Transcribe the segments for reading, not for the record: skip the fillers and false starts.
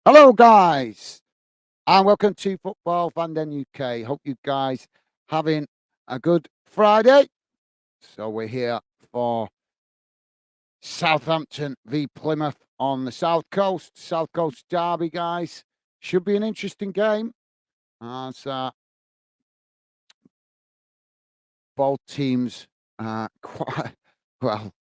Hello, guys, and welcome to Football Fandom UK. Hope you guys having a good Friday. So we're here for Southampton v Plymouth on the South Coast. South Coast derby, guys. Should be an interesting game. As both teams quite well.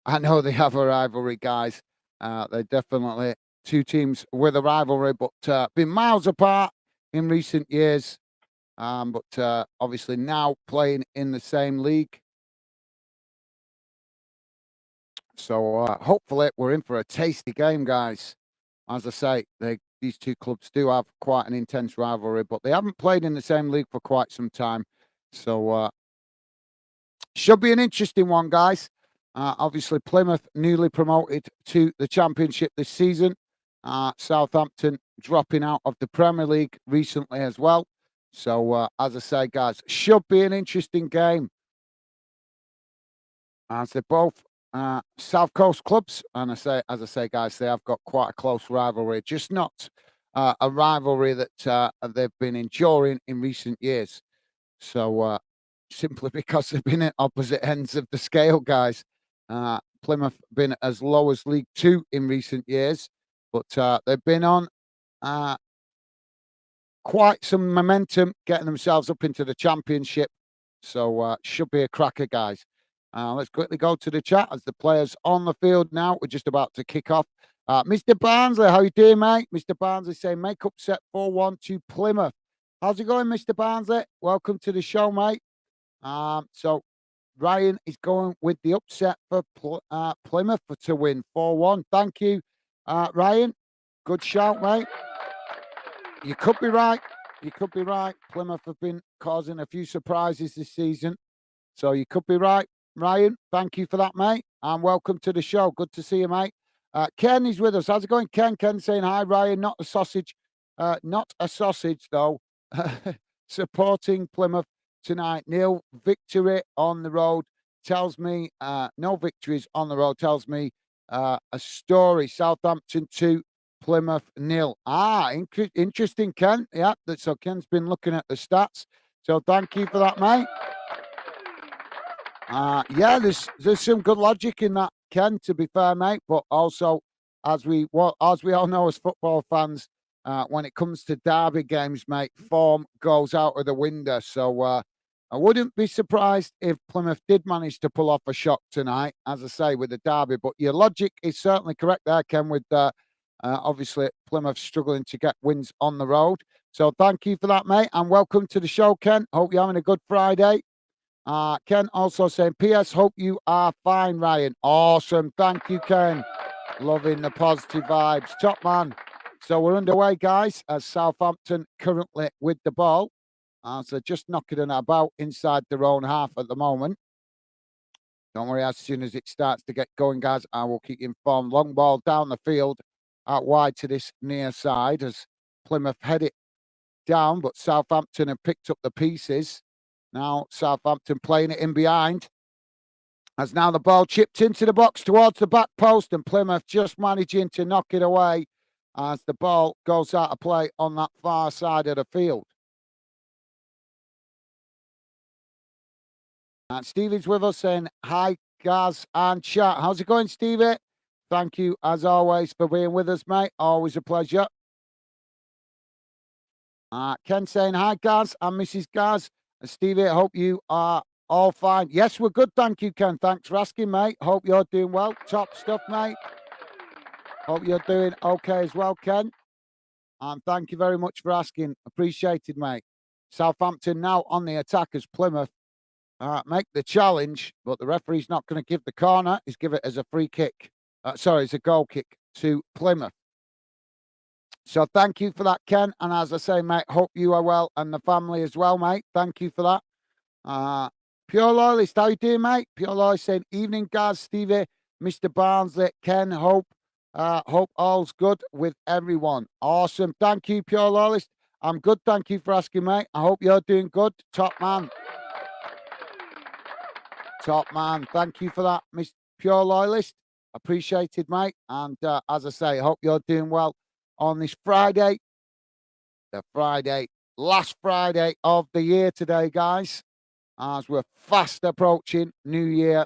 I know they have a rivalry, guys. They're definitely two teams with a rivalry, but been miles apart in recent years. But obviously now playing in the same league. So hopefully we're in for a tasty game, guys. As I say, these two clubs do have quite an intense rivalry, but they haven't played in the same league for quite some time. So should be an interesting one, guys. Obviously, Plymouth newly promoted to the Championship this season. Southampton dropping out of the Premier League recently as well. So, as I say, guys, should be an interesting game as they're both South Coast clubs. And as I say, guys, they have got quite a close rivalry, just not a rivalry that they've been enduring in recent years. So, simply because they've been at opposite ends of the scale, guys. Plymouth been as low as League Two in recent years, but they've been on uh, quite some momentum, getting themselves up into the Championship. So should be a cracker, guys. Let's quickly go to the chat as the players on the field now. We're just about to kick off. Mr. Barnsley, how you doing, mate? Mr. Barnsley saying make up set 4-1 to Plymouth. How's it going, Mr. Barnsley? Welcome to the show, mate. So Ryan is going with the upset for Plymouth to win 4-1. Thank you, Ryan. Good shout, mate. You could be right. You could be right. Plymouth have been causing a few surprises this season. So you could be right, Ryan. Thank you for that, mate. And welcome to the show. Good to see you, mate. Ken is with us. How's it going, Ken? Ken saying hi, Ryan. Not a sausage. Not a sausage, though. Supporting Plymouth tonight. Neil, victory on the road tells me, no victories on the road tells me a story. Southampton 2, Plymouth nil. Interesting, Ken. Yeah, so Ken's been looking at the stats. So thank you for that, mate. Yeah, there's some good logic in that, Ken. To be fair, mate, but also as we all know as football fans, when it comes to derby games, mate, form goes out of the window. So I wouldn't be surprised if Plymouth did manage to pull off a shock tonight, as I say, with the derby. But your logic is certainly correct there, Ken. With obviously Plymouth struggling to get wins on the road. So thank you for that, mate, and welcome to the show, Ken. Hope you're having a good Friday. Ken also saying, P.S. Hope you are fine, Ryan. Awesome. Thank you, Ken. Loving the positive vibes. Top man. So we're underway, guys, as Southampton currently with the ball. So just knocking it about inside their own half at the moment. Don't worry, as soon as it starts to get going, guys, I will keep you informed. Long ball down the field, out wide to this near side as Plymouth head it down, but Southampton have picked up the pieces. Now Southampton playing it in behind. As now the ball chipped into the box towards the back post, and Plymouth just managing to knock it away as the ball goes out of play on that far side of the field. And Stevie's with us saying, hi, Gaz and chat. How's it going, Stevie? Thank you, as always, for being with us, mate. Always a pleasure. Ken saying, hi, Gaz and Mrs. Gaz. Stevie, I hope you are all fine. Yes, we're good. Thank you, Ken. Thanks for asking, mate. Hope you're doing well. Top stuff, mate. Hope you're doing okay as well, Ken. And thank you very much for asking. Appreciated, mate. Southampton now on the attack as Plymouth make the challenge, but the referee's not going to give the corner. He's give it as a free kick. Sorry, it's a goal kick to Plymouth. So thank you for that, Ken. And as I say, mate, hope you are well and the family as well, mate. Thank you for that. Pure Loyalist, how you doing, mate? Pure Loyalist saying, evening, guys, Stevie, Mr. Barnsley, Ken, hope all's good with everyone. Awesome. Thank you, Pure Loyalist. I'm good. Thank you for asking, mate. I hope you're doing good. Top man. Top man. Thank you for that, Mr. Pure Loyalist. Appreciated, mate. And as I say, I hope you're doing well on this Friday, last Friday of the year today, guys, as we're fast approaching New Year.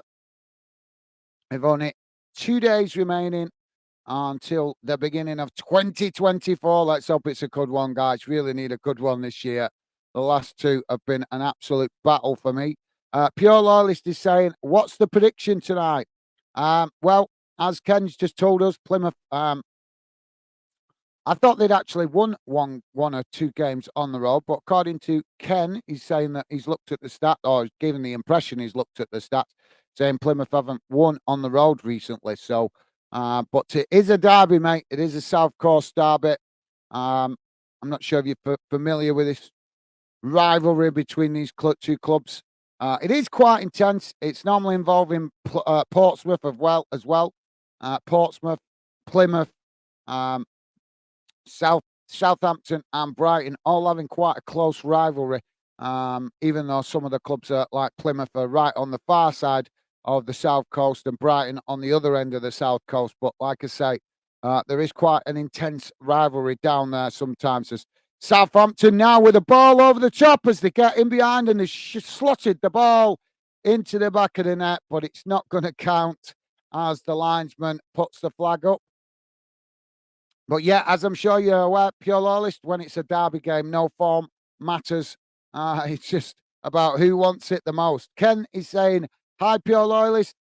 We've only 2 days remaining until the beginning of 2024. Let's hope it's a good one, guys. Really need a good one this year. The last two have been an absolute battle for me. Pure Loyalist is saying, what's the prediction tonight? Well, as Ken's just told us, Plymouth, I thought they'd actually won one or two games on the road, but according to Ken, he's saying that he's looked at the stat, or he's given the impression he's looked at the stats, saying Plymouth haven't won on the road recently. So, but it is a derby, mate. It is a South Coast derby. I'm not sure if you're familiar with this rivalry between these two clubs. It is quite intense. It's normally involving Portsmouth as well. Portsmouth, Plymouth. Southampton and Brighton all having quite a close rivalry, even though some of the clubs like Plymouth are right on the far side of the South Coast and Brighton on the other end of the South Coast. But like I say, there is quite an intense rivalry down there sometimes. As Southampton now with a ball over the top as they get in behind and they slotted the ball into the back of the net, but it's not going to count as the linesman puts the flag up. But yeah, as I'm sure you're aware, Pure Loyalist, when it's a derby game, no form matters. It's just about who wants it the most. Ken is saying, hi, Pure Loyalist.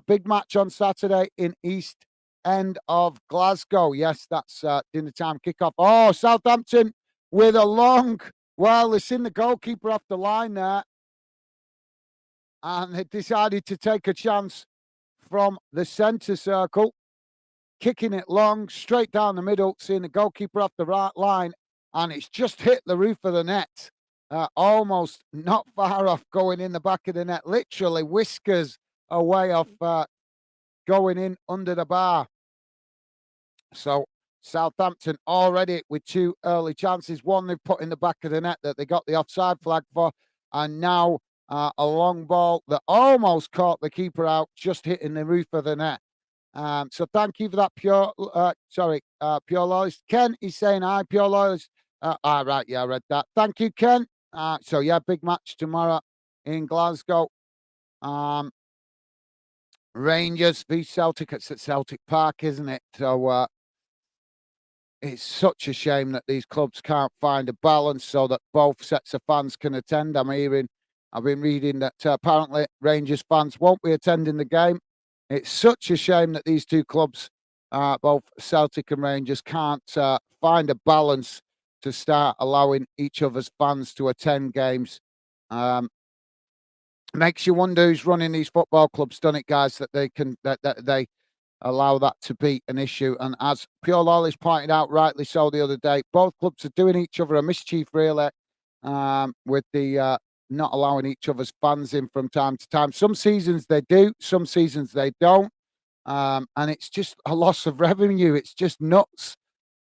Big match on Saturday in East End of Glasgow. Yes, that's dinner time kickoff. Oh, Southampton with a long, well, they've seen the goalkeeper off the line there. And they decided to take a chance from the centre circle. Kicking it long, straight down the middle, seeing the goalkeeper off the right line, and it's just hit the roof of the net. Almost not far off going in the back of the net, literally whiskers away off going in under the bar. So Southampton already with two early chances. One they've put in the back of the net that they got the offside flag for, and now a long ball that almost caught the keeper out, just hitting the roof of the net. So thank you for that, Pure Loyalist. Ken is saying, hi, Pure Loyalist. Right, yeah, I read that. Thank you, Ken. So yeah, big match tomorrow in Glasgow. Rangers v Celtic. It's at Celtic Park, isn't it? So it's such a shame that these clubs can't find a balance so that both sets of fans can attend. I've been reading that apparently Rangers fans won't be attending the game. It's such a shame that these two clubs, both Celtic and Rangers, can't find a balance to start allowing each other's fans to attend games. Makes you wonder who's running these football clubs, doesn't it, guys? That they allow that to be an issue. And as Pure Loyalist pointed out rightly so the other day, both clubs are doing each other a mischief, really, with the not allowing each other's fans in from time to time. Some seasons they do, some seasons they don't. And it's just a loss of revenue. It's just nuts.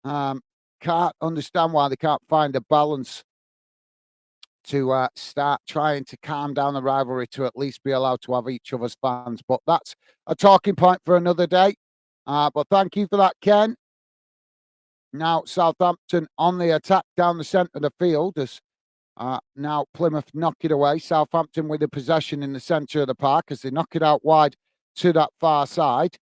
Can't understand why they can't find a balance to start trying to calm down the rivalry to at least be allowed to have each other's fans. But that's a talking point for another day. But thank you for that, Ken. Now Southampton on the attack down the centre of the field as now Plymouth knock it away. Southampton with the possession in the centre of the park as they knock it out wide to that far side.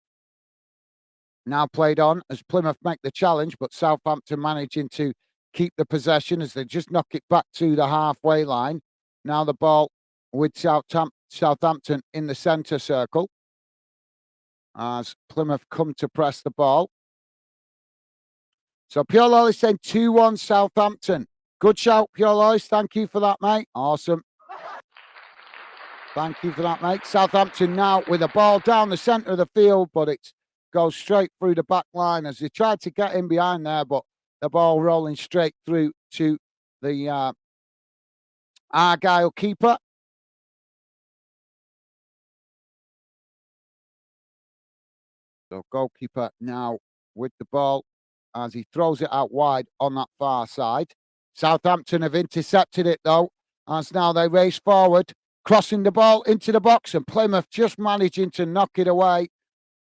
Now played on as Plymouth make the challenge, but Southampton managing to keep the possession as they just knock it back to the halfway line. Now the ball with Southampton in the centre circle as Plymouth come to press the ball. So Pure Loyalist saying 2-1 Southampton. Good shout, Pure Loyalist. Thank you for that, mate. Awesome. Thank you for that, mate. Southampton now with the ball down the centre of the field, but it goes straight through the back line as they tried to get in behind there, but the ball rolling straight through to the Argyle keeper. So goalkeeper now with the ball as he throws it out wide on that far side. Southampton have intercepted it though, as now they race forward, crossing the ball into the box, and Plymouth just managing to knock it away.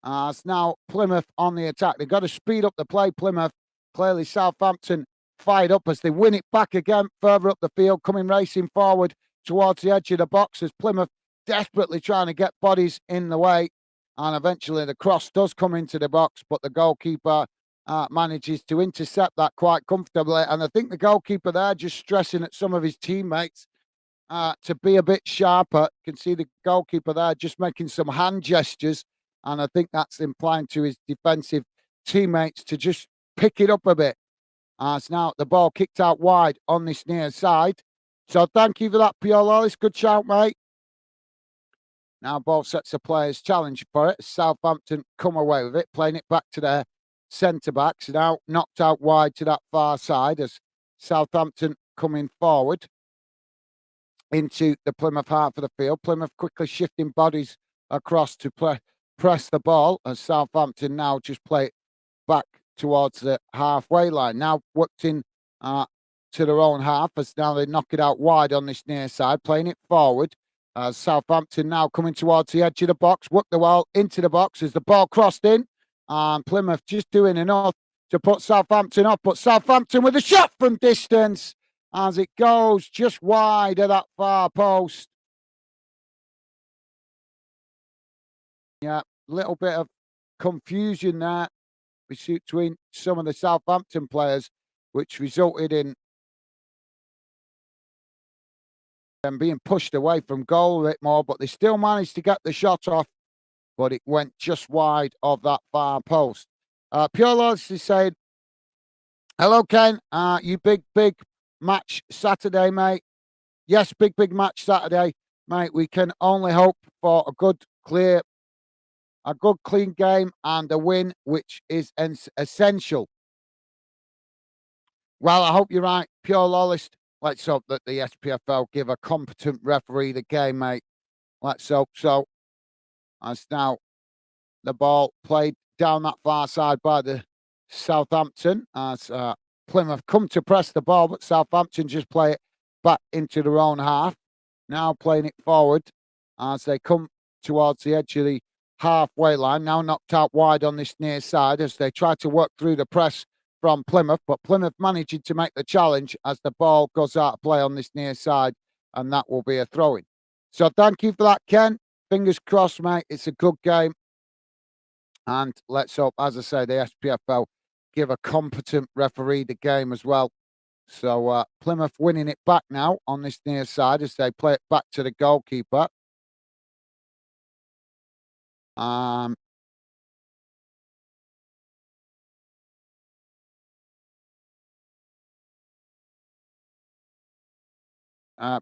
As now Plymouth on the attack. They've got to speed up the play, Plymouth, clearly Southampton fired up as they win it back again, further up the field, coming racing forward towards the edge of the box as Plymouth desperately trying to get bodies in the way. And eventually the cross does come into the box, but the goalkeeper manages to intercept that quite comfortably. And I think the goalkeeper there just stressing at some of his teammates to be a bit sharper. You can see the goalkeeper there just making some hand gestures. And I think that's implying to his defensive teammates to just pick it up a bit. As now the ball kicked out wide on this near side. So thank you for that, Pure Lawless. Good shout, mate. Now both sets of players challenge for it. Southampton come away with it, playing it back to their centre-backs. Now knocked out wide to that far side as Southampton coming forward into the Plymouth half of the field. Plymouth quickly shifting bodies across to press the ball as Southampton now just play it back towards the halfway line. Now worked in to their own half as now they knock it out wide on this near side, playing it forward. Southampton now coming towards the edge of the box, work the ball into the box as the ball crossed in. And Plymouth just doing enough to put Southampton off, but Southampton with a shot from distance as it goes just wide of that far post. Yeah, little bit of confusion there between some of the Southampton players, which resulted in them being pushed away from goal a bit more, but they still managed to get the shot off, but it went just wide of that far post. Pure Lawless is saying, hello, Ken. You big match Saturday, mate. Yes, big match Saturday, mate. We can only hope for a good, clean game and a win, which is essential. Well, I hope you're right, Pure Lawless. Let's hope that the SPFL give a competent referee the game, mate. Let's hope so. As now the ball played down that far side by the Southampton as Plymouth come to press the ball, but Southampton just play it back into their own half. Now playing it forward as they come towards the edge of the halfway line. Now knocked out wide on this near side as they try to work through the press from Plymouth, but Plymouth managing to make the challenge as the ball goes out of play on this near side, and that will be a throw-in. So thank you for that, Ken. Fingers crossed, mate. It's a good game. And let's hope, as I say, the SPFL give a competent referee the game as well. So Plymouth winning it back now on this near side as they play it back to the goalkeeper.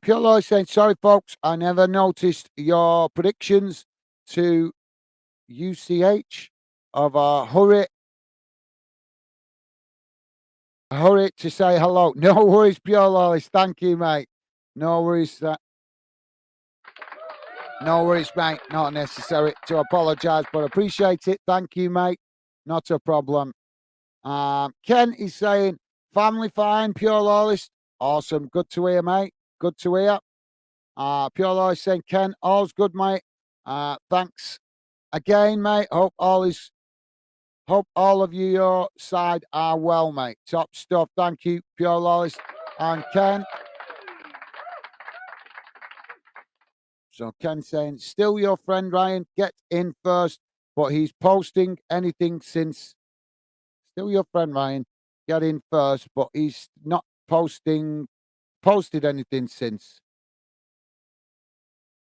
Pure Lloyd saying, sorry, folks, I never noticed your predictions to UCH of a hurry to say hello. No worries, Pure Lloyd. Thank you, mate. No worries. No worries, mate. Not necessary to apologise, but appreciate it. Thank you, mate. Not a problem. Ken is saying, family fine, Pure Lawless. Awesome. Good to hear, mate. Good to hear. Pure Lawless saying, Ken, all's good, mate. Thanks again, mate. Hope all of you, your side are well, mate. Top stuff. Thank you, Pure Lawless and Ken. So Ken saying, still your friend, Ryan. Get in first, but he's posting anything since. Still your friend, Ryan. Get in first, but he's not posted anything since.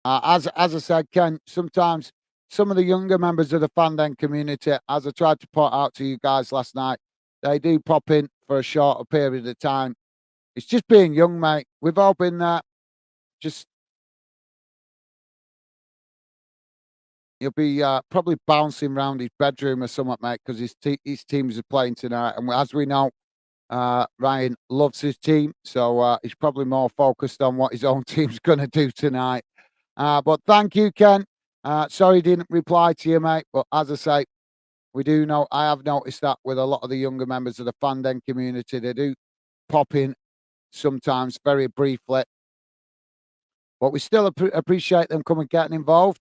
As I said, Ken, sometimes some of the younger members of the fandom community, as I tried to point out to you guys last night, they do pop in for a shorter period of time. It's just being young, mate. We've all been there. Just he'll be probably bouncing around his bedroom or something, mate, because his teams are playing tonight. And as we know, Ryan loves his team, so he's probably more focused on what his own team's going to do tonight. But thank you, Ken. Sorry didn't reply to you, mate. But as I say, we do know, I have noticed that with a lot of the younger members of the fandom community, they do pop in sometimes very briefly. But we still appreciate them coming getting involved.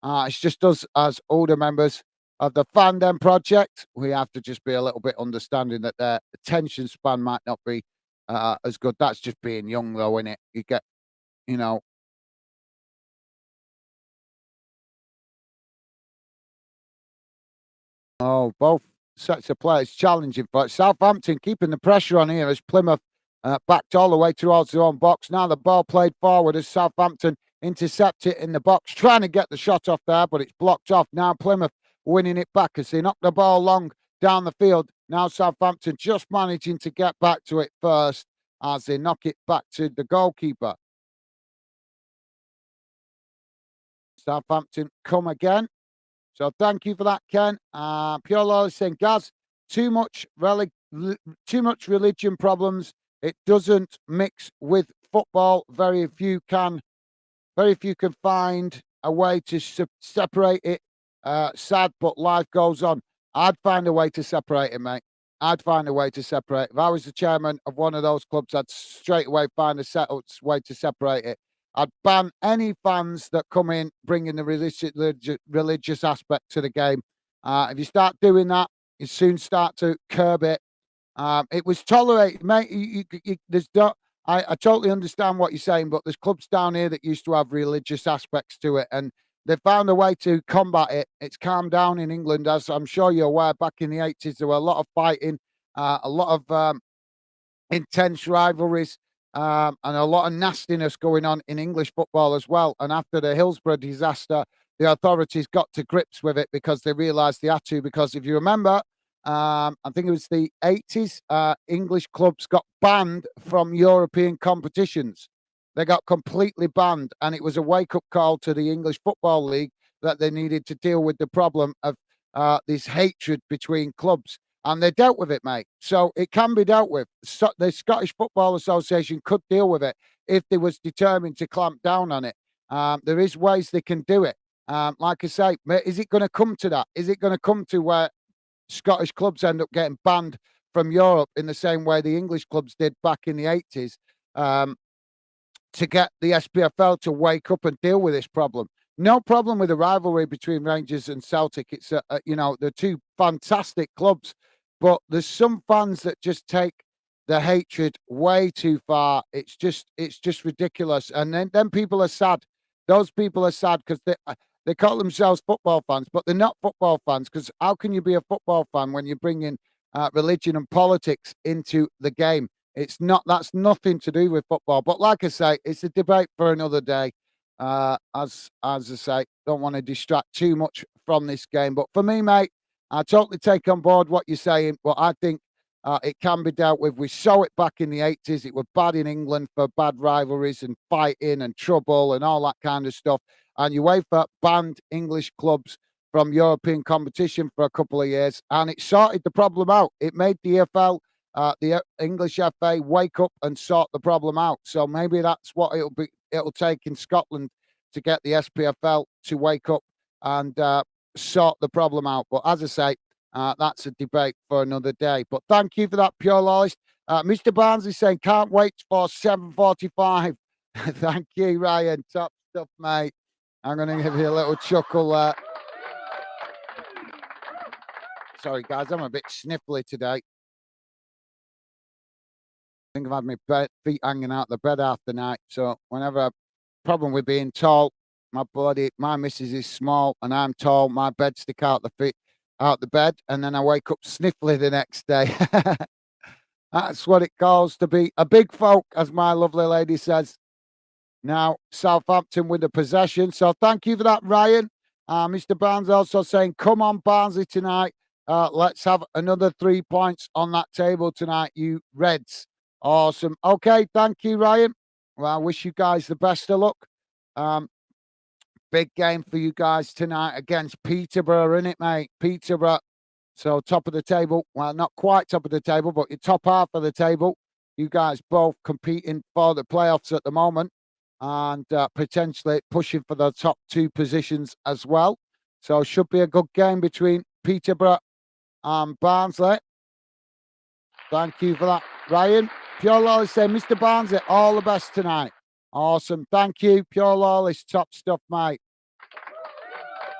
It's just us as older members of the Fandom project. We have to just be a little bit understanding that their attention span might not be as good. That's just being young, though, innit? You get, you know, oh, both sets of players challenging, but Southampton keeping the pressure on here as Plymouth backed all the way towards their own box. Now the ball played forward as Southampton intercept it in the box, trying to get the shot off there, but it's blocked off. Now Plymouth winning it back as they knock the ball long down the field. Now Southampton just managing to get back to it first as they knock it back to the goalkeeper. Southampton come again. So thank you for that, Ken. Pure Law is saying, Gaz, too much too much religion problems. It doesn't mix with football. Very few can find a way to separate it. Sad, but life goes on. I'd find a way to separate it, mate. I'd find a way to separate. If I was the chairman of one of those clubs, I'd straight away find a way to separate it. I'd ban any fans that come in bringing the religious aspect to the game. If you start doing that, you soon start to curb it. It was tolerated, mate. There's not. I totally understand what you're saying, but there's clubs down here that used to have religious aspects to it, and they found a way to combat it. It's calmed down in England, as I'm sure you're aware. Back in the 80s, there were a lot of fighting, a lot of intense rivalries, and a lot of nastiness going on in English football as well. And after the Hillsborough disaster, the authorities got to grips with it because they realised they had to. Because if you remember, I think it was the 80s, English clubs got banned from European competitions. They got completely banned, and it was a wake up call to the English Football League that they needed to deal with the problem of this hatred between clubs. And they dealt with it, mate. So it can be dealt with. So the Scottish Football Association could deal with it if they was determined to clamp down on it. There is ways they can do it. Like I say, is it going to come to that? Is it going to come to where Scottish clubs end up getting banned from Europe in the same way the English clubs did back in the 80s? To get the SPFL to wake up and deal with this problem. No problem with the rivalry between Rangers and Celtic. It's they're two fantastic clubs, but there's some fans that just take the hatred way too far. It's just ridiculous. And then people are sad. Those people are sad because they call themselves football fans, but they're not football fans. Because how can you be a football fan when you bring in religion and politics into the game? It's not. That's nothing to do with football. But like I say, it's a debate for another day. As I say, don't want to distract too much from this game. But for me, mate, I totally take on board what you're saying. But I think it can be dealt with. We saw it back in the 80s. It was bad in England for bad rivalries and fighting and trouble and all that kind of stuff. And UEFA banned English clubs from European competition for a couple of years, and it sorted the problem out. It made the EFL, the English FA, wake up and sort the problem out. So maybe that's what it'll take in Scotland to get the SPFL to wake up and sort the problem out. But as I say, that's a debate for another day. But thank you for that, Pure Lawless. Mr. Barnes is saying, can't wait for 7:45. Thank you, Ryan. Top stuff, mate. I'm going to give you a little chuckle there. Sorry, guys, I'm a bit sniffly today. I think I've had my feet hanging out the bed half the night. So whenever problem with being tall, my missus is small and I'm tall. My bed stick out the bed, and then I wake up sniffly the next day. That's what it calls to be a big folk, as my lovely lady says. Now, Southampton with the possession. So thank you for that, Ryan. Mr. Barnes also saying, come on, Barnsley tonight. Let's have another 3 points on that table tonight, you Reds. Awesome. Okay, thank you, Ryan. Well, I wish you guys the best of luck. Big game for you guys tonight against Peterborough, innit, mate? Peterborough. So top of the table. Well, not quite top of the table, but your top half of the table. You guys both competing for the playoffs at the moment and potentially pushing for the top two positions as well. So should be a good game between Peterborough and Barnsley. Thank you for that, Ryan. Pure Lawless saying, Mr. Barnsley, all the best tonight. Awesome. Thank you, Pure Lawless. Top stuff, mate.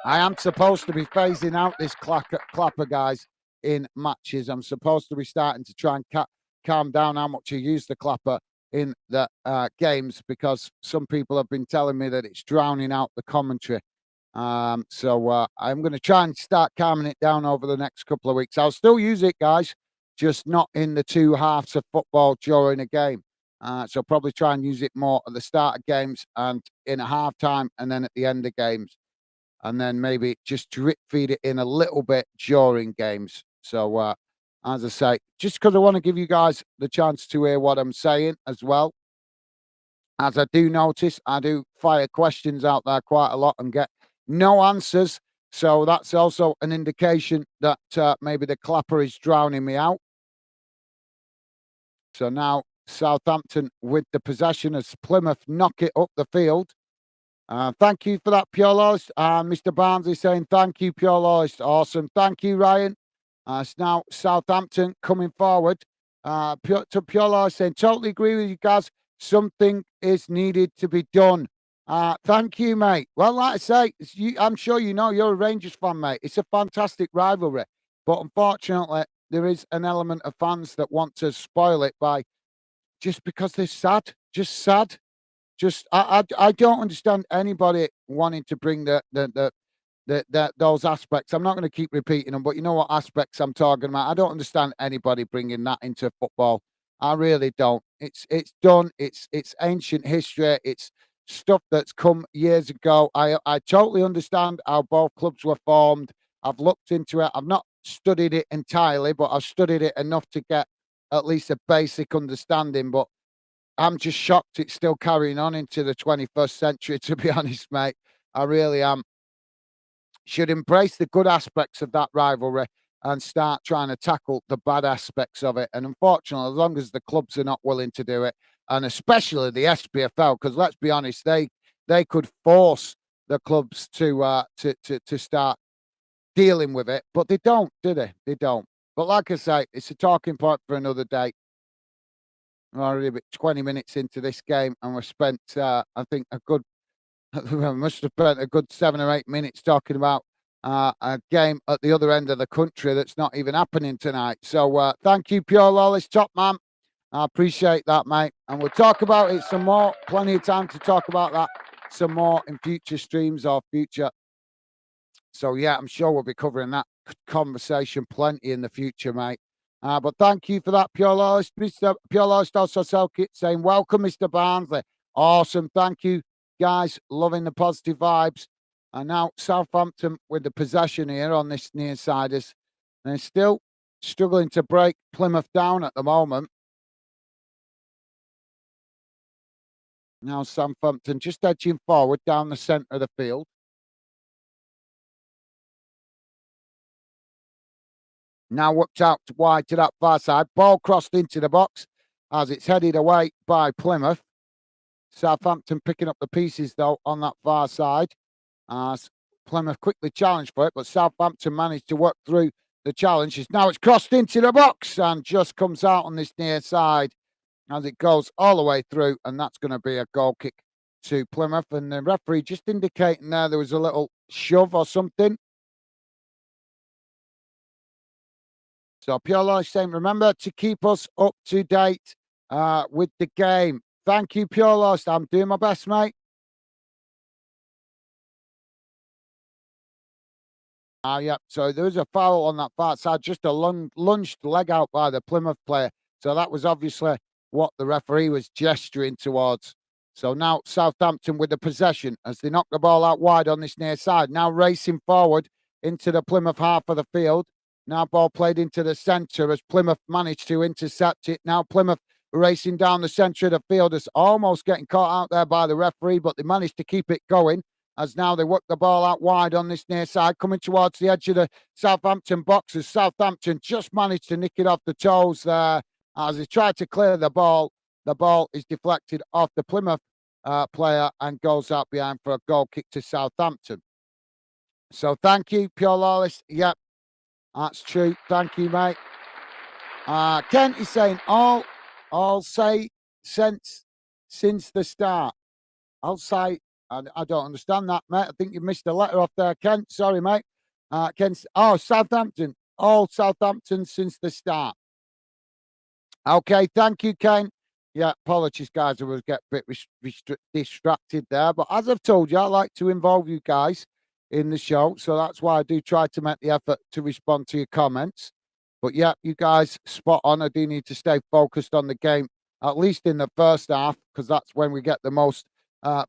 I am supposed to be phasing out this clapper, guys, in matches. I'm supposed to be starting to try and calm down how much you use the clapper in the games, because some people have been telling me that it's drowning out the commentary. So I'm going to try and start calming it down over the next couple of weeks. I'll still use it, guys, just not in the two halves of football during a game. So probably try and use it more at the start of games and in a half time, and then at the end of games, and then maybe just drip feed it in a little bit during games. So as I say, just because I want to give you guys the chance to hear what I'm saying as well. As I do notice, I do fire questions out there quite a lot and get no answers. So that's also an indication that maybe the clapper is drowning me out. So now Southampton with the possession as Plymouth knock it up the field. Thank you for that, Pure Loyalist. Mr. Barnes is saying thank you, Pure Loyalist. Awesome. Thank you, Ryan. It's now Southampton coming forward. Pure Loyalist saying totally agree with you guys. Something is needed to be done. Thank you, mate. Well, like I say, I'm sure you know you're a Rangers fan, mate. It's a fantastic rivalry. But unfortunately, there is an element of fans that want to spoil it by just because they're sad. Just sad. Just I don't understand anybody wanting to bring those aspects. I'm not going to keep repeating them, but you know what aspects I'm talking about. I don't understand anybody bringing that into football. I really don't. It's done. It's ancient history. It's stuff that's come years ago. I totally understand how both clubs were formed. I've looked into it. I've not studied it entirely, but I've studied it enough to get at least a basic understanding. But I'm just shocked it's still carrying on into the 21st century, to be honest, mate. I really am. Should embrace the good aspects of that rivalry and start trying to tackle the bad aspects of it. And unfortunately, as long as the clubs are not willing to do it, and especially the SPFL, because let's be honest, they could force the clubs to start dealing with it, but they don't, do they? They don't. But like I say, it's a talking point for another day. We're already about 20 minutes into this game, and we've spent, I think, a good, we must have spent a good 7 or 8 minutes talking about a game at the other end of the country that's not even happening tonight. So thank you, Pure Lawless, top man. I appreciate that, mate. And we'll talk about it some more. Plenty of time to talk about that some more in future streams or future. So yeah, I'm sure we'll be covering that conversation plenty in the future, mate. But thank you for that, Pure Loyalist. Mr. Pure Loyalist also saying, welcome, Mr. Barnsley. Awesome. Thank you, guys. Loving the positive vibes. And now Southampton with the possession here on this near siders. They're still struggling to break Plymouth down at the moment. Now Southampton just edging forward down the centre of the field. Now worked out wide to that far side. Ball crossed into the box as it's headed away by Plymouth. Southampton picking up the pieces, though, on that far side. As Plymouth quickly challenged for it, but Southampton managed to work through the challenge. Now it's crossed into the box and just comes out on this near side as it goes all the way through. And that's going to be a goal kick to Plymouth. And the referee just indicating there was a little shove or something. So Pure saying, remember to keep us up to date with the game. Thank you, Pure. I'm doing my best, mate. Yeah. So there was a foul on that far side, just a lunged leg out by the Plymouth player. So that was obviously what the referee was gesturing towards. So now Southampton with the possession as they knock the ball out wide on this near side. Now racing forward into the Plymouth half of the field. Now ball played into the centre as Plymouth managed to intercept it. Now Plymouth racing down the centre of the field. Is almost getting caught out there by the referee, but they managed to keep it going as now they work the ball out wide on this near side, coming towards the edge of the Southampton box as Southampton just managed to nick it off the toes there as he tried to clear the ball. The ball is deflected off the Plymouth player and goes out behind for a goal kick to Southampton. So thank you, Pure Lawless. Yep, that's true. Thank you, mate. Kent is saying all say since the start. I'll say I don't understand that, mate. I think you missed a letter off there, Kent. Sorry, mate. Kent. Oh, Southampton. All Southampton since the start. Okay, thank you, Ken. Yeah, apologies, guys. I was get a bit distracted there. But as I've told you, I like to involve you guys in the show. So that's why I do try to make the effort to respond to your comments. But yeah, you guys spot on. I do need to stay focused on the game, at least in the first half, because that's when we get the most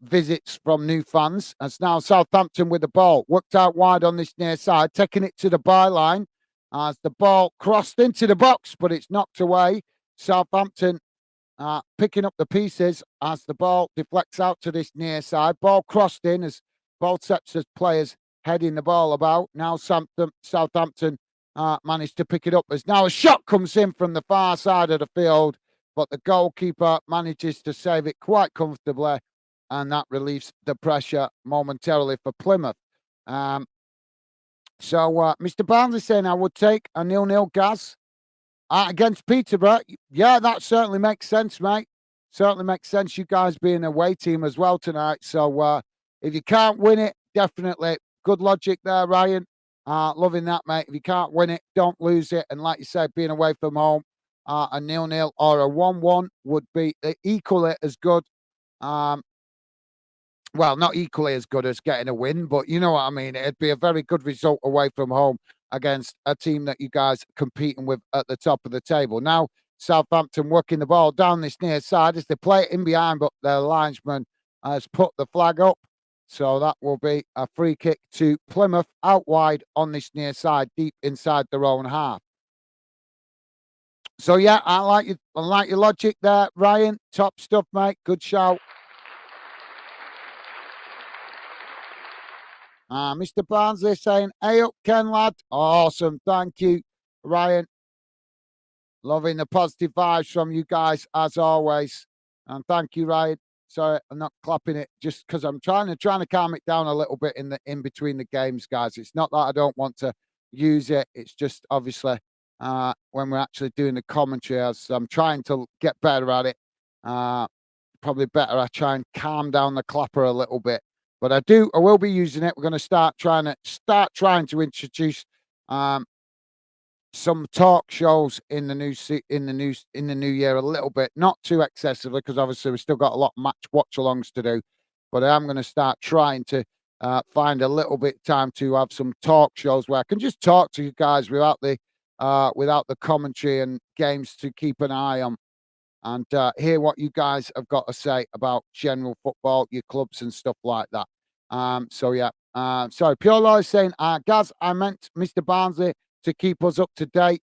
visits from new fans. And it's now Southampton with the ball. Worked out wide on this near side, taking it to the byline as the ball crossed into the box, but it's knocked away. Southampton picking up the pieces as the ball deflects out to this near side. Ball crossed in as Baltep's players heading the ball about. Now Southampton managed to pick it up as now a shot comes in from the far side of the field, but the goalkeeper manages to save it quite comfortably, and that relieves the pressure momentarily for Plymouth. Mr. Barnes is saying I would take a 0-0 Gaz. Against Peterborough, yeah, that certainly makes sense, mate. Certainly makes sense. You guys being a away team as well tonight. So if you can't win it, definitely good logic there, Ryan. Loving that, mate. If you can't win it, don't lose it. And like you said, being away from home, a 0-0 or a 1-1 would be equally as good. Well, not equally as good as getting a win, but you know what I mean. It'd be a very good result away from home against a team that you guys are competing with at the top of the table. Now, Southampton working the ball down this near side as they play it in behind, but their linesman has put the flag up. So that will be a free kick to Plymouth out wide on this near side, deep inside their own half. So yeah, I like your logic there, Ryan. Top stuff, mate. Good shout. Mr. Barnsley saying, "Hey up, Ken lad." Awesome, thank you, Ryan. Loving the positive vibes from you guys as always, and thank you, Ryan. Sorry, I'm not clapping it just because I'm trying to calm it down a little bit in between the games, guys. It's not that I don't want to use it. It's just obviously when we're actually doing the commentary, as I'm trying to get better at it. Probably better I try and calm down the clapper a little bit. But I will be using it. We're going to start trying to introduce some talk shows in the new year a little bit, not too excessively, because obviously we've still got a lot of match watch alongs to do. But I am going to start trying to find a little bit time to have some talk shows where I can just talk to you guys without the commentary and games to keep an eye on, and hear what you guys have got to say about general football, your clubs and stuff like that. So yeah, sorry, Pure Law is saying, Gaz, I meant Mr. Barnsley to keep us up to date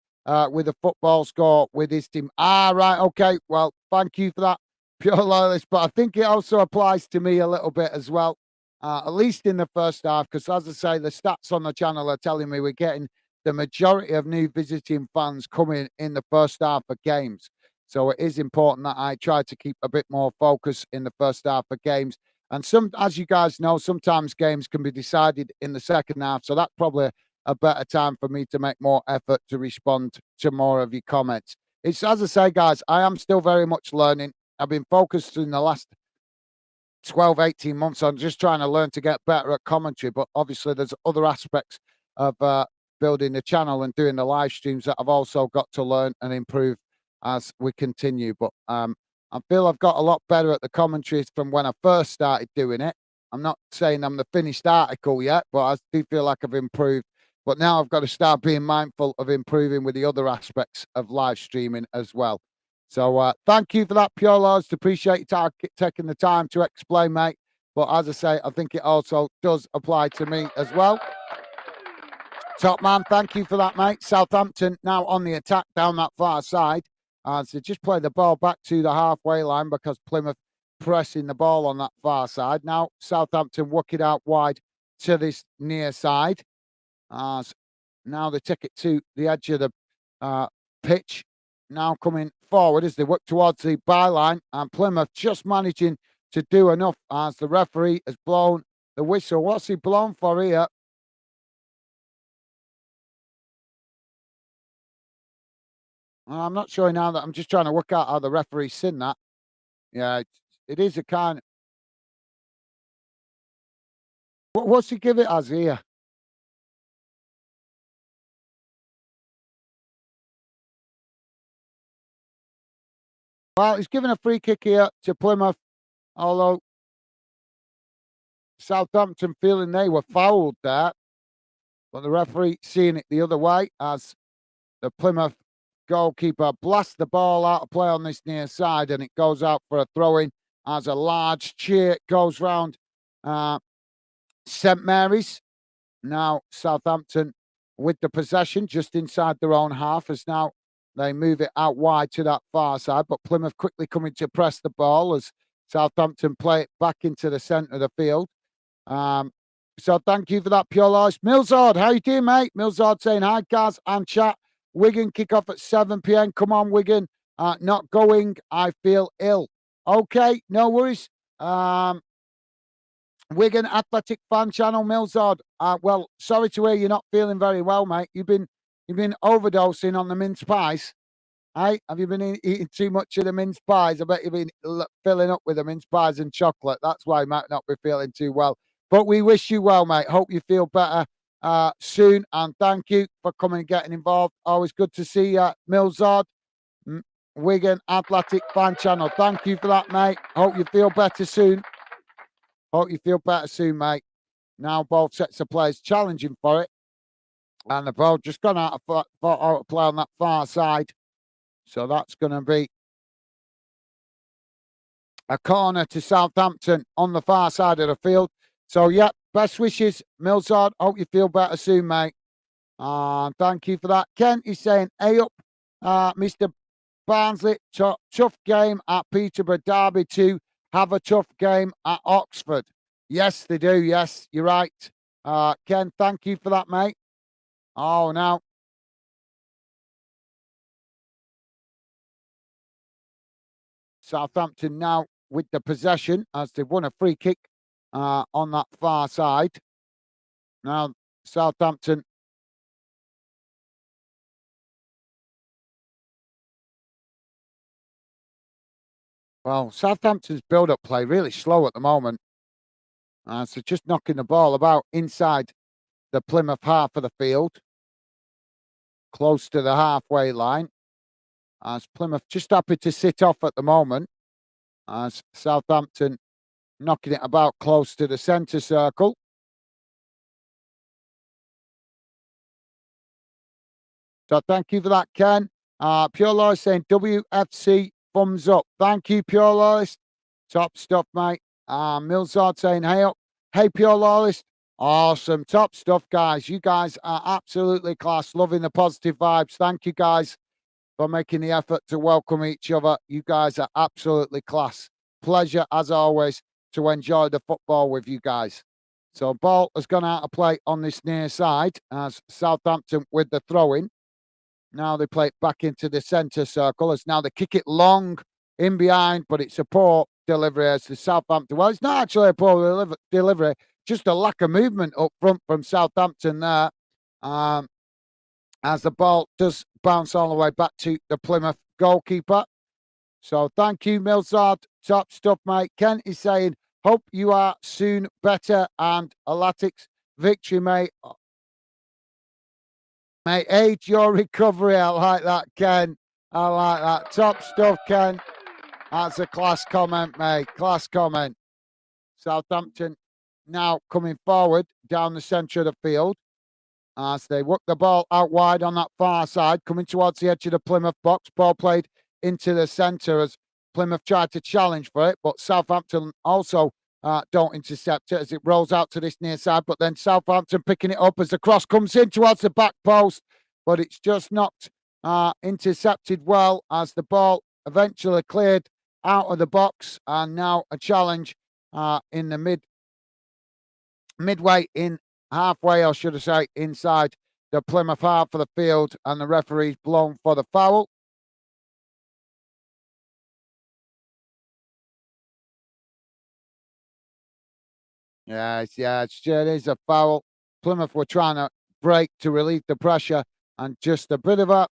with the football score with his team. Right, okay. Well, thank you for that, Pure Loyalist. But I think it also applies to me a little bit as well, at least in the first half, because as I say, the stats on the channel are telling me we're getting the majority of new visiting fans coming in the first half of games. So it is important that I try to keep a bit more focus in the first half of games. And as you guys know, sometimes games can be decided in the second half. So that's probably a better time for me to make more effort to respond to more of your comments. It's as I say, guys, I am still very much learning. I've been focused in the last 12, 18 months on just trying to learn to get better at commentary. But obviously, there's other aspects of building the channel and doing the live streams that I've also got to learn and improve as we continue. But I feel I've got a lot better at the commentaries from when I first started doing it. I'm not saying I'm the finished article yet, but I do feel like I've improved. But now I've got to start being mindful of improving with the other aspects of live streaming as well. So thank you for that, Pure Lords. Appreciate you taking the time to explain, mate. But as I say, I think it also does apply to me as well. Top man, thank you for that, mate. Southampton now on the attack down that far side. So just play the ball back to the halfway line because Plymouth pressing the ball on that far side. Now Southampton work it out wide to this near side. Now they take it to the edge of the pitch. Now coming forward as they work towards the byline, and Plymouth just managing to do enough as the referee has blown the whistle. What's he blown for here? I'm not sure now that I'm just trying to work out how the referee's seen that. Yeah, it is a kind. What's he give it as here? Well, he's given a free kick here to Plymouth, although Southampton feeling they were fouled there, but the referee seeing it the other way as the Plymouth goalkeeper blasts the ball out of play on this near side, and it goes out for a throw-in as a large cheer goes round uh, St Mary's. Now Southampton with the possession just inside their own half as now they move it out wide to that far side, but Plymouth quickly coming to press the ball as Southampton play it back into the centre of the field. Um, so thank you for that, Pure Life. Millsard, how you doing, mate? Millsard saying hi, guys, and chat. Wigan kick off at 7 p.m. Come on, Wigan. Not going. I feel ill. Okay, no worries. Wigan Athletic Fan Channel, Millsard. Well, sorry to hear you're not feeling very well, mate. You've been overdosing on the mince pies. Hey, have you been eating too much of the mince pies? I bet you've been filling up with the mince pies and chocolate. That's why you might not be feeling too well. But we wish you well, mate. Hope you feel better soon. And thank you for coming and getting involved. Always good to see you, Millsard. Wigan Athletic Fan Channel. Thank you for that, mate. Hope you feel better soon. Hope you feel better soon, mate. Now both sets of players challenging for it. And the ball just gone out of play on that far side. So that's going to be a corner to Southampton on the far side of the field. So, yeah, best wishes, Millsard. Hope you feel better soon, mate. Thank you for that. Kent is saying, hey up, Mr. Barnsley. Tough game at Peterborough. Derby too. Have a tough game at Oxford. Yes, they do. Yes, you're right. Ken, thank you for that, mate. Oh, now. Southampton now with the possession as they've won a free kick on that far side. Now, Southampton. Well, Southampton's build-up play really slow at the moment. So just knocking the ball about inside the Plymouth half of the field, close to the halfway line. As Plymouth just happy to sit off at the moment. As Southampton knocking it about close to the centre circle. So thank you for that, Ken. Pure Loyalist saying WFC thumbs up. Thank you, Pure Loyalist. Top stuff, mate. Millsard saying hey up. Hey, Pure Loyalist. Awesome. Top stuff, guys. You guys are absolutely class. Loving the positive vibes. Thank you, guys, for making the effort to welcome each other. You guys are absolutely class. Pleasure, as always, to enjoy the football with you guys. So ball has gone out of play on this near side as Southampton with the throw-in. Now they play it back into the centre circle as now they kick it long in behind, but it's a poor delivery as the Southampton. Well, it's not actually a poor delivery, just a lack of movement up front from Southampton there. As the ball does bounce all the way back to the Plymouth goalkeeper. So thank you, Millsard. Top stuff, mate. Kent is saying, hope you are soon better and Alatix victory, mate. Mate, aid your recovery. I like that, Ken. I like that. Top stuff, Ken. That's a class comment, mate. Class comment. Southampton now coming forward down the centre of the field as they work the ball out wide on that far side, coming towards the edge of the Plymouth box. Ball played into the centre as Plymouth tried to challenge for it, but Southampton also don't intercept it as it rolls out to this near side. But then Southampton picking it up as the cross comes in towards the back post, but it's just not intercepted well as the ball eventually cleared out of the box. And now a challenge in the midway in halfway, or should I say, inside the Plymouth half of the field, and the referee's blown for the foul. It is a foul. Plymouth were trying to break to relieve the pressure, and just a bit of a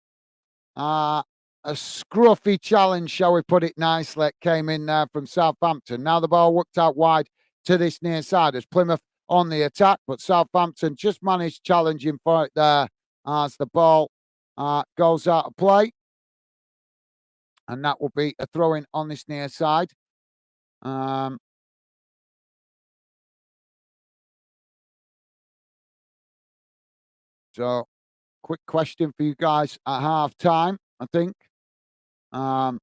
scruffy challenge, shall we put it nicely, came in there from Southampton. Now the ball worked out wide to this near side as Plymouth on the attack, but Southampton just managed challenging for it there as the ball goes out of play. And that will be a throw-in on this near side. So, quick question for you guys at half time, I think. Now,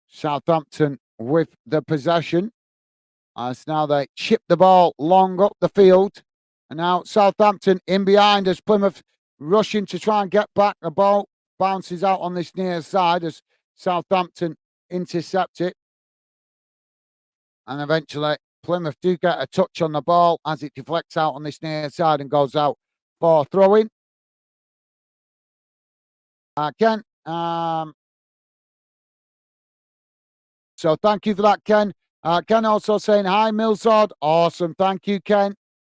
Southampton with the possession. As now they chip the ball long up the field. And now Southampton in behind as Plymouth rushing to try and get back. The ball bounces out on this near side as Southampton intercept it. And eventually Plymouth do get a touch on the ball as it deflects out on this near side and goes out for throwing. Ken, so thank you for that, Ken. Ken also saying, hi, Millsard. Awesome. Thank you, Ken.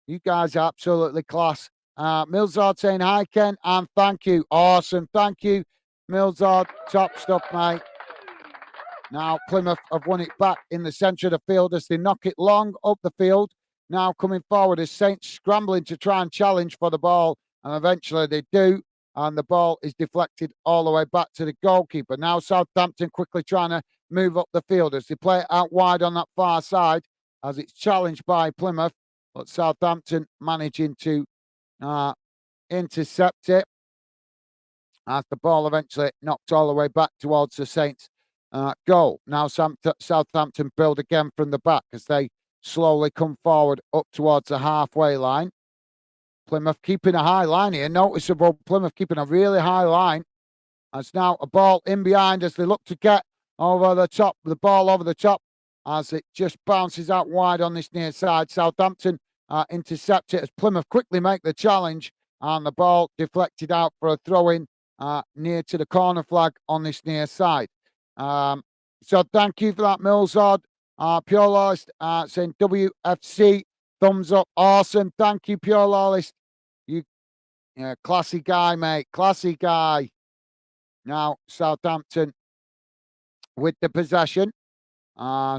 You guys are absolutely class. Millsard saying, hi, Ken, and thank you. Awesome. Thank you, Millsard. Top stuff, mate. Now Plymouth have won it back in the centre of the field as they knock it long up the field. Now coming forward as Saints scrambling to try and challenge for the ball, and eventually they do, and the ball is deflected all the way back to the goalkeeper. Now Southampton quickly trying to move up the field as they play it out wide on that far side as it's challenged by Plymouth, but Southampton managing to intercept it as the ball eventually knocked all the way back towards the Saints goal. Now Southampton build again from the back as they slowly come forward up towards the halfway line. Plymouth keeping a high line here. Noticeable Plymouth keeping a really high line. As now a ball in behind as they look to get over the top, the ball over the top as it just bounces out wide on this near side. Southampton intercept it as Plymouth quickly make the challenge and the ball deflected out for a throw-in near to the corner flag on this near side. So thank you for that, Millsard. Pure Loyalist saying WFC, thumbs up. Awesome. Thank you, Pure Loyalist. You classy guy, mate. Classy guy. Now Southampton with the possession. Now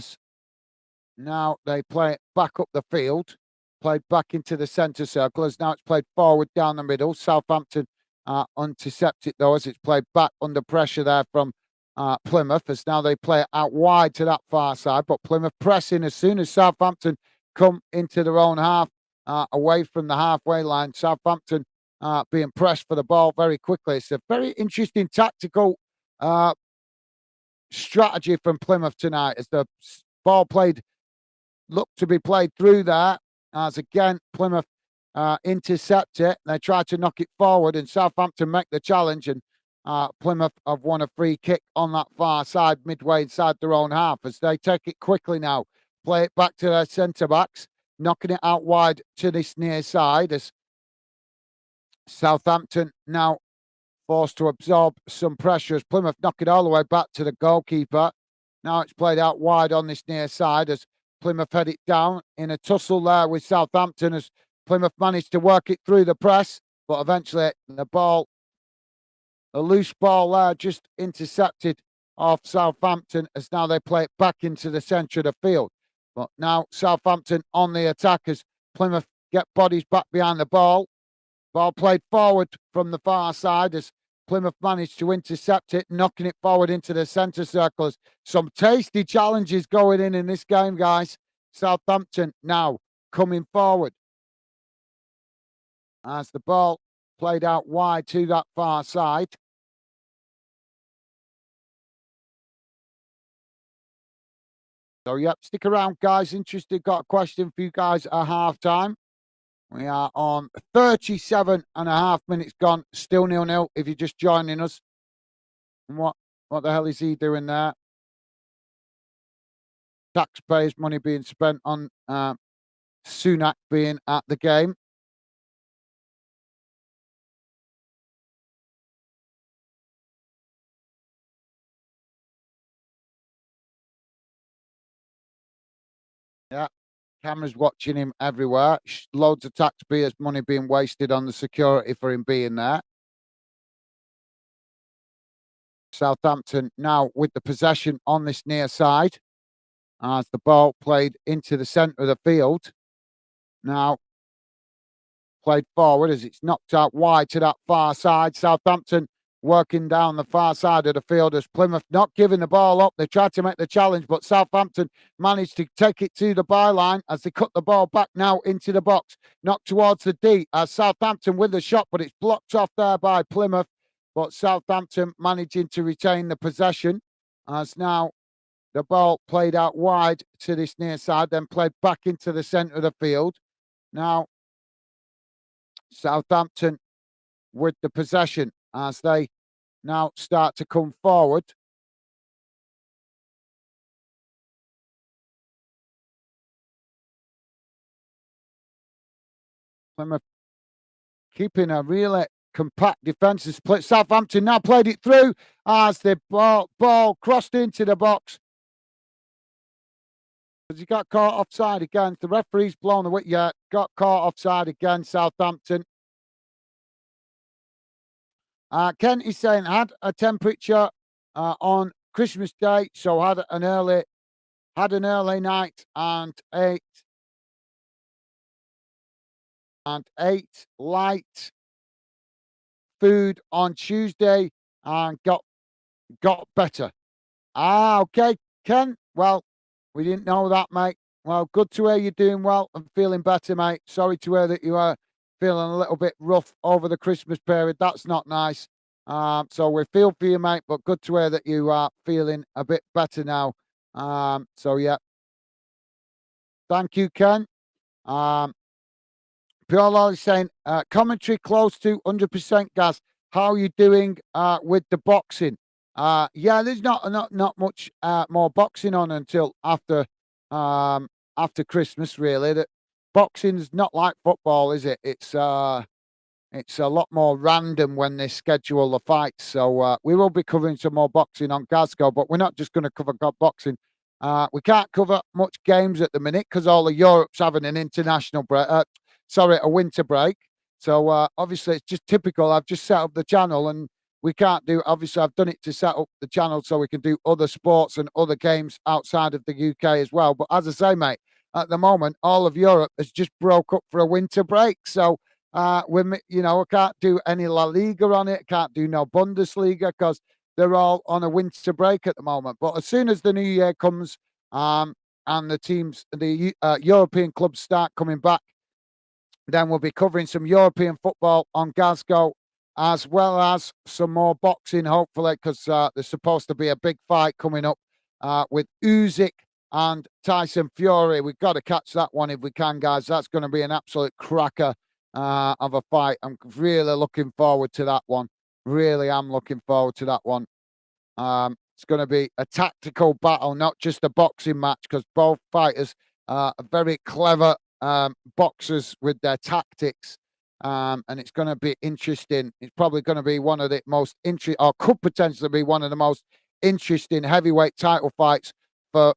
they play it back up the field. Played back into the centre circle as now it's played forward down the middle. Southampton intercept it though as it's played back under pressure there from Plymouth as now they play it out wide to that far side. But Plymouth pressing as soon as Southampton come into their own half away from the halfway line. Southampton being pressed for the ball very quickly. It's a very interesting tactical strategy from Plymouth tonight as the ball looked to be played through there as again Plymouth intercept it. They try to knock it forward and Southampton make the challenge and Plymouth have won a free kick on that far side midway inside their own half as they take it quickly now. Play it back to their centre-backs, knocking it out wide to this near side as Southampton now forced to absorb some pressure as Plymouth knock it all the way back to the goalkeeper. Now it's played out wide on this near side as Plymouth head it down in a tussle there with Southampton as Plymouth managed to work it through the press, but eventually the loose ball there just intercepted off Southampton as now they play it back into the centre of the field. But now Southampton on the attack as Plymouth get bodies back behind the ball. Ball played forward from the far side as Plymouth managed to intercept it, knocking it forward into the centre circles. Some tasty challenges going in this game, guys. Southampton now coming forward as the ball played out wide to that far side. So, yep, stick around, guys. Interested, got a question for you guys at half time. We are on 37 and a half minutes gone, still 0-0 if you're just joining us. And what the hell is he doing there? Taxpayers' money being spent on Sunak being at the game. Yeah, cameras watching him everywhere. Loads of taxpayers' money being wasted on the security for him being there. Southampton now with the possession on this near side. as the ball played into the centre of the field. Now played forward as it's knocked out wide to that far side. Southampton working down the far side of the field as Plymouth not giving the ball up. They tried to make the challenge, but Southampton managed to take it to the byline as they cut the ball back now into the box. Knocked towards the D as Southampton with the shot, but it's blocked off there by Plymouth. But Southampton managing to retain the possession as now the ball played out wide to this near side, then played back into the centre of the field. Now Southampton with the possession as they now start to come forward. Plymouth keeping a really compact defensive split. Southampton now played it through as the ball crossed into the box. As he got caught offside again. The referee's blown away. Yeah, got caught offside again, Southampton. Kent is saying had a temperature on Christmas Day, so had an early night and ate light food on Tuesday and got better. Okay, Ken. Well, we didn't know that, mate. Well, good to hear you're doing well and feeling better, mate. Sorry to hear that you are feeling a little bit rough over the Christmas period. That's not nice. So we feel for you, mate, but good to hear that you are feeling a bit better now. So yeah. Thank you, Ken. Pure Lolly saying, commentary close to 100%, Gaz. How are you doing with the boxing? Yeah, there's not much more boxing on until after Christmas, really. That boxing's not like football, is it? It's a lot more random when they schedule the fights. So we will be covering some more boxing on Glasgow, but we're not just going to cover boxing. We can't cover much games at the minute because all of Europe's having an international break. A winter break. So obviously it's just typical. I've just set up the channel and we can't do. Obviously, I've done it to set up the channel so we can do other sports and other games outside of the UK as well. But as I say, mate, at the moment, all of Europe has just broke up for a winter break. So I can't do any La Liga on it. Can't do no Bundesliga because they're all on a winter break at the moment. But as soon as the new year comes, and the teams, the European clubs start coming back, then we'll be covering some European football on Glasgow, as well as some more boxing, hopefully, because there's supposed to be a big fight coming up with Usyk and Tyson Fury. We've got to catch that one if we can, guys. That's going to be an absolute cracker of a fight. I'm really looking forward to that one. Really am looking forward to that one. It's going to be a tactical battle, not just a boxing match, because both fighters are very clever boxers with their tactics, and it's going to be interesting. It's probably going to be one of the most interesting, or could potentially be one of the most interesting heavyweight title fights for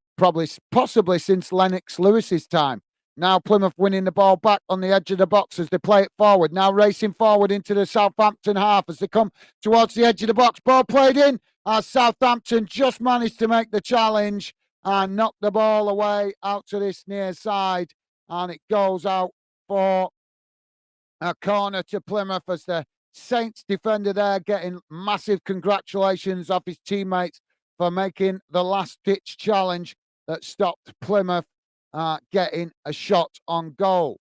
possibly since Lennox Lewis's time. Now Plymouth winning the ball back on the edge of the box as they play it forward. Now racing forward into the Southampton half as they come towards the edge of the box. Ball played in as Southampton just managed to make the challenge and knock the ball away out to this near side. And it goes out for a corner to Plymouth as the Saints defender there getting massive congratulations off his teammates for making the last-ditch challenge that stopped Plymouth getting a shot on goal.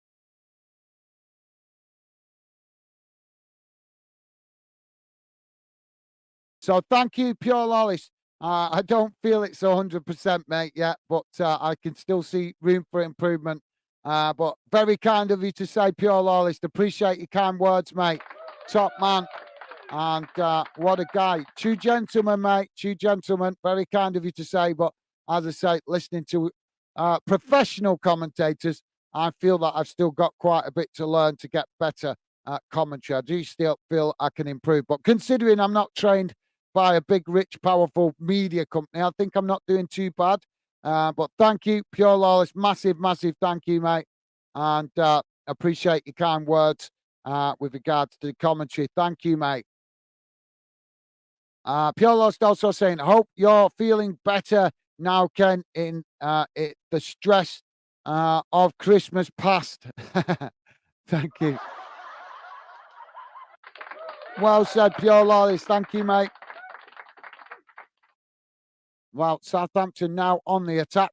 So thank you, Pure Lollis. I don't feel it's 100%, mate, yet, but I can still see room for improvement. But very kind of you to say, Pure Lawless. Appreciate your kind words, mate. Top man. And what a guy. True gentleman, mate. True gentleman. Very kind of you to say. But as I say, listening to professional commentators, I feel that I've still got quite a bit to learn to get better at commentary. I do still feel I can improve. But considering I'm not trained by a big, rich, powerful media company, I think I'm not doing too bad. But thank you, Pure Lawless. Massive, massive thank you, mate. And appreciate your kind words with regards to the commentary. Thank you, mate. Pure Lawless also saying, hope you're feeling better now, Ken, in the stress of Christmas past. Thank you. Well said, Pure Lollies. Thank you, mate. Well, Southampton now on the attack.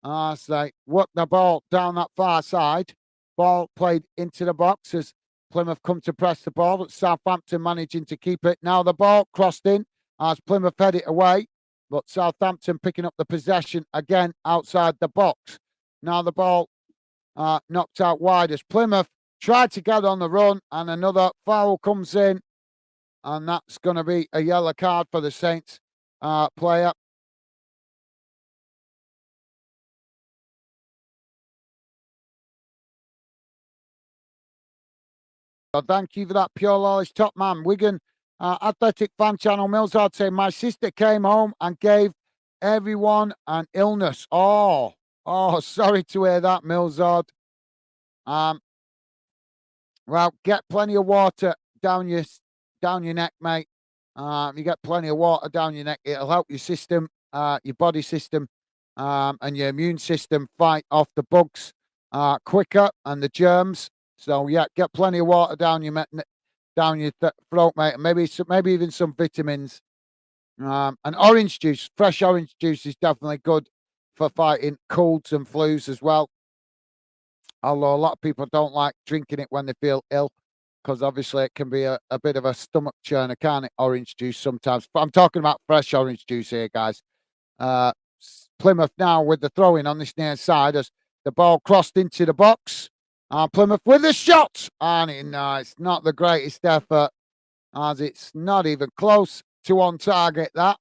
As they work the ball down that far side. Ball played into the box as Plymouth come to press the ball, but Southampton managing to keep it. Now the ball crossed in as Plymouth head it away, but Southampton picking up the possession again outside the box. Now the ball knocked out wide as Plymouth tried to get on the run, and another foul comes in, and that's going to be a yellow card for the Saints player. So thank you for that, Pure Lawless top man. Wigan Athletic Fan Channel Millsard saying, my sister came home and gave everyone an illness. Sorry to hear that, Millsard. Um, well, get plenty of water down your neck, mate. You get plenty of water down your neck. It'll help your system, your body system, and your immune system fight off the bugs quicker and the germs. So yeah, get plenty of water down your throat, mate, and maybe even some vitamins. And orange juice, fresh orange juice is definitely good for fighting colds and flus as well. Although a lot of people don't like drinking it when they feel ill, because obviously it can be a bit of a stomach churner, can't it? Orange juice sometimes. But I'm talking about fresh orange juice here, guys. Uh, Plymouth now with the throw-in on this near side as the ball crossed into the box. Plymouth with the shot. And it's not the greatest effort, as it's not even close to on target, that.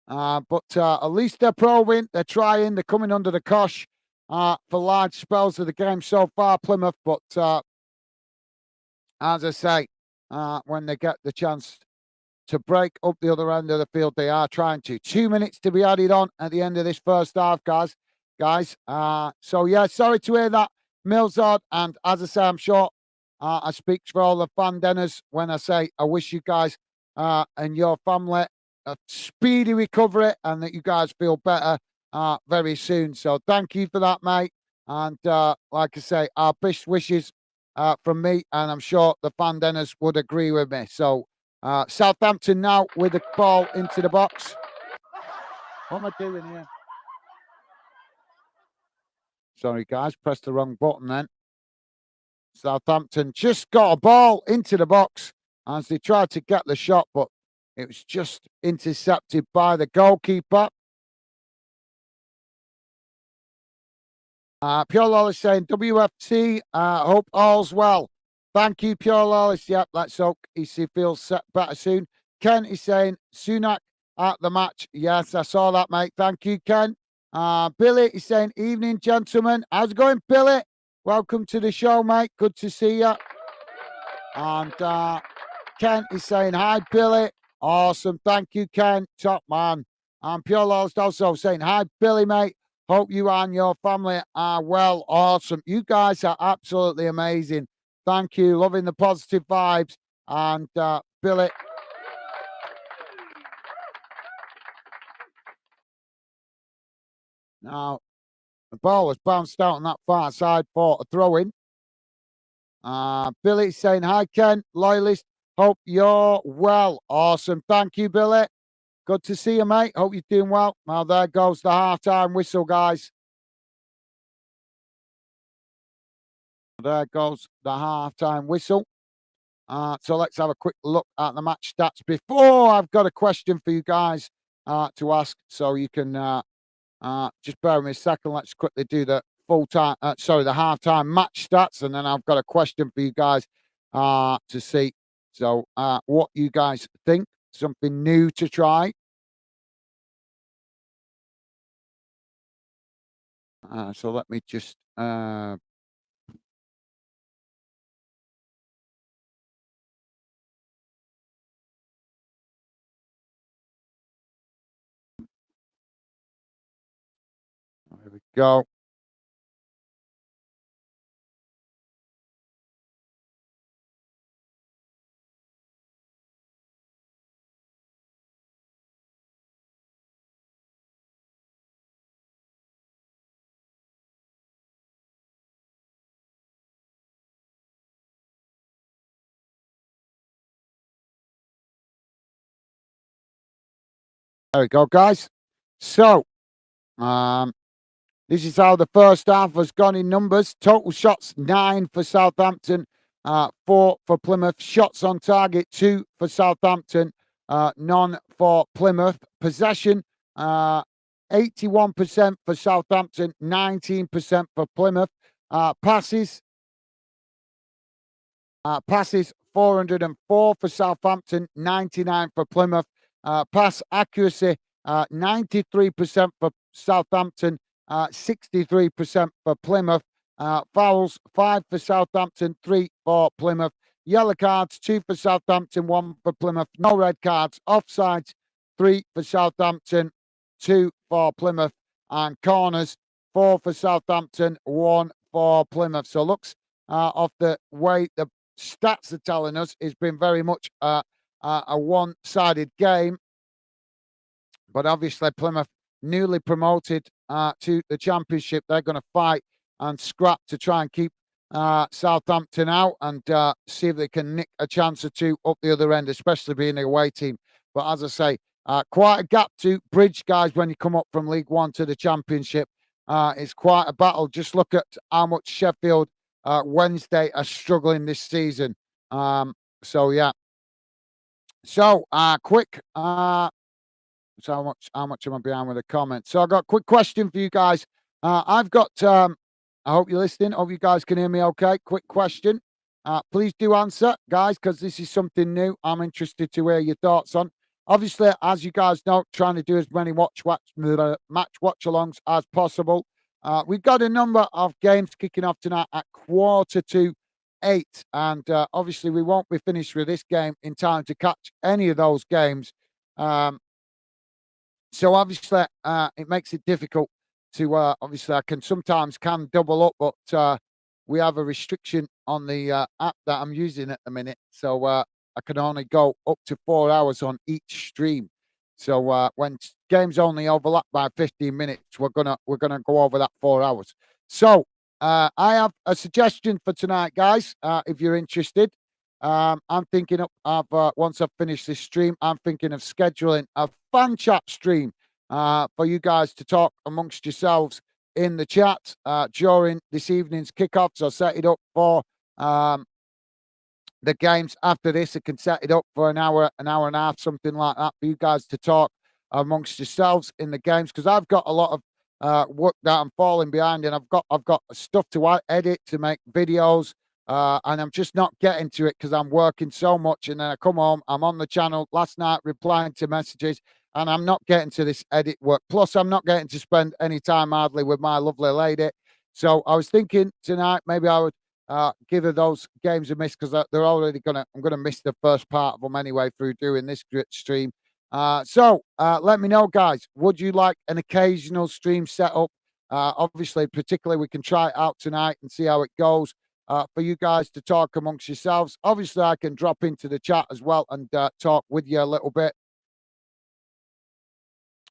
But at least they're probing, they're trying, they're coming under the cosh for large spells of the game so far, Plymouth. But as I say, when they get the chance to break up the other end of the field, they are trying to. 2 minutes to be added on at the end of this first half, guys. So yeah, sorry to hear that, Millsard. And as I say, I'm sure I speak for all the fan dinners when I say I wish you guys and your family a speedy recovery and that you guys feel better very soon. So thank you for that, mate. And like I say, our best wishes from me, and I'm sure the fan dinners would agree with me. So Southampton now with the ball into the box. What am I doing here? Sorry, guys, pressed the wrong button then. Southampton just got a ball into the box as they tried to get the shot, but it was just intercepted by the goalkeeper. Pure Lawless saying, WFT, hope all's well. Thank you, Pure Lawless. Yep, let's hope he feels better soon. Ken is saying, Sunak at the match. Yes, I saw that, mate. Thank you, Ken. Billy is saying, evening, gentlemen. How's it going, Billy? Welcome to the show, mate. Good to see you. And Ken is saying, hi, Billy. Awesome. Thank you, Ken. Top man. And Pure Lawless also saying, hi, Billy, mate. Hope you and your family are well. Awesome. You guys are absolutely amazing. Thank you. Loving the positive vibes. And Billy. Now, the ball was bounced out on that far side for a throw in. Billy saying, hi, Ken. Loyalist. Hope you're well. Awesome. Thank you, Billy. Good to see you, mate. Hope you're doing well. Now, there goes the halftime whistle, guys. There goes the halftime whistle. So let's have a quick look at the match stats before I've got a question for you guys to ask. So you can just bear with me a second. Let's quickly do the the halftime match stats, and then I've got a question for you guys to see. So what you guys think? Something new to try. So let me just there we go. There we go, guys. So, um, this is how the first half has gone in numbers. Total shots 9 for Southampton, 4 for Plymouth. Shots on target 2 for Southampton, none for Plymouth. Possession 81% for Southampton, 19% for Plymouth. Passes passes 404 for Southampton, 99 for Plymouth. Pass accuracy 93% for Southampton, 63% for Plymouth. Fouls 5 for Southampton, 3 for Plymouth. Yellow cards 2 for Southampton, 1 for Plymouth. No red cards. Offsides 3 for Southampton, 2 for Plymouth. And corners 4 for Southampton, 1 for Plymouth. So looks of the way the stats are telling us it's been very much a one-sided game. But obviously, Plymouth, newly promoted to the Championship, they're going to fight and scrap to try and keep Southampton out and see if they can nick a chance or two up the other end, especially being an away team. But as I say, quite a gap to bridge, guys, when you come up from League One to the Championship. It's quite a battle. Just look at how much Sheffield Wednesday are struggling this season. So, yeah. So, quick so how much am I behind with the comments? So I got a quick question for you guys. I've got I hope you're listening. Hope you guys can hear me okay. Quick question. Please do answer, guys, because this is something new. I'm interested to hear your thoughts on. Obviously, as you guys know, trying to do as many match watch-alongs as possible. We've got a number of games kicking off tonight at 7:45, and obviously we won't be finished with this game in time to catch any of those games. So obviously, it makes it difficult to obviously I can sometimes double up, but we have a restriction on the app that I'm using at the minute, so I can only go up to 4 hours on each stream. So when games only overlap by 15 minutes, we're gonna go over that 4 hours. So I have a suggestion for tonight, guys. If you're interested, I'm thinking of once I've finished this stream, I'm thinking of scheduling a fan chat stream for you guys to talk amongst yourselves in the chat during this evening's kickoff. So set it up for the games after this. I can set it up for an hour and a half, something like that, for you guys to talk amongst yourselves in the games, because I've got a lot of work that I'm falling behind, and I've got stuff to edit, to make videos, and I'm just not getting to it because I'm working so much. And then I come home, I'm on the channel last night replying to messages, and I'm not getting to this edit work. Plus, I'm not getting to spend any time hardly with my lovely lady. So I was thinking tonight maybe I would give her those games a miss, because they're already I'm gonna miss the first part of them anyway through doing this stream. So let me know, guys. Would you like an occasional stream setup? Obviously, particularly, we can try it out tonight and see how it goes. For you guys to talk amongst yourselves. Obviously, I can drop into the chat as well and talk with you a little bit.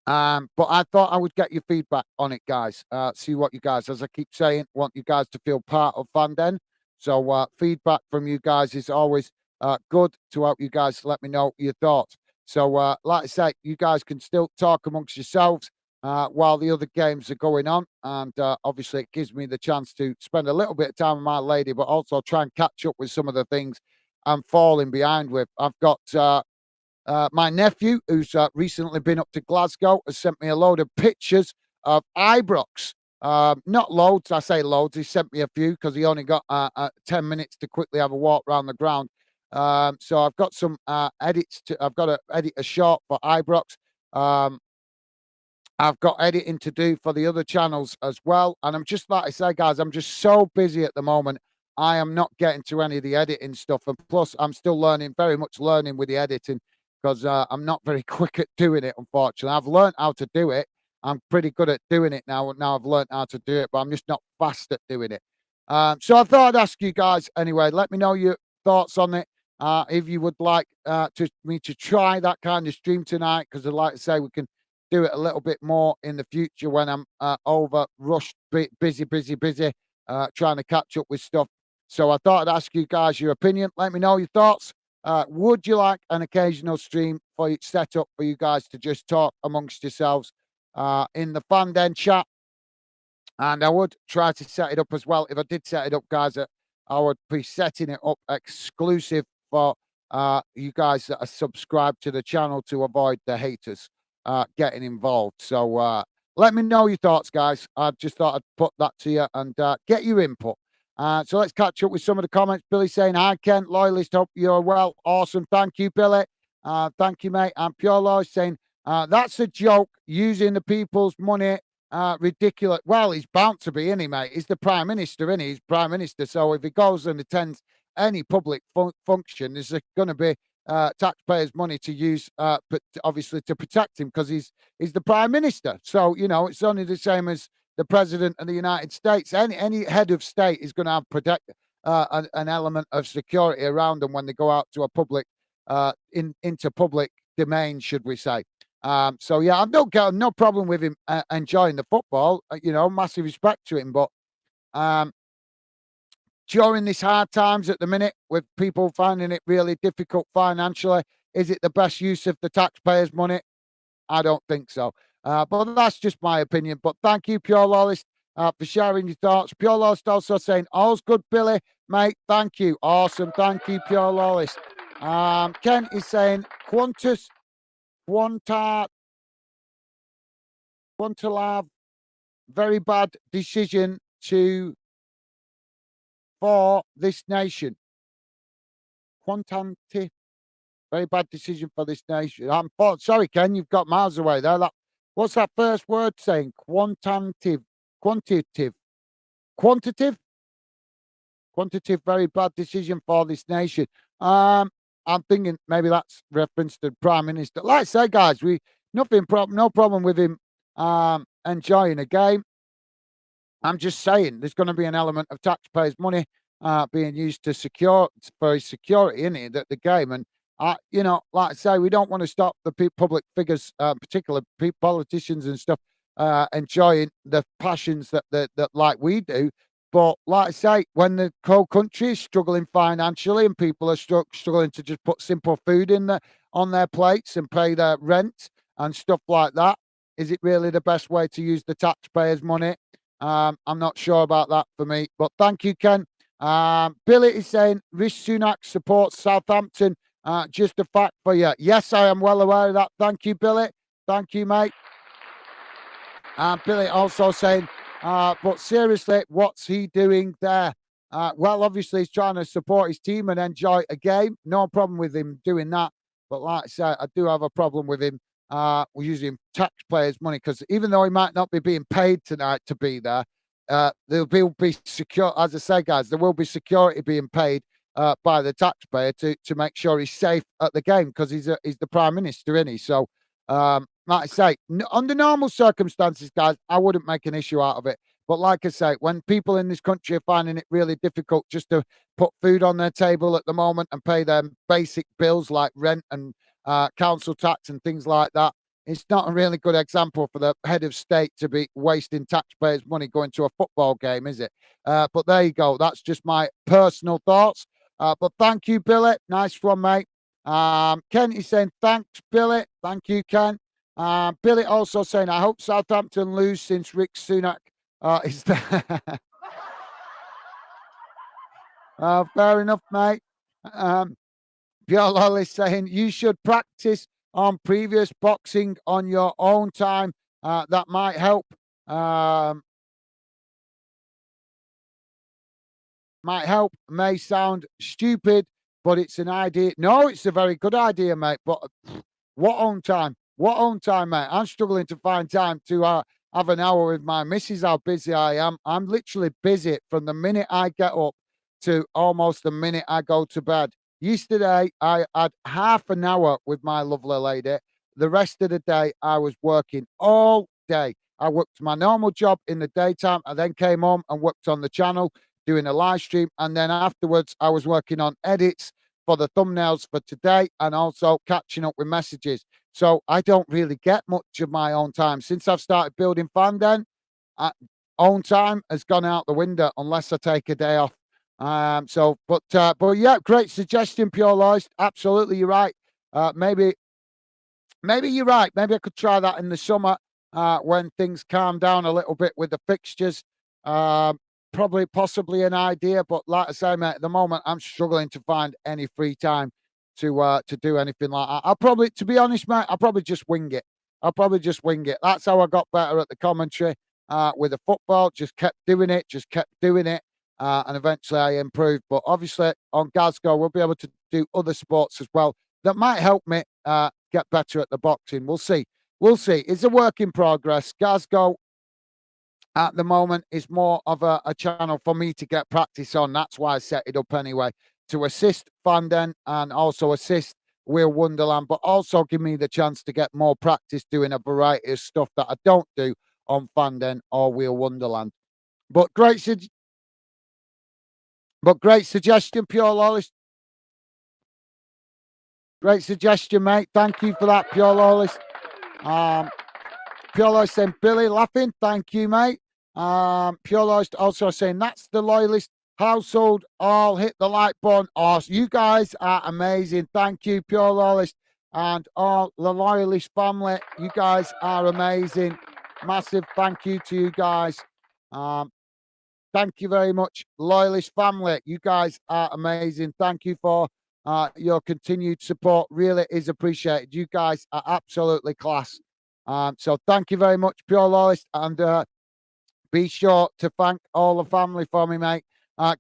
But I thought I would get your feedback on it, guys. See what you guys, as I keep saying, want you guys to feel part of Fandom. So feedback from you guys is always good to help you guys let me know your thoughts. So like I say, you guys can still talk amongst yourselves while the other games are going on. And obviously it gives me the chance to spend a little bit of time with my lady, but also try and catch up with some of the things I'm falling behind with. I've got my nephew, who's recently been up to Glasgow, has sent me a load of pictures of Ibrox. Not loads, I say loads. He sent me a few because he only got 10 minutes to quickly have a walk around the ground. So I've got some edits. I've got to edit a short for Ibrox. I've got editing to do for the other channels as well. And I'm just, like I say, guys, I'm just so busy at the moment. I am not getting to any of the editing stuff. And plus, I'm still very much learning with the editing, because I'm not very quick at doing it, unfortunately. I've learned how to do it. I'm pretty good at doing it now. Now I've learned how to do it, but I'm just not fast at doing it. So I thought I'd ask you guys anyway. Let me know your thoughts on it. If you would like me to try that kind of stream tonight, because I'd like to say we can do it a little bit more in the future when I'm over rushed, busy, trying to catch up with stuff. So I thought I'd ask you guys your opinion. Let me know your thoughts. Would you like an occasional stream for you set up for you guys to just talk amongst yourselves in the fan den chat? And I would try to set it up as well. If I did set it up, guys, I would be setting it up exclusive for you guys that are subscribed to the channel to avoid the haters getting involved. So let me know your thoughts, guys. I just thought I'd put that to you and get your input. So let's catch up with some of the comments. Billy saying, "Hi, Kent, loyalist. Hope you're well. Awesome. Thank you, Billy. Thank you, mate." And Pure Loyalist saying, "That's a joke using the people's money. Ridiculous." Well, he's bound to be, isn't he, mate? He's the Prime Minister, isn't he? He's Prime Minister. So if he goes and attends any public function, there's going to be taxpayers' money to use, but obviously to protect him because he's the Prime Minister. So, it's only the same as the President of the United States. Any head of state is going to have protect an element of security around them when they go out to a public, into public domain, should we say. So yeah, I've no problem with him enjoying the football. Massive respect to him. But during these hard times at the minute, with people finding it really difficult financially, is it the best use of the taxpayers' money? I don't think so. But that's just my opinion. But thank you, Pure Loyalist, for sharing your thoughts. Pure Loyalist also saying, "All's good, Billy, mate. Thank you. Awesome. Thank you, Pure Loyalist." Ken is saying, Quanta Quantalav, very bad decision for this nation. Quantanti, very bad decision for this nation. Sorry, Ken, you've got miles away there. What's that first word saying? Quantitative, quantitative, very bad decision for this nation. I'm thinking maybe that's reference to the Prime Minister. Like I say, guys, no problem with him enjoying a game. I'm just saying there's going to be an element of taxpayers' money being used to for his security in it, the game. And like I say, we don't want to stop the public figures, particular politicians and stuff, enjoying the passions that like we do. But like I say, when the whole country is struggling financially and people are struggling to just put simple food on their plates and pay their rent and stuff like that, is it really the best way to use the taxpayers' money? I'm not sure about that for me. But thank you, Ken. Billy is saying Rishi Sunak supports Southampton. Just a fact for you. Yes, I am well aware of that. Thank you, Billy. Thank you, mate. Billy also saying, but seriously, what's he doing there? Well, obviously, he's trying to support his team and enjoy a game. No problem with him doing that. But like I said, I do have a problem with him using taxpayers' money because even though he might not be being paid tonight to be there, there will be secure. As I say, guys, there will be security being paid by the taxpayer to make sure he's safe at the game because he's the Prime Minister, isn't he? So, like I say, under normal circumstances, guys, I wouldn't make an issue out of it. But like I say, when people in this country are finding it really difficult just to put food on their table at the moment and pay their basic bills like rent and council tax and things like that, it's not a really good example for the head of state to be wasting taxpayers' money going to a football game, is it? But there you go. That's just my personal thoughts. But thank you, Billy. Nice one, mate. Ken is saying, thanks, Billy. Thank you, Ken. Billy also saying, I hope Southampton lose since Rick Sunak is there. Fair enough, mate. Pure Lolly saying, you should practice on previous boxing on your own time. That might help. May sound stupid, but it's an idea. No, it's a very good idea, mate. But what own time? What own time, mate? I'm struggling to find time to have an hour with my missus, how busy I am. I'm literally busy from the minute I get up to almost the minute I go to bed. Yesterday, I had half an hour with my lovely lady. The rest of the day, I was working all day. I worked my normal job in the daytime. I then came home and worked on the channel, doing a live stream. And then afterwards, I was working on edits for the thumbnails for today and also catching up with messages. So I don't really get much of my own time. Since I've started building Fanden, own time has gone out the window unless I take a day off. But yeah, great suggestion, Pure Loist. Absolutely, you're right. Maybe you're right. Maybe I could try that in the summer when things calm down a little bit with the fixtures. Um, Probably, possibly an idea, but like I say, mate, at the moment I'm struggling to find any free time to do anything like that. I'll probably, to be honest, mate, I'll probably just wing it. I'll probably just wing it. That's how I got better at the commentary with the football. Just kept doing it, and eventually I improved. But obviously on Glasgow, we'll be able to do other sports as well that might help me get better at the boxing. We'll see. We'll see. It's a work in progress. Glasgow at the moment is more of a channel for me to get practice on. That's why I set it up anyway, to assist Fanden and also assist Will Wonderland, but also give me the chance to get more practice doing a variety of stuff that I don't do on Fanden or Will Wonderland. But great suggestion, Pure Lawless. Great suggestion, mate. Thank you for that, Pure Lawless. Pure Loyalist saying Billy laughing. Thank you, mate. Pure Loyalist also saying that's the loyalist household. All hit the like button. Oh, you guys are amazing. Thank you, Pure Loyalist, and all the loyalist family. You guys are amazing. Massive thank you to you guys. Thank you very much, loyalist family. You guys are amazing. Thank you for your continued support. Really is appreciated. You guys are absolutely class. So thank you very much, Pure Loyalist, and be sure to thank all the family for me, mate.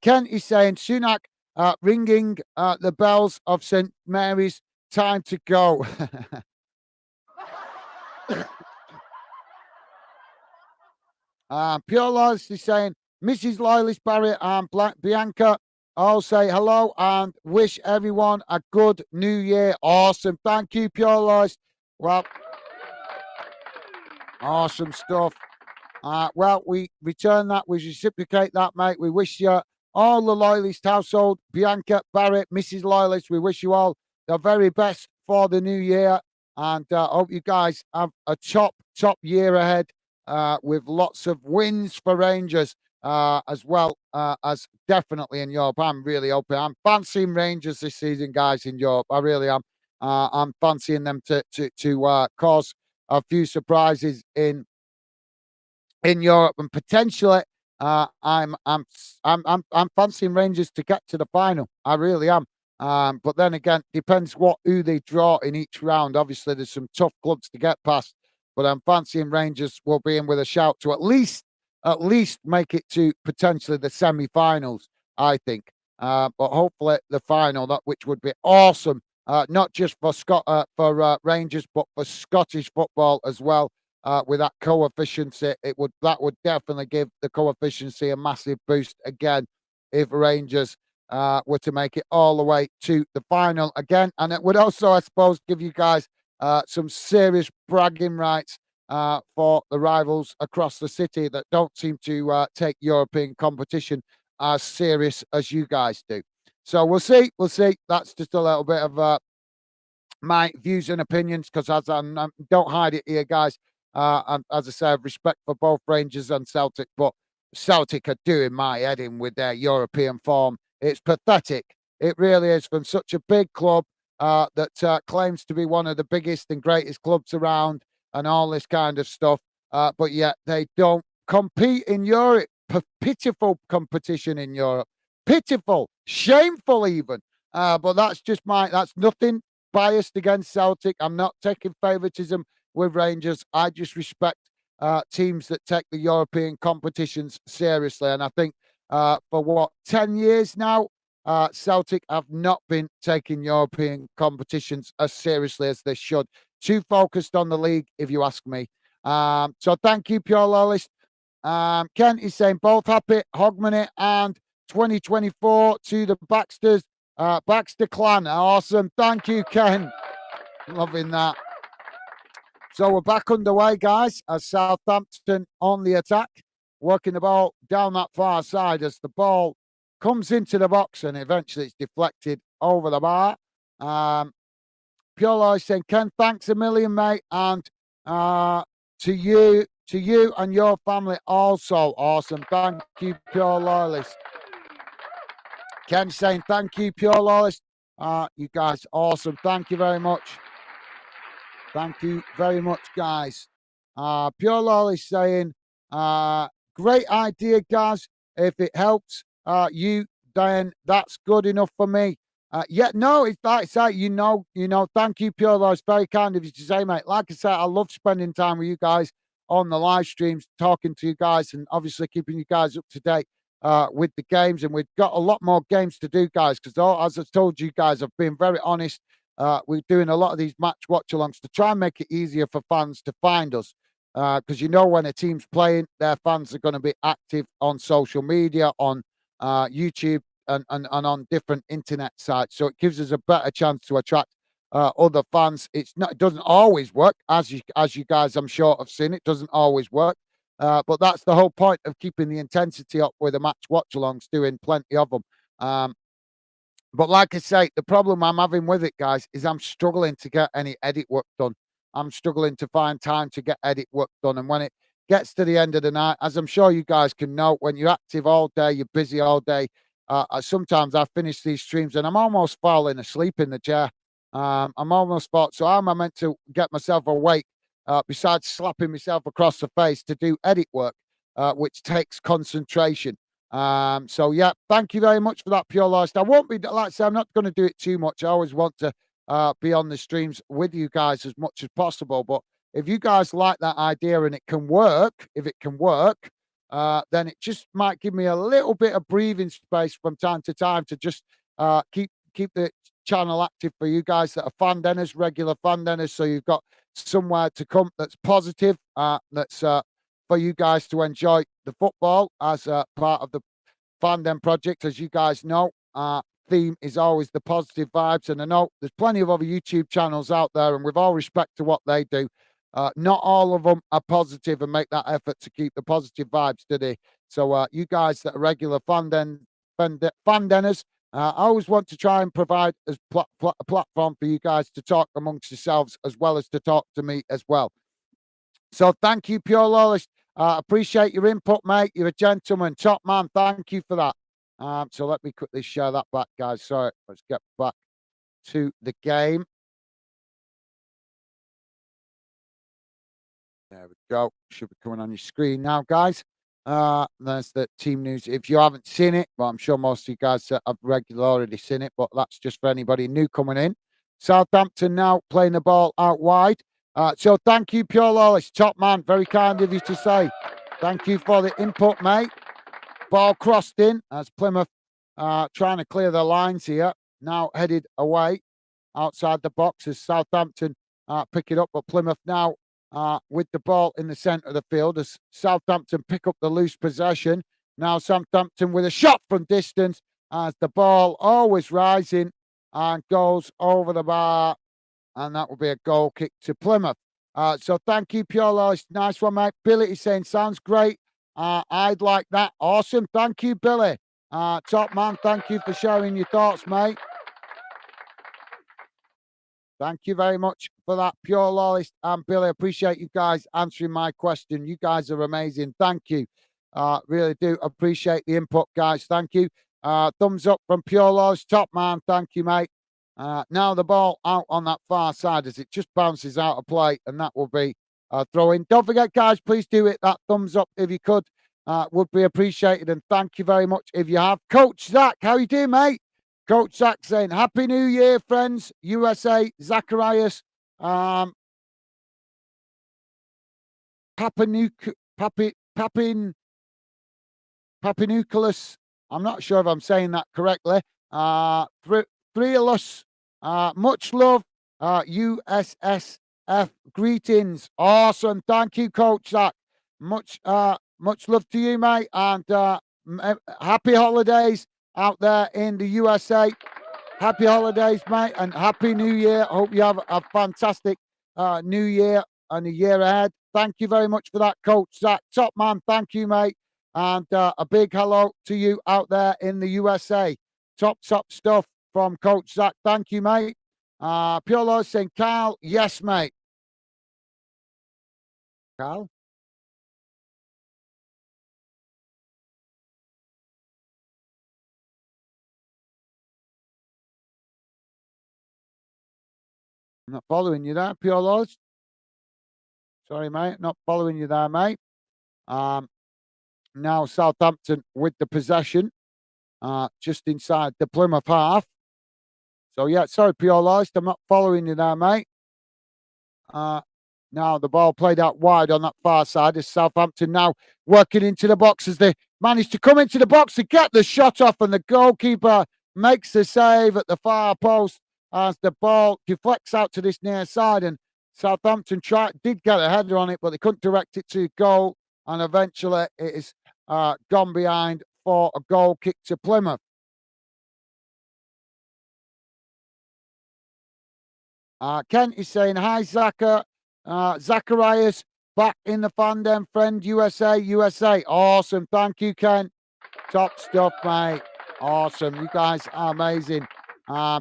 Ken is saying Sunak ringing the bells of St Mary's. Time to go. Pure Loyalist is saying Mrs. Loyalist Barry and Bianca all say hello and wish everyone a good new year. Awesome. Thank you, Pure Loyalist. Well, awesome stuff. Well, we return that, we reciprocate that, mate. We wish you all the Loyalist household, Bianca, Barrett, Mrs. Loyalist, we wish you all the very best for the new year. And hope you guys have a top year ahead with lots of wins for Rangers as well as definitely in Europe. I'm really hoping. I'm fancying Rangers this season, guys, in Europe. I really am. I'm fancying them to cause a few surprises in Europe, and potentially, I'm fancying Rangers to get to the final. I really am. But then again, depends who they draw in each round. Obviously, there's some tough clubs to get past, but I'm fancying Rangers will be in with a shout to at least make it to potentially the semi-finals. I think, but hopefully the final, that which would be awesome. Not just for Rangers, but for Scottish football as well with that coefficiency. That would definitely give the coefficiency a massive boost again if Rangers were to make it all the way to the final again. And it would also, I suppose, give you guys some serious bragging rights for the rivals across the city that don't seem to take European competition as serious as you guys do. So we'll see. We'll see. That's just a little bit of my views and opinions, because as I don't hide it here, guys. And as I say, I have respect for both Rangers and Celtic, but Celtic are doing my head in with their European form. It's pathetic. It really is, from such a big club that claims to be one of the biggest and greatest clubs around and all this kind of stuff. But yet they don't compete in Europe. Pitiful competition in Europe. Pitiful, shameful even. But that's nothing biased against Celtic. I'm not taking favouritism with Rangers. I just respect teams that take the European competitions seriously. And I think for 10 years now, Celtic have not been taking European competitions as seriously as they should. Too focused on the league, if you ask me. So thank you, Pure Loyalist. Ken is saying both happy, Hogmanay and 2024 to the Baxters. Baxter clan. Awesome. Thank you, Ken. Loving that. So we're back underway, guys, as Southampton on the attack, working the ball down that far side as the ball comes into the box and eventually it's deflected over the bar. Pure Loy saying, Ken, thanks a million, mate, and to you and your family also. Awesome. Thank you, Pure Loyalist. Ken saying thank you, Pure Lawless. You guys, awesome. Thank you very much. Thank you very much, guys. Pure Lawless saying, great idea, guys. If it helps you, then that's good enough for me. Yeah, no, it's like I say, thank you, Pure Lawless. Very kind of you to say, mate. Like I said, I love spending time with you guys on the live streams, talking to you guys, and obviously keeping you guys up to date with the games. And we've got a lot more games to do, guys, because as I told you guys, I've been very honest. We're doing a lot of these match watch alongs to try and make it easier for fans to find us. Because when a team's playing, their fans are going to be active on social media, on YouTube, and on different internet sites. So it gives us a better chance to attract other fans. It doesn't always work, as you guys I'm sure have seen. It doesn't always work. But that's the whole point of keeping the intensity up with the match watch alongs, doing plenty of them. But like I say, the problem I'm having with it, guys, is I'm struggling to get any edit work done. I'm struggling to find time to get edit work done. And when it gets to the end of the night, as I'm sure you guys can know, when you're active all day, you're busy all day. Sometimes I finish these streams and I'm almost falling asleep in the chair. I'm almost thought, so how am I meant to get myself awake besides slapping myself across the face to do edit work, which takes concentration? So yeah, thank you very much for that, Pure Lifestyle. I won't be, like I say, I'm not going to do it too much. I always want to be on the streams with you guys as much as possible. But if you guys like that idea and it can work, if it can work, then it just might give me a little bit of breathing space from time to time to just keep the channel active for you guys that are fan denners, regular fan denners. So you've got somewhere to come that's positive, that's for you guys to enjoy the football as part of the Fandom project. As you guys know, theme is always the positive vibes. And I know there's plenty of other YouTube channels out there, and with all respect to what they do, not all of them are positive and make that effort to keep the positive vibes, do they? So you guys that are regular fandenners, I always want to try and provide a platform for you guys to talk amongst yourselves as well as to talk to me as well. So thank you, Pure Lawless. Appreciate your input, mate. You're a gentleman. Top man. Thank you for that. So let me quickly share that back, guys. Sorry, let's get back to the game. There we go. Should be coming on your screen now, guys. There's the team news. If you haven't seen it, well, I'm sure most of you guys have regularly already seen it, but that's just for anybody new coming in. Southampton now playing the ball out wide. So thank you, Pure Lawless. Top man. Very kind of you to say. Thank you for the input, mate. Ball crossed in as Plymouth trying to clear the lines here. Now headed away outside the box as Southampton pick it up. But Plymouth now with the ball in the centre of the field as Southampton pick up the loose possession. Now Southampton with a shot from distance as the ball always rising and goes over the bar. And that will be a goal kick to Plymouth. So thank you, Pure Lawless. Nice one, mate. Billy is saying, sounds great. I'd like that. Awesome. Thank you, Billy. Top man, thank you for sharing your thoughts, mate. Thank you very much for that, Pure Lawless and Billy. Appreciate you guys answering my question. You guys are amazing. Thank you. Really do appreciate the input, guys. Thank you. Thumbs up from Pure Lawless. Top man. Thank you, mate. Now the ball out on that far side as it just bounces out of play, and that will be a throw in. Don't forget, guys, please do hit that thumbs up if you could. Would be appreciated, and thank you very much if you have. Coach Zach, how you doing, mate? Coach Zach saying, Happy New Year, friends. USA, Zacharias, Papa Papanucleus. I'm not sure if I'm saying that correctly. Thrillus, much love. USSF, greetings. Awesome. Thank you, Coach Zach. Much love to you, mate. And happy holidays out there in the USA. Happy holidays, mate, and happy New Year. I hope you have a fantastic New Year and a year ahead. Thank you very much for that, Coach Zach. Top man, thank you, mate. And a big hello to you out there in the USA. Top stuff from Coach Zach. Thank you, mate. Pure Lord saying, Carl, yes, mate. Carl? not following you there, Pure Laws. Sorry, mate. Not following you there, mate. Um, Now Southampton with the possession, just inside the Plymouth half. So yeah, sorry, Pure Laws. I'm not following you there, mate. Uh, Now the ball played out wide on that far side as Southampton now working into the box as they manage to come into the box to get the shot off, and the goalkeeper makes the save at the far post as the ball deflects out to this near side, and Southampton did get a header on it, but they couldn't direct it to goal, and eventually it is gone behind for a goal kick to Plymouth. Kent is saying, hi, Zacharias, back in the fandom, friend, USA, USA. Awesome. Thank you, Kent. Top stuff, mate. Awesome. You guys are amazing.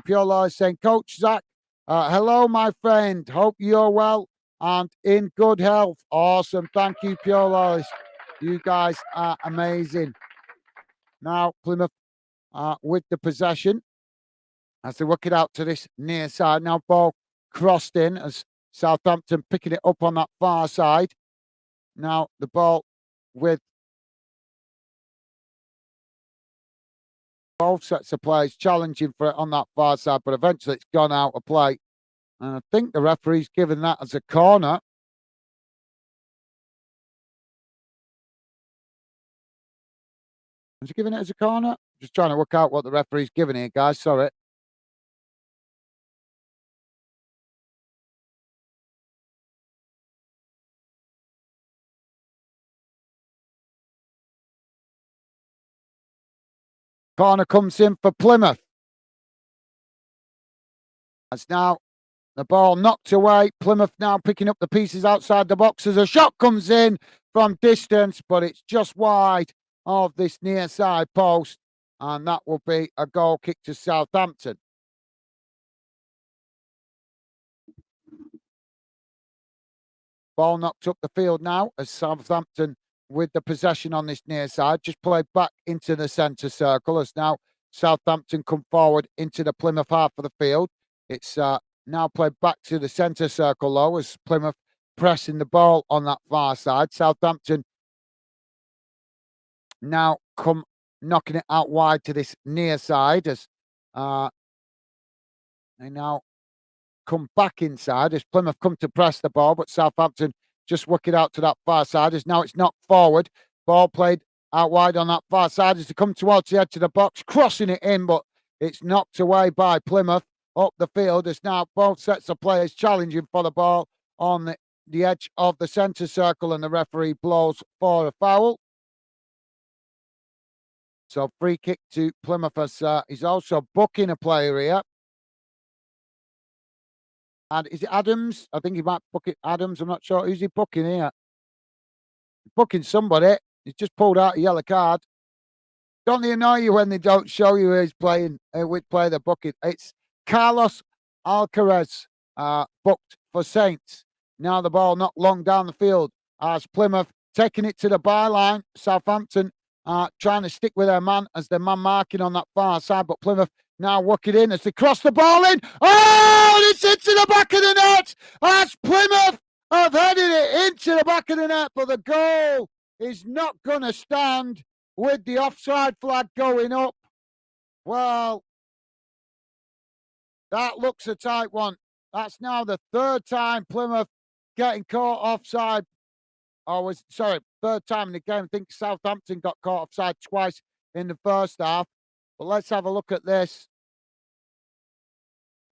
Pure Law is saying, Coach Zach, hello, my friend. Hope you're well and in good health. Awesome. Thank you, Pure Law. You guys are amazing. Now, Plymouth with the possession as they work it out to this near side. Now, ball crossed in as Southampton picking it up on that far side. Now the ball with both sets of players challenging for it on that far side, but eventually it's gone out of play. And I think the referee's given that as a corner. Is he giving it as a corner? Just trying to work out what the referee's giving here, guys. Sorry. Corner comes in for Plymouth. That's now the ball knocked away. Plymouth now picking up the pieces outside the box as a shot comes in from distance, but it's just wide of this near side post, and that will be a goal kick to Southampton. Ball knocked up the field now as Southampton with the possession on this near side. Just played back into the centre circle as now Southampton come forward into the Plymouth half of the field. It's now played back to the centre circle though as Plymouth pressing the ball on that far side. Southampton now come knocking it out wide to this near side as they now come back inside as Plymouth come to press the ball, but Southampton just work it out to that far side as now it's knocked forward. Ball played out wide on that far side as they come towards the edge of the box, crossing it in, but it's knocked away by Plymouth up the field as now both sets of players challenging for the ball on the edge of the centre circle, and the referee blows for a foul. So free kick to Plymouth as he's also booking a player here. And is it Adams? I think he might book it Adams. I'm not sure. Who's he booking here? Booking somebody. He's just pulled out a yellow card. Don't they annoy you when they don't show you who's playing, which player they're booking? It's Carlos Alcaraz, booked for Saints. Now the ball not long down the field as Plymouth taking it to the byline. Southampton trying to stick with their man as their man marking on that far side, but Plymouth now work it in as they cross the ball in. Oh, and it's into the back of the net as Plymouth have headed it into the back of the net, but the goal is not going to stand with the offside flag going up. Well, that looks a tight one. That's now the third time Plymouth getting caught offside. Third time in the game. I think Southampton got caught offside twice in the first half. But let's have a look at this.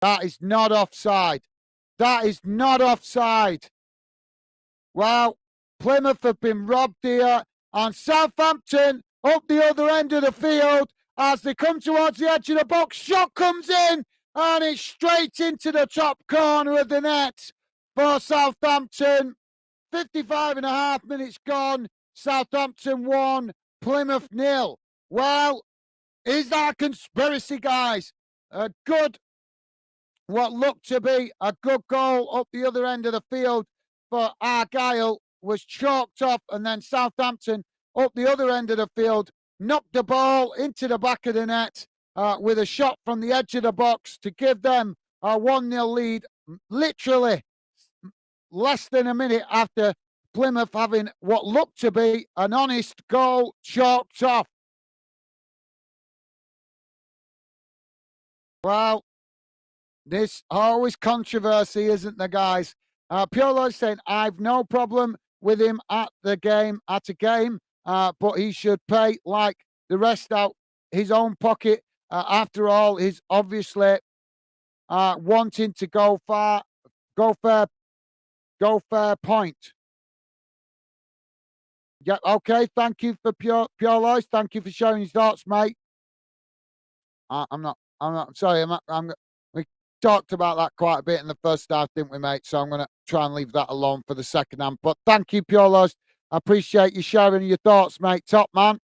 That is not offside. That is not offside. Well, Plymouth have been robbed here, and Southampton up the other end of the field as they come towards the edge of the box. Shot comes in, and it's straight into the top corner of the net for Southampton. 55 and a half minutes gone. Southampton 1, Plymouth 0. Well, is that a conspiracy, guys? What looked to be a good goal up the other end of the field for Argyle was chalked off, and then Southampton up the other end of the field knocked the ball into the back of the net with a shot from the edge of the box to give them a 1-0 lead. literally less than a minute after Plymouth having what looked to be an honest goal chalked off. Well, this always controversy, isn't there, guys? Piolo's saying, I've no problem with him at a game, but he should pay like the rest out his own pocket. After all, he's obviously wanting to go far, go fair, go fair point. Yeah, okay. Thank you for Piolo's. Thank you for sharing your thoughts, mate. I'm not. I'm not. Sorry. We talked about that quite a bit in the first half, didn't we, mate? So I'm going to try and leave that alone for the second half. But thank you, Piolos. I appreciate you sharing your thoughts, mate. Top man.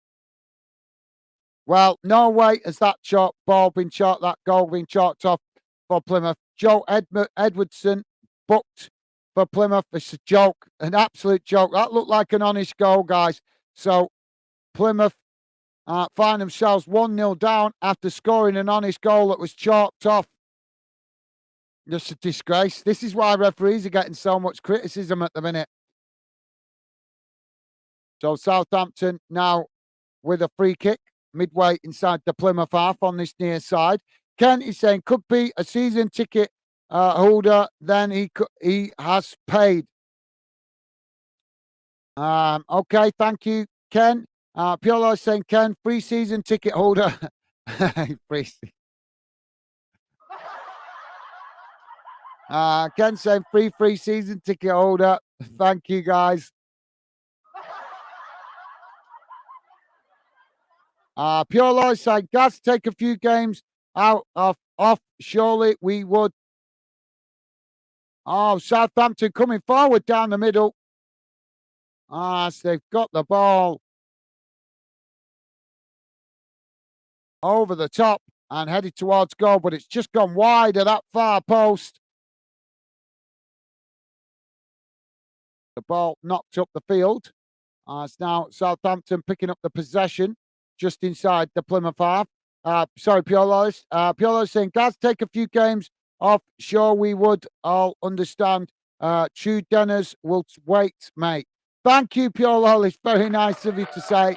Well, no way has that that goal been chalked off for Plymouth. Edwardson booked for Plymouth. It's a joke, an absolute joke. That looked like an honest goal, guys. So Plymouth find themselves 1-0 down after scoring an honest goal that was chalked off. Just a disgrace. This is why referees are getting so much criticism at the minute. So Southampton now with a free kick midway inside the Plymouth half on this near side. Ken is saying could be a season ticket holder. Then he has paid. Okay, thank you, Ken. Piolo is saying Ken, free season ticket holder. Free. Ken saying free season ticket holder. Thank you, guys. Pure Loy saying, Gaz, take a few games out off. Surely we would. Oh, Southampton coming forward down the middle. So they've got the ball over the top and headed towards goal, but it's just gone wide of that far post. The ball knocked up the field. It's now Southampton picking up the possession just inside the Plymouth half. Sorry, Piolo's. Piolo's saying, Gaz, take a few games off. Sure, we would all understand. True Denners will wait, mate. Thank you, Piolo. It's very nice of you to say.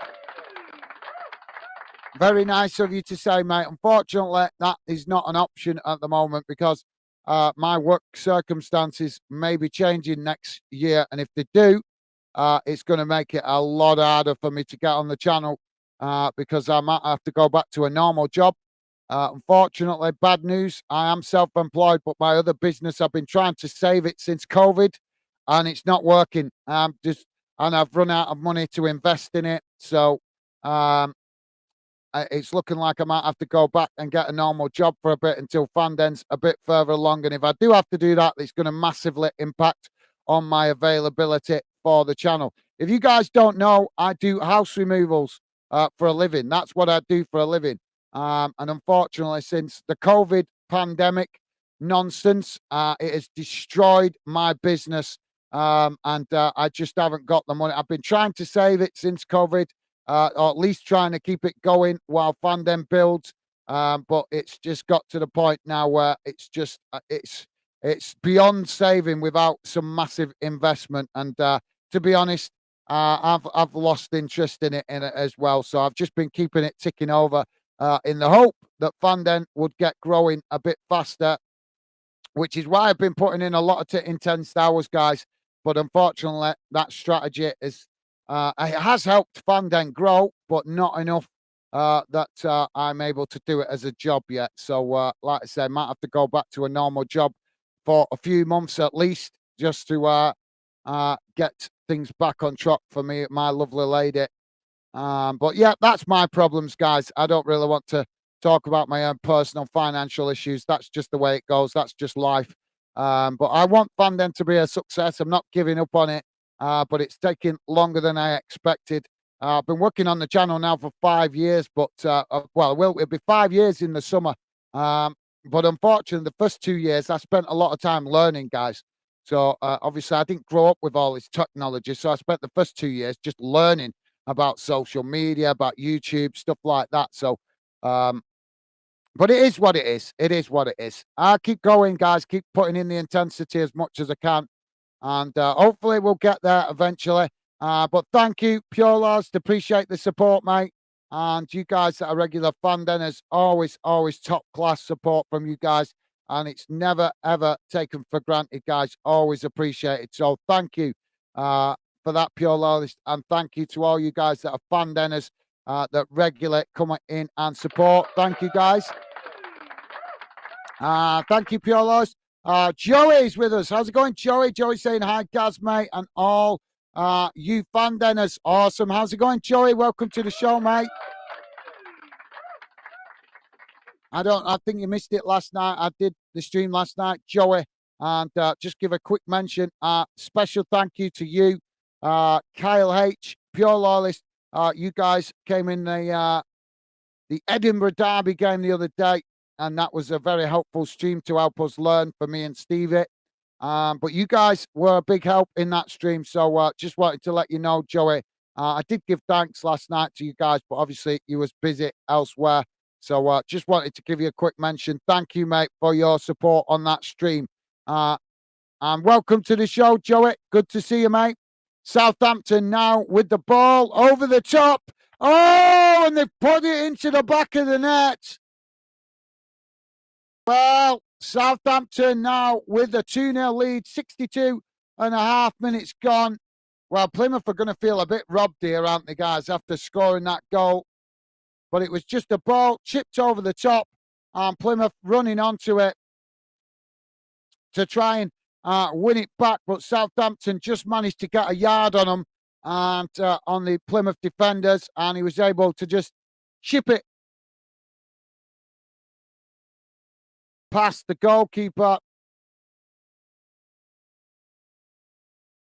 Very nice of you to say, mate. Unfortunately, that is not an option at the moment because my work circumstances may be changing next year. And if they do, it's going to make it a lot harder for me to get on the channel because I might have to go back to a normal job. Unfortunately, bad news. I am self-employed, but my other business, I've been trying to save it since COVID, and it's not working. And I've run out of money to invest in it. So it's looking like I might have to go back and get a normal job for a bit until Fanden's a bit further along. And if I do have to do that, it's going to massively impact on my availability for the channel. If you guys don't know, I do house removals for a living. That's what I do for a living. And unfortunately, since the COVID pandemic nonsense, it has destroyed my business. And I just haven't got the money. I've been trying to save it since COVID, or at least trying to keep it going while Fandem builds. But it's just got to the point now where it's just it's beyond saving without some massive investment. And to be honest, I've lost interest in it as well. So I've just been keeping it ticking over in the hope that Fandem would get growing a bit faster, which is why I've been putting in a lot of intense hours, guys. But unfortunately, that strategy is it has helped Fandem grow, but not enough that I'm able to do it as a job yet. So, like I said, might have to go back to a normal job for a few months at least, just to get things back on track for me, my lovely lady. But yeah, that's my problems, guys. I don't really want to talk about my own personal financial issues. That's just the way it goes. That's just life. But I want Fandom to be a success. I'm not giving up on it, but it's taking longer than I expected. I've been working on the channel now for 5 years, but it'll be 5 years in the summer. But unfortunately, the first 2 years, I spent a lot of time learning, guys. So obviously, I didn't grow up with all this technology. So I spent the first 2 years just learning about social media, about YouTube, stuff like that. So But it is what it is. It is what it is. I keep going, guys. Keep putting in the intensity as much as I can, and hopefully we'll get there eventually. But thank you, Pure Laws. Appreciate the support, mate. And you guys that are regular fan dinners, always top class support from you guys. And it's never ever taken for granted, guys. Always appreciated. So thank you for that, Pure Laws, and thank you to all you guys that are fan dinners that regularly come in and support. Thank you, guys. Thank you, Pure Laws. Joey's with us. How's it going, Joey? Joey saying hi, Gaz, mate, and all you fan dinners. Awesome. How's it going, Joey? Welcome to the show, mate. I think you missed it last night. I did the stream last night, Joey, and just give a quick mention. Special thank you to you, Kyle H, Pure Loyalist. You guys came in the Edinburgh Derby game the other day, and that was a very helpful stream to help us learn for me and Stevie. But you guys were a big help in that stream, so just wanted to let you know, Joey. I did give thanks last night to you guys, but obviously you was busy elsewhere. So just wanted to give you a quick mention. Thank you, mate, for your support on that stream. And welcome to the show, Joey. Good to see you, mate. Southampton now with the ball over the top. Oh, and they've put it into the back of the net. Well, Southampton now with a 2-0 lead, 62 and a half minutes gone. Well, Plymouth are going to feel a bit robbed here, aren't they, guys, after scoring that goal? But it was just a ball chipped over the top, and Plymouth running onto it to try and win it back. But Southampton just managed to get a yard on them and on the Plymouth defenders, and he was able to just chip it past the goalkeeper,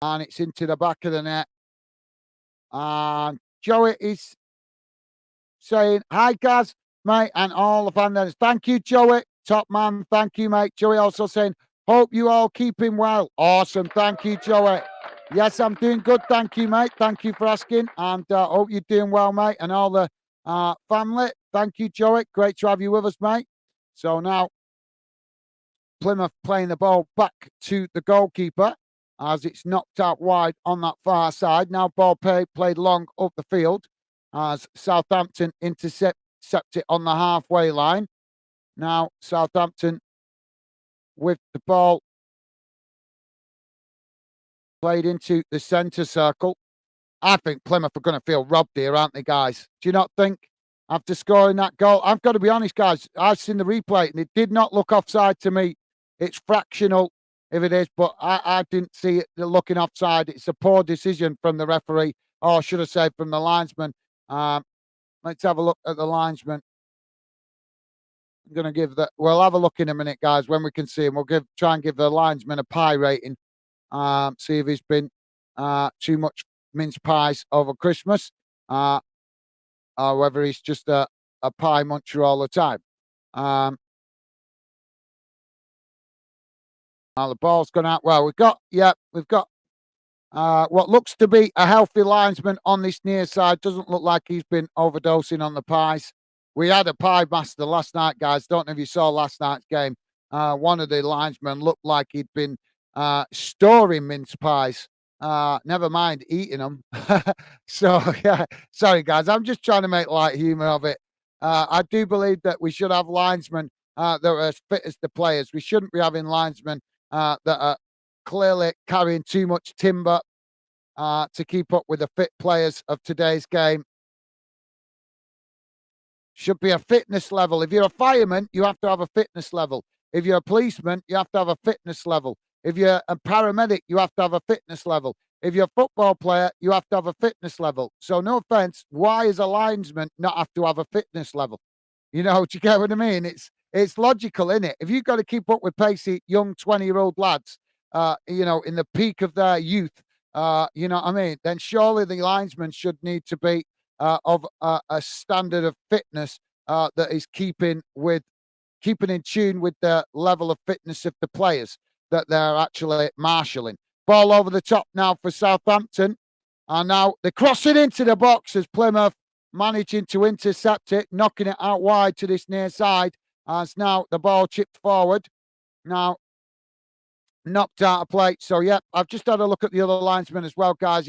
and it's into the back of the net. And Joey is saying, hi, Gaz, mate, and all the fans. Thank you, Joey. Top man. Thank you, mate. Joey also saying, hope you all keeping well. Awesome. Thank you, Joey. Yes, I'm doing good. Thank you, mate. Thank you for asking. And hope you're doing well, mate, and all the family. Thank you, Joey. Great to have you with us, mate. So now Plymouth playing the ball back to the goalkeeper as it's knocked out wide on that far side. Now ball played long up the field as Southampton intercept it on the halfway line. Now Southampton with the ball played into the centre circle. I think Plymouth are going to feel robbed here, aren't they, guys? Do you not think? After scoring that goal, I've got to be honest, guys, I've seen the replay and it did not look offside to me. It's fractional if it is, but I didn't see it looking offside. It's a poor decision from the referee, or should I say from the linesman. Let's have a look at the linesman. I'm going to give that. We'll have a look in a minute, guys, when we can see him. We'll try and give the linesman a pie rating. See if he's been too much mince pies over Christmas, or whether he's just a pie muncher all the time. Now the ball's gone out. Well, we've got what looks to be a healthy linesman on this near side. Doesn't look like he's been overdosing on the pies. We had a pie master last night, guys. Don't know if you saw last night's game. One of the linesmen looked like he'd been storing mince pies. Never mind eating them. So, yeah, sorry, guys. I'm just trying to make light humor of it. I do believe that we should have linesmen that are as fit as the players. We shouldn't be having linesmen that are clearly carrying too much timber to keep up with the fit players of today's game. Should be a fitness level. If you're a fireman, you have to have a fitness level. If you're a policeman, you have to have a fitness level. If you're a paramedic, you have to have a fitness level. If you're a football player, you have to have a fitness level. So no offense, why is a linesman not have to have a fitness level? You know, do you get what I mean? It's logical, isn't it? If you've got to keep up with pacey young 20-year-old lads, you know, in the peak of their youth, you know what I mean? Then surely the linesman should need to be of a standard of fitness that is keeping in tune with the level of fitness of the players that they're actually marshalling. Ball over the top now for Southampton. And now they're crossing into the box as Plymouth managing to intercept it, knocking it out wide to this near side. as now the ball chipped forward. Now knocked out of play. So yeah, I've just had a look at the other linesman as well, guys.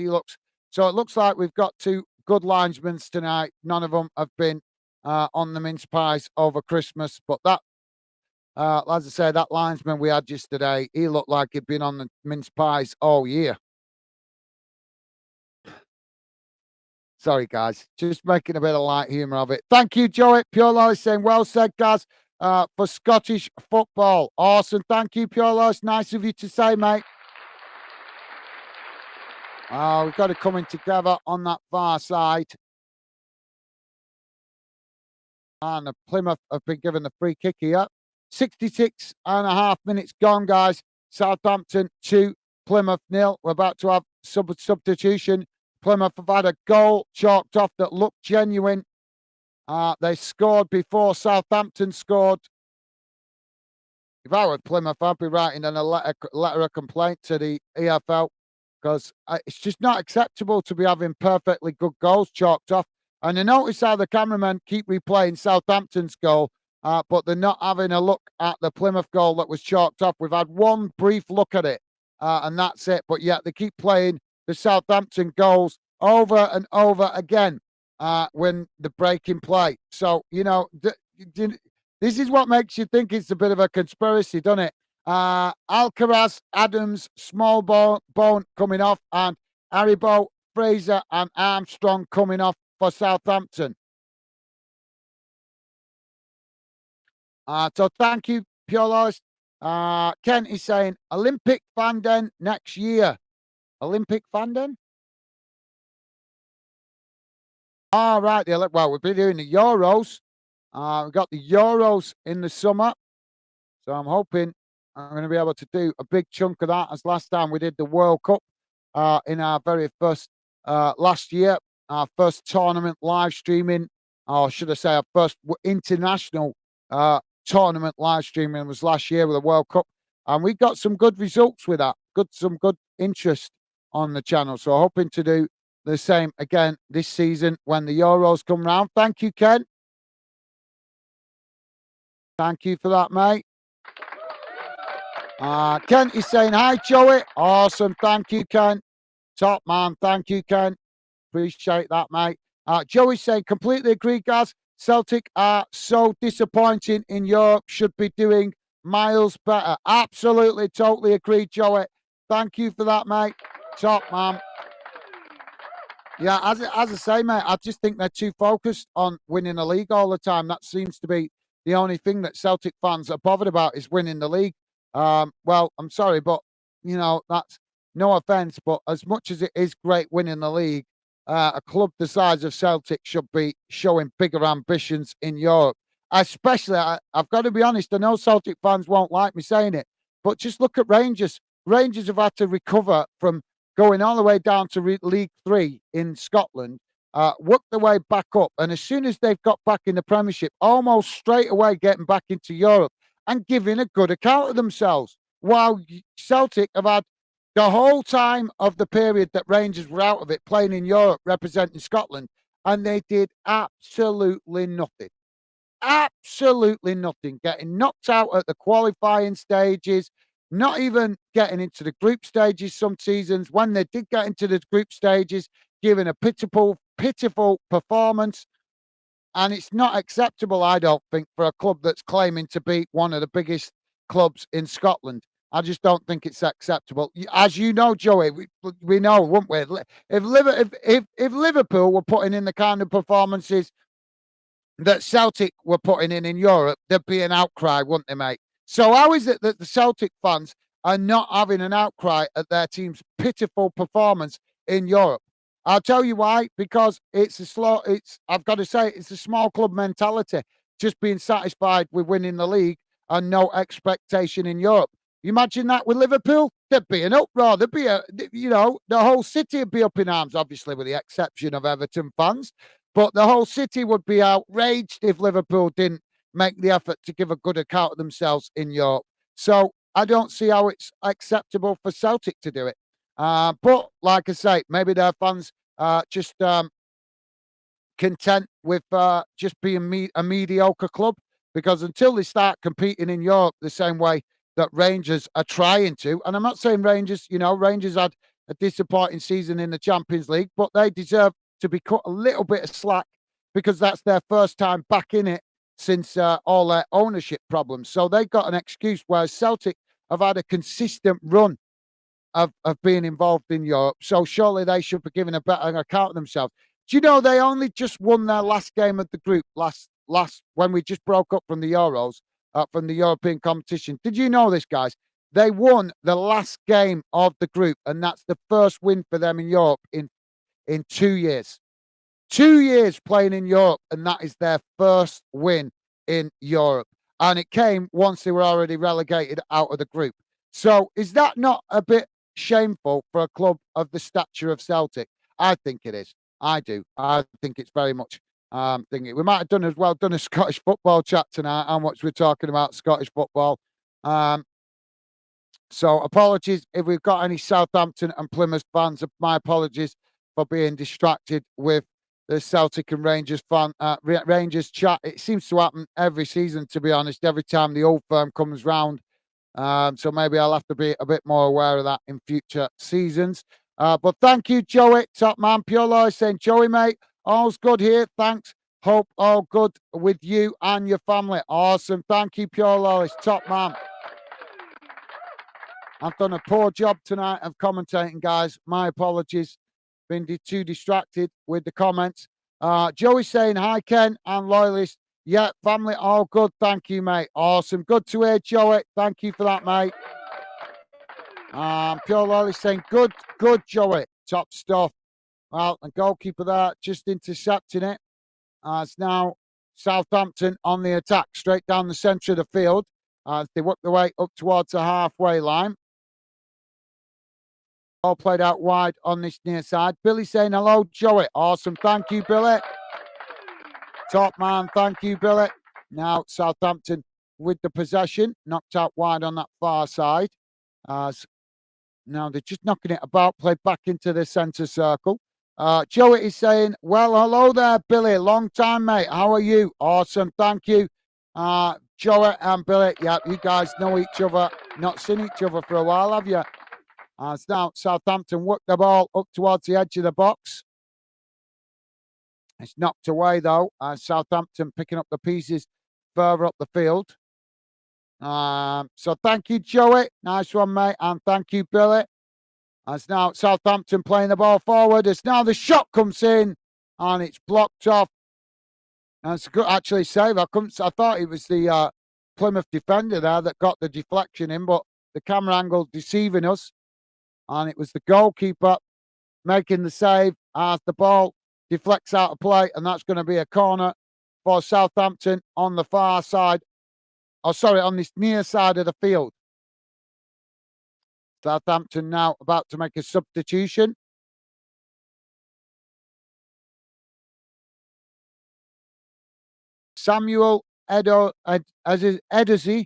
So it looks like we've got two good linesmen tonight. None of them have been on the mince pies over Christmas, but that, as I say, that linesman we had yesterday, he looked like he'd been on the mince pies all year. Sorry, guys, just making a bit of light humour of it. Thank you, Joey. Pure Lois saying, well said, guys, for Scottish football. Awesome. Thank you, Pure Lois. Nice of you to say, mate. We've got to come in together on that far side. And the Plymouth have been given the free kick here. 66 and a half minutes gone, guys. Southampton 2, Plymouth 0. We're about to have substitution. Plymouth have had a goal chalked off that looked genuine. They scored before Southampton scored. If I were Plymouth, I'd be writing a letter of complaint to the EFL, because it's just not acceptable to be having perfectly good goals chalked off. And I notice how the cameramen keep replaying Southampton's goal, but they're not having a look at the Plymouth goal that was chalked off. We've had one brief look at it, and that's it. But yet they keep playing the Southampton goals over and over again when the break in play. So, this is what makes you think it's a bit of a conspiracy, doesn't it? Alcaraz, Adams, Small Bone coming off, and Haribo, Fraser, and Armstrong coming off for Southampton. So thank you, Pure Lois. Ken is saying Olympic Fanden next year. Olympic Fanden? All right. Well, we've been doing the Euros. We've got the Euros in the summer. So I'm hoping I'm going to be able to do a big chunk of that, as last time we did the World Cup in our very first, last year, our first tournament live streaming, or should I say our first international tournament live streaming was last year with the World Cup. And we got some good results with that, some good interest on the channel. So hoping to do the same again this season when the Euros come round. Thank you, Ken. Thank you for that, mate. Ken is saying, hi, Joey. Awesome. Thank you, Ken. Top man. Thank you, Ken. Appreciate that, mate. Joey's saying, completely agree, guys. Celtic are so disappointing in Europe. Should be doing miles better. Absolutely, totally agree, Joey. Thank you for that, mate. Top man. Yeah, as I say, mate, I just think they're too focused on winning the league all the time. That seems to be the only thing that Celtic fans are bothered about, is winning the league. Well, I'm sorry, but that's no offense, but as much as it is great winning the league, a club the size of Celtic should be showing bigger ambitions in Europe. Especially, I've got to be honest, I know Celtic fans won't like me saying it, but just look at Rangers. Rangers have had to recover from going all the way down to League 3 in Scotland, worked their way back up, and as soon as they've got back in the Premiership, almost straight away getting back into Europe and giving a good account of themselves. While Celtic have had the whole time of the period that Rangers were out of it, playing in Europe, representing Scotland, and they did absolutely nothing. Absolutely nothing. Getting knocked out at the qualifying stages, not even getting into the group stages some seasons. When they did get into the group stages, giving a pitiful performance. And it's not acceptable, I don't think, for a club that's claiming to be one of the biggest clubs in Scotland. I just don't think it's acceptable. As you know, Joey, we know, wouldn't we? If Liverpool were putting in the kind of performances that Celtic were putting in Europe, there'd be an outcry, wouldn't they, mate? So how is it that the Celtic fans are not having an outcry at their team's pitiful performance in Europe? I'll tell you why. Because I've got to say, it's a small club mentality, just being satisfied with winning the league and no expectation in Europe. You imagine that with Liverpool? There'd be an uproar. There'd be the whole city would be up in arms, obviously with the exception of Everton fans. But the whole city would be outraged if Liverpool didn't make the effort to give a good account of themselves in Europe. So I don't see how it's acceptable for Celtic to do it. But like I say, maybe their fans just content with just being a mediocre club, because until they start competing in Europe the same way that Rangers are trying to, and I'm not saying Rangers, Rangers had a disappointing season in the Champions League, but they deserve to be cut a little bit of slack because that's their first time back in it since all their ownership problems. So they got an excuse, whereas Celtic have had a consistent run of being involved in Europe. So surely they should be giving a better account of themselves. Do you know they only just won their last game of the group last when we just broke up from the Euros, from the European competition? Did you know this, guys? They won the last game of the group, and that's the first win for them in Europe in 2 years. 2 years playing in Europe, and that is their first win in Europe. And it came once they were already relegated out of the group. So is that not a bit shameful for a club of the stature of Celtic? I think it is. I do. I think it's very much thinking. We might have done a Scottish football chat tonight, how much we're talking about Scottish football. So apologies if we've got any Southampton and Plymouth fans. My apologies for being distracted with the Celtic and Rangers Rangers chat. It seems to happen every season, to be honest, every time the old firm comes round. So maybe I'll have to be a bit more aware of that in future seasons. But thank you, Joey, top man. Pure Loy saying, Joey, mate, all's good here. Thanks. Hope all good with you and your family. Awesome. Thank you, Pure Loy, top man. I've done a poor job tonight of commentating, guys. My apologies. Been too distracted with the comments. Joey saying, hi, Ken and loyalists. Yeah, family, all good. Thank you, mate. Awesome. Good to hear, Joey. Thank you for that, mate. Pure loyalist saying, good, Joey. Top stuff. Well, the goalkeeper there just intercepting it. It's now Southampton on the attack, straight down the centre of the field. They work their way up towards the halfway line. All played out wide on this near side. Billy saying, hello, Joey. Awesome. Thank you, Billy. Top man. Thank you, Billy. Now Southampton with the possession. Knocked out wide on that far side. Now they're just knocking it about. Played back into the centre circle. Joey is saying, well, hello there, Billy. Long time, mate. How are you? Awesome. Thank you. Joey and Billy. Yeah, you guys know each other. Not seen each other for a while, have you? It's now Southampton work the ball up towards the edge of the box. It's knocked away, though. Southampton picking up the pieces further up the field. So thank you, Joey. Nice one, mate. And thank you, Billy. It's now Southampton playing the ball forward. It's now the shot comes in and it's blocked off. And it's a good actually save. I thought it was the Plymouth defender there that got the deflection in, but the camera angle deceiving us. And it was the goalkeeper making the save as the ball deflects out of play. And that's going to be a corner for Southampton on the far side. Oh, sorry, on this near side of the field. Southampton now about to make a substitution. Samuel Edezi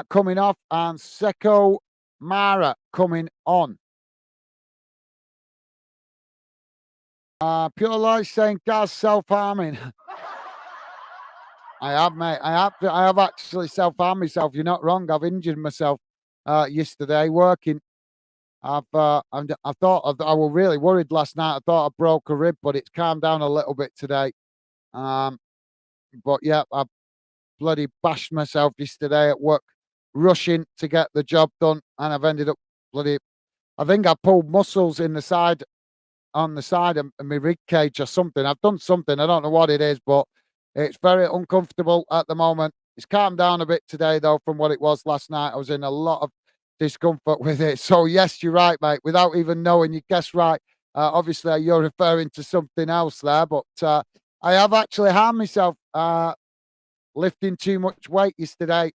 coming off and Seko Mara coming on. Pure Life saying Gaz self-harming. I have, mate. I have actually self-harmed myself. You're not wrong. I've injured myself yesterday working. I thought I was really worried last night. I thought I broke a rib, but it's calmed down a little bit today. But yeah, I bloody bashed myself yesterday at work, rushing to get the job done, and I've ended up I think I pulled muscles in the side, on the side of my rib cage or something. I've done something. I don't know what it is, but it's very uncomfortable at the moment. It's calmed down a bit today, though, from what it was last night. I was in a lot of discomfort with it. So yes, you're right, mate. Without even knowing, you guessed right. Obviously, you're referring to something else there, but I have actually harmed myself lifting too much weight yesterday.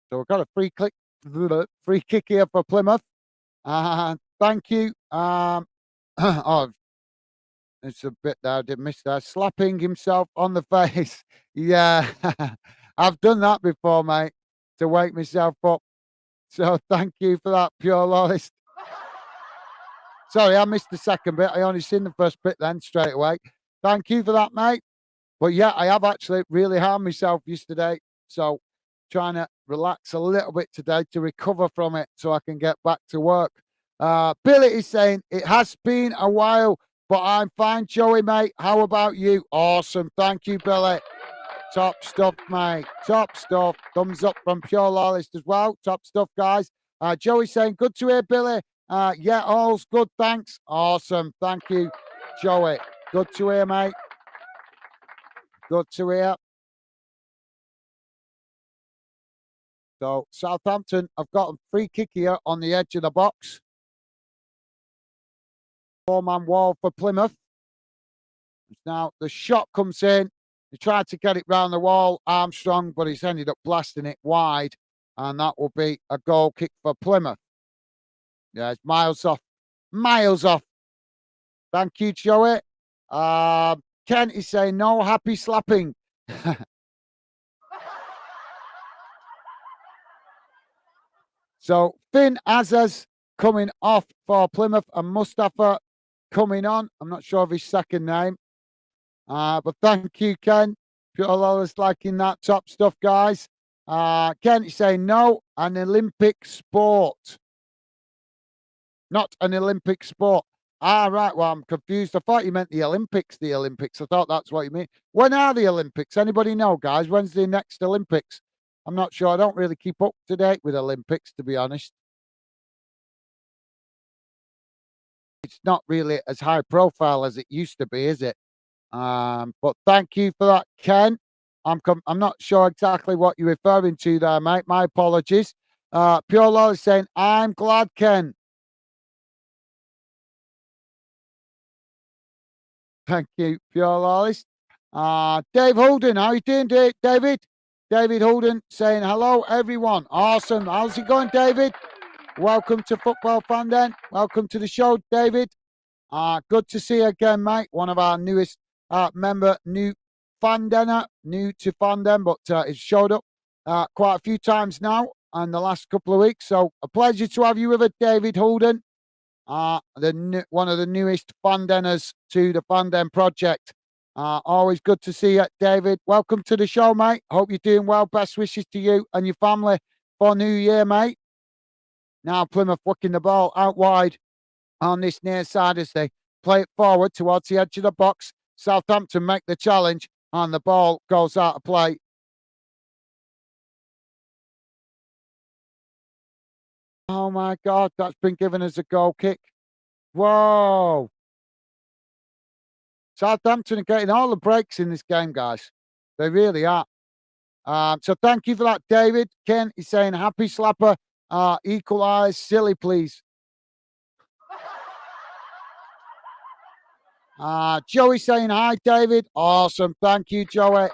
So we've got a free kick here for Plymouth. Thank you. Oh, it's a bit there. I did miss that. Slapping himself on the face. Yeah, I've done that before, mate, to wake myself up. So thank you for that, Pure Loyalist. Sorry, I missed the second bit. I only seen the first bit then straight away. Thank you for that, mate. But yeah, I have actually really harmed myself yesterday. So trying to relax a little bit today to recover from it so I can get back to work. Billy is saying, it has been a while, but I'm fine, Joey, mate. How about you? Awesome. Thank you, Billy. Top stuff, mate. Top stuff. Thumbs up from Pure Loyalist as well. Top stuff, guys. Joey saying, good to hear, Billy. Yeah, all's good. Thanks. Awesome. Thank you, Joey. Good to hear, mate. Good to hear. So Southampton have got a free kick here on the edge of the box. Four-man wall for Plymouth. Now the shot comes in. He tried to get it round the wall, Armstrong, but he's ended up blasting it wide. And that will be a goal kick for Plymouth. Yeah, it's miles off. Miles off. Thank you, Joey. Ken is saying no happy slapping. So Finn Azaz coming off for Plymouth and Mustafa coming on. I'm not sure of his second name. But thank you, Ken. Pure Loyalist liking that top stuff, guys. Ken is saying no, an Olympic sport. Not an Olympic sport. Right. Well, I'm confused. I thought you meant the Olympics. The Olympics. I thought that's what you mean. When are the Olympics? Anybody know, guys? When's the next Olympics? I'm not sure. I don't really keep up to date with Olympics, to be honest. It's not really as high profile as it used to be, is it? But thank you for that, Ken. I'm not sure exactly what you're referring to there, mate. My apologies. Pure Lol is saying, I'm glad, Ken. Thank you, Pure Lolist. Dave Holden, how you doing, David? David Holden saying hello, everyone. Awesome. How's it going, David? Welcome to Football Fan Den. Welcome to the show, David. Good to see you again, mate. One of our newest member, new Fandenner, new to Fanden, but it's showed up quite a few times now in the last couple of weeks. So a pleasure to have you with us, David Holden. One of the newest Fandenners to the Fanden project. Always good to see you, David. Welcome to the show, mate. Hope you're doing well. Best wishes to you and your family for New Year, mate. Now Plymouth working the ball out wide on this near side as they play it forward towards the edge of the box. Southampton make the challenge and the ball goes out of play. Oh my God, that's been given as a goal kick. Whoa. Southampton are getting all the breaks in this game, guys. They really are. So thank you for that, David. Ken is saying happy slapper. Equalise, silly, please. Joey saying hi, David. Awesome. Thank you, Joey.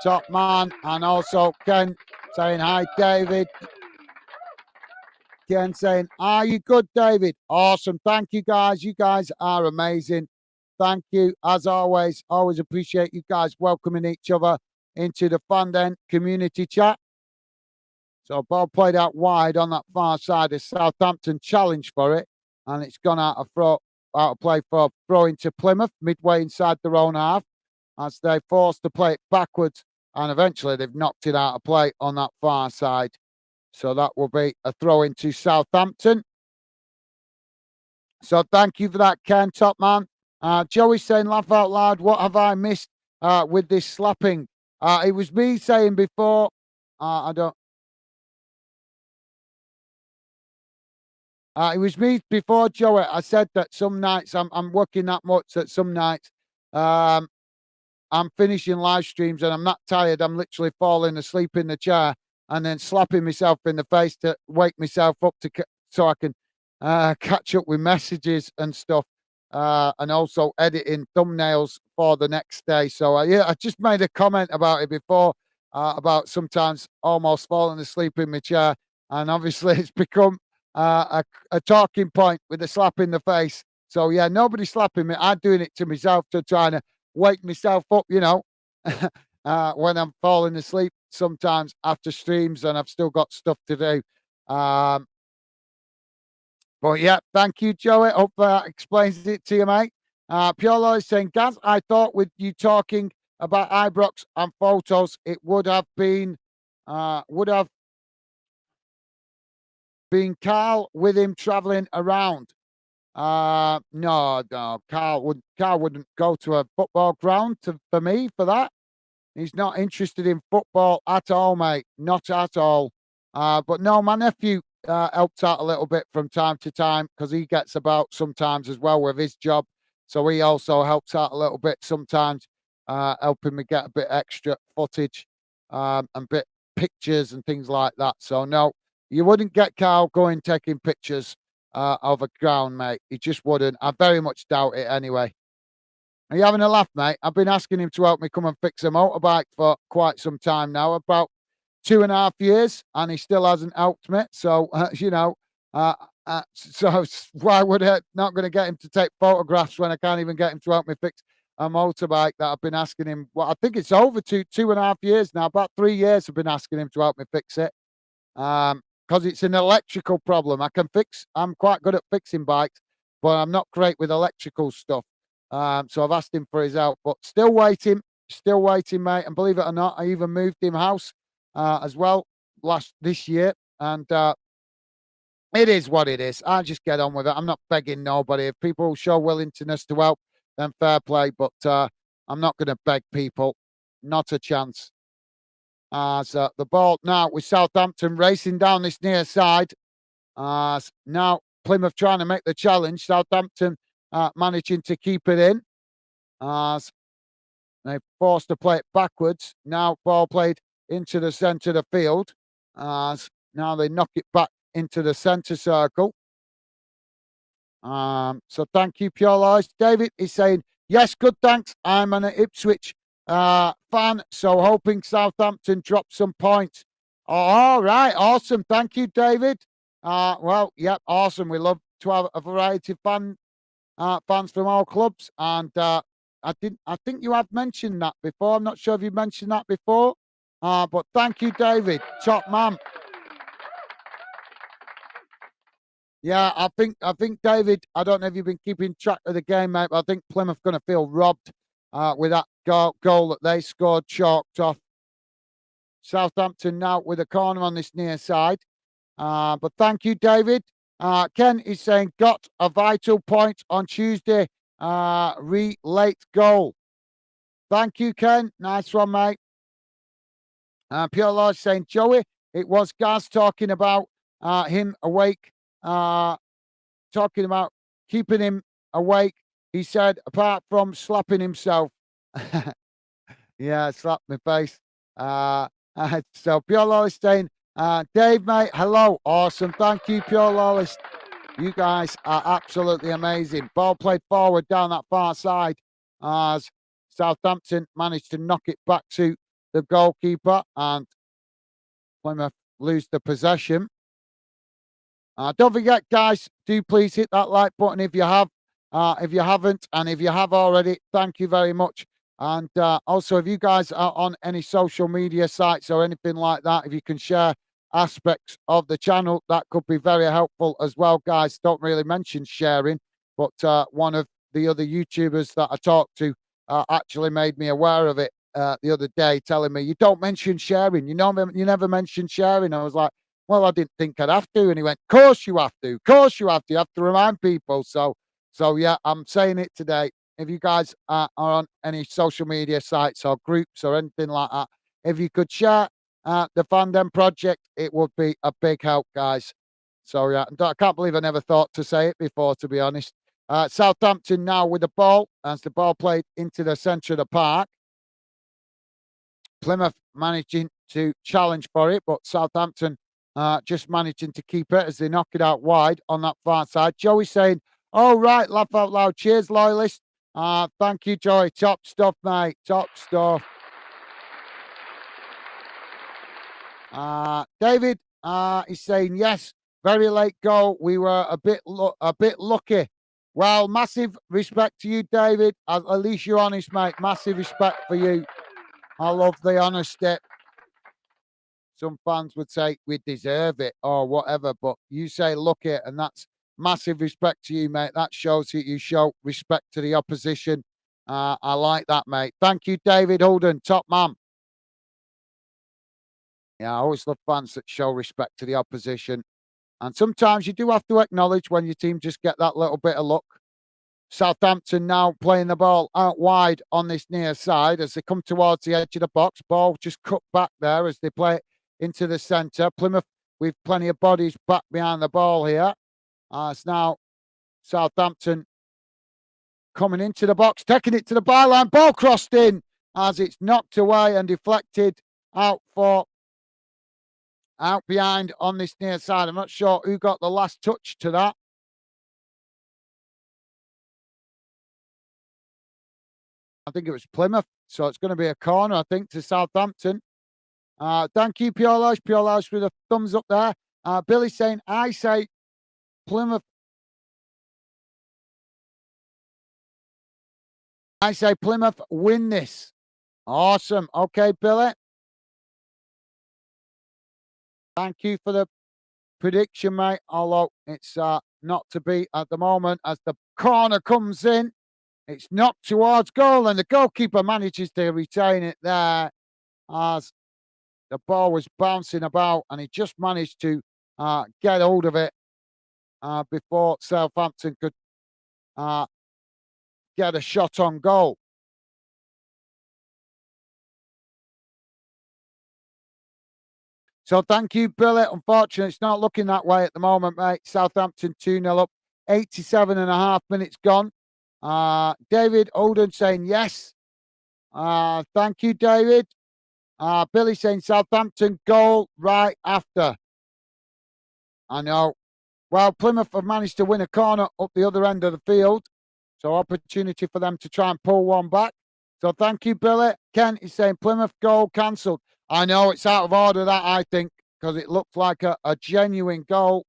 Top man. And also Ken saying hi, David. Ken saying, are you good, David? Awesome. Thank you, guys. You guys are amazing. Thank you. As always appreciate you guys welcoming each other into the Fanden community chat. So ball played out wide on that far side. As Southampton challenged for it, and it's gone out of play for throw into Plymouth midway inside their own half as they forced to play it backwards, and eventually they've knocked it out of play on that far side. So that will be a throw into Southampton. So thank you for that, Ken, top man. Joey saying, laugh out loud, what have I missed with this slapping? It was me saying before, it was me before, Joey. I said that some nights I'm working that much that some nights I'm finishing live streams and I'm not tired. I'm literally falling asleep in the chair and then slapping myself in the face to wake myself up so I can catch up with messages and stuff, and also editing thumbnails for the next day. So yeah, I just made a comment about it before about sometimes almost falling asleep in my chair, and obviously it's become a talking point with a slap in the face. So yeah, nobody's slapping me. I'm doing it to myself to try to wake myself up, when I'm falling asleep sometimes after streams and I've still got stuff to do. But yeah, thank you, Joey. Hope that explains it to you, mate. Piolo is saying, Gaz, I thought with you talking about Ibrox and photos, it would have been Carl with him travelling around. No, Carl wouldn't go to a football ground for me for that. He's not interested in football at all, mate. Not at all. But no, my nephew helped out a little bit from time to time because he gets about sometimes as well with his job. So he also helps out a little bit sometimes, helping me get a bit extra footage and bit pictures and things like that. So no, you wouldn't get Carl going taking pictures of a ground, mate. He just wouldn't. I very much doubt it anyway. Are you having a laugh, mate? I've been asking him to help me come and fix a motorbike for quite some time now, about 2.5 years, and he still hasn't helped me. So, uh, so why would I not going to get him to take photographs when I can't even get him to help me fix a motorbike that I've been asking him? Well, I think it's over 2.5 years now. About 3 years I've been asking him to help me fix it. Because it's an electrical problem. I'm quite good at fixing bikes, but I'm not great with electrical stuff. So I've asked him for his help, but still waiting, mate. And believe it or not, I even moved him house as well this year, and it is what it is. I just get on with it. I'm not begging nobody. If people show willingness to help, then fair play. But I'm not going to beg people. Not a chance. So the ball now with Southampton racing down this near side. Now Plymouth trying to make the challenge. Southampton managing to keep it in. As they forced to play it backwards. Now ball played into the centre of the field. As now they knock it back into the centre circle. So thank you, Pure Lies. David is saying, yes, good, thanks. I'm an Ipswich fan, so hoping Southampton drop some points. Oh, all right, awesome. Thank you, David. Well, yep, awesome. We love to have a variety of fans from all clubs, and I think you have mentioned that before. I'm not sure if you mentioned that before, but thank you, David. Top man. Yeah, I think David. I don't know if you've been keeping track of the game, mate. But I think Plymouth going to feel robbed with that goal that they scored, chalked off. Southampton now with a corner on this near side. But thank you, David. Ken is saying got a vital point on Tuesday. Late goal. Thank you, Ken. Nice one, mate. Pure Lodge saying Joey. It was Gaz talking about him awake. Talking about keeping him awake. He said, apart from slapping himself. Yeah, slap my face. So Pure Lawless saying, Dave, mate, hello. Awesome. Thank you, Pure Lawless. You guys are absolutely amazing. Ball played forward down that far side as Southampton managed to knock it back to the goalkeeper and Plymouth lose the possession. Don't forget, guys, do please hit that like button if you have. If you haven't, and if you have already, thank you very much. And also, if you guys are on any social media sites or anything like that, if you can share aspects of the channel, that could be very helpful as well, guys. Don't really mention sharing, but one of the other YouTubers that I talked to actually made me aware of it the other day, telling me, you don't mention sharing. You never mention sharing. I was like, well, I didn't think I'd have to. And he went, of course you have to. Of course you have to. You have to remind people. So yeah, I'm saying it today. If you guys are on any social media sites or groups or anything like that, if you could share the Fandom project, it would be a big help, guys. So yeah, I can't believe I never thought to say it before, to be honest. Southampton now with the ball as the ball played into the centre of the park. Plymouth managing to challenge for it, but Southampton just managing to keep it as they knock it out wide on that far side. Joey saying, all right, laugh out loud. Cheers, loyalist. Thank you, Joey. Top stuff, mate. Top stuff. David is saying, yes, very late goal. We were a bit lucky. Well, massive respect to you, David. At least you're honest, mate. Massive respect for you. I love the honesty. Some fans would say we deserve it or whatever, but you say lucky, and Massive respect to you, mate. That shows that you show respect to the opposition. I like that, mate. Thank you, David Holden, top man. Yeah, I always love fans that show respect to the opposition. And sometimes you do have to acknowledge when your team just get that little bit of luck. Southampton now playing the ball out wide on this near side as they come towards the edge of the box. Ball just cut back there as they play it into the centre. Plymouth with plenty of bodies back behind the ball here. It's now Southampton coming into the box, taking it to the byline. Ball crossed in as it's knocked away and deflected out behind on this near side. I'm not sure who got the last touch to that. I think it was Plymouth. So it's going to be a corner, I think, to Southampton. Thank you, Pure Lounge with a thumbs up there. Billy saying, I say Plymouth. I say Plymouth win this. Awesome. Okay, Billy. Thank you for the prediction, mate. Although it's not to be at the moment as the corner comes in. It's knocked towards goal and the goalkeeper manages to retain it there as the ball was bouncing about and he just managed to get hold of it before Southampton could get a shot on goal. So thank you, Billy. Unfortunately, it's not looking that way at the moment, mate. Southampton 2-0 up. 87 and a half minutes gone. David Oden saying yes. Thank you, David. Billy saying Southampton goal right after. I know. Well, Plymouth have managed to win a corner up the other end of the field. So opportunity for them to try and pull one back. So thank you, Billy. Ken is saying Plymouth goal cancelled. I know it's out of order, that, I think, because it looked like a genuine goal.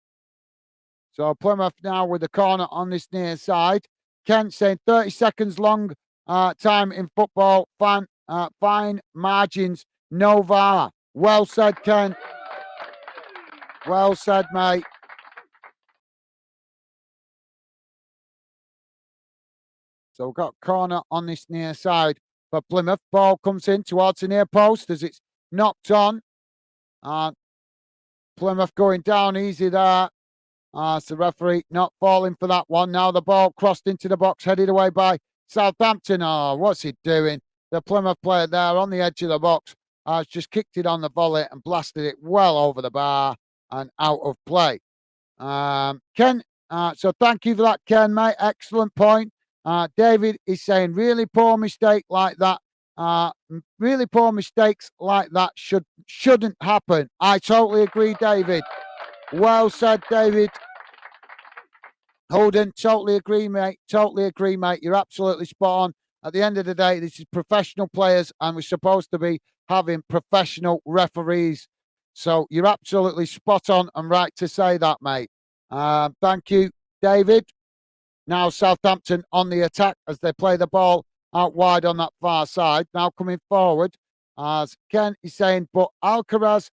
So Plymouth now with the corner on this near side. Ken saying 30 seconds long time in football. Fine margins. No VAR. Well said, Ken. Well said, mate. So we've got corner on this near side for Plymouth. Ball comes in towards the near post as it's knocked on. Plymouth going down easy there. It's the referee not falling for that one. Now the ball crossed into the box, headed away by Southampton. Oh, what's he doing? The Plymouth player there on the edge of the box has just kicked it on the volley and blasted it well over the bar and out of play. Ken, so thank you for that, Ken, mate. Excellent point. David is saying really poor mistake like that. Really poor mistakes like that shouldn't happen. I totally agree, David. Well said, David. Holden, totally agree, mate. Totally agree, mate. You're absolutely spot on. At the end of the day, this is professional players, and we're supposed to be having professional referees. So you're absolutely spot on and right to say that, mate. Thank you, David. Now Southampton on the attack as they play the ball out wide on that far side. Now coming forward, as Ken is saying, but Alcaraz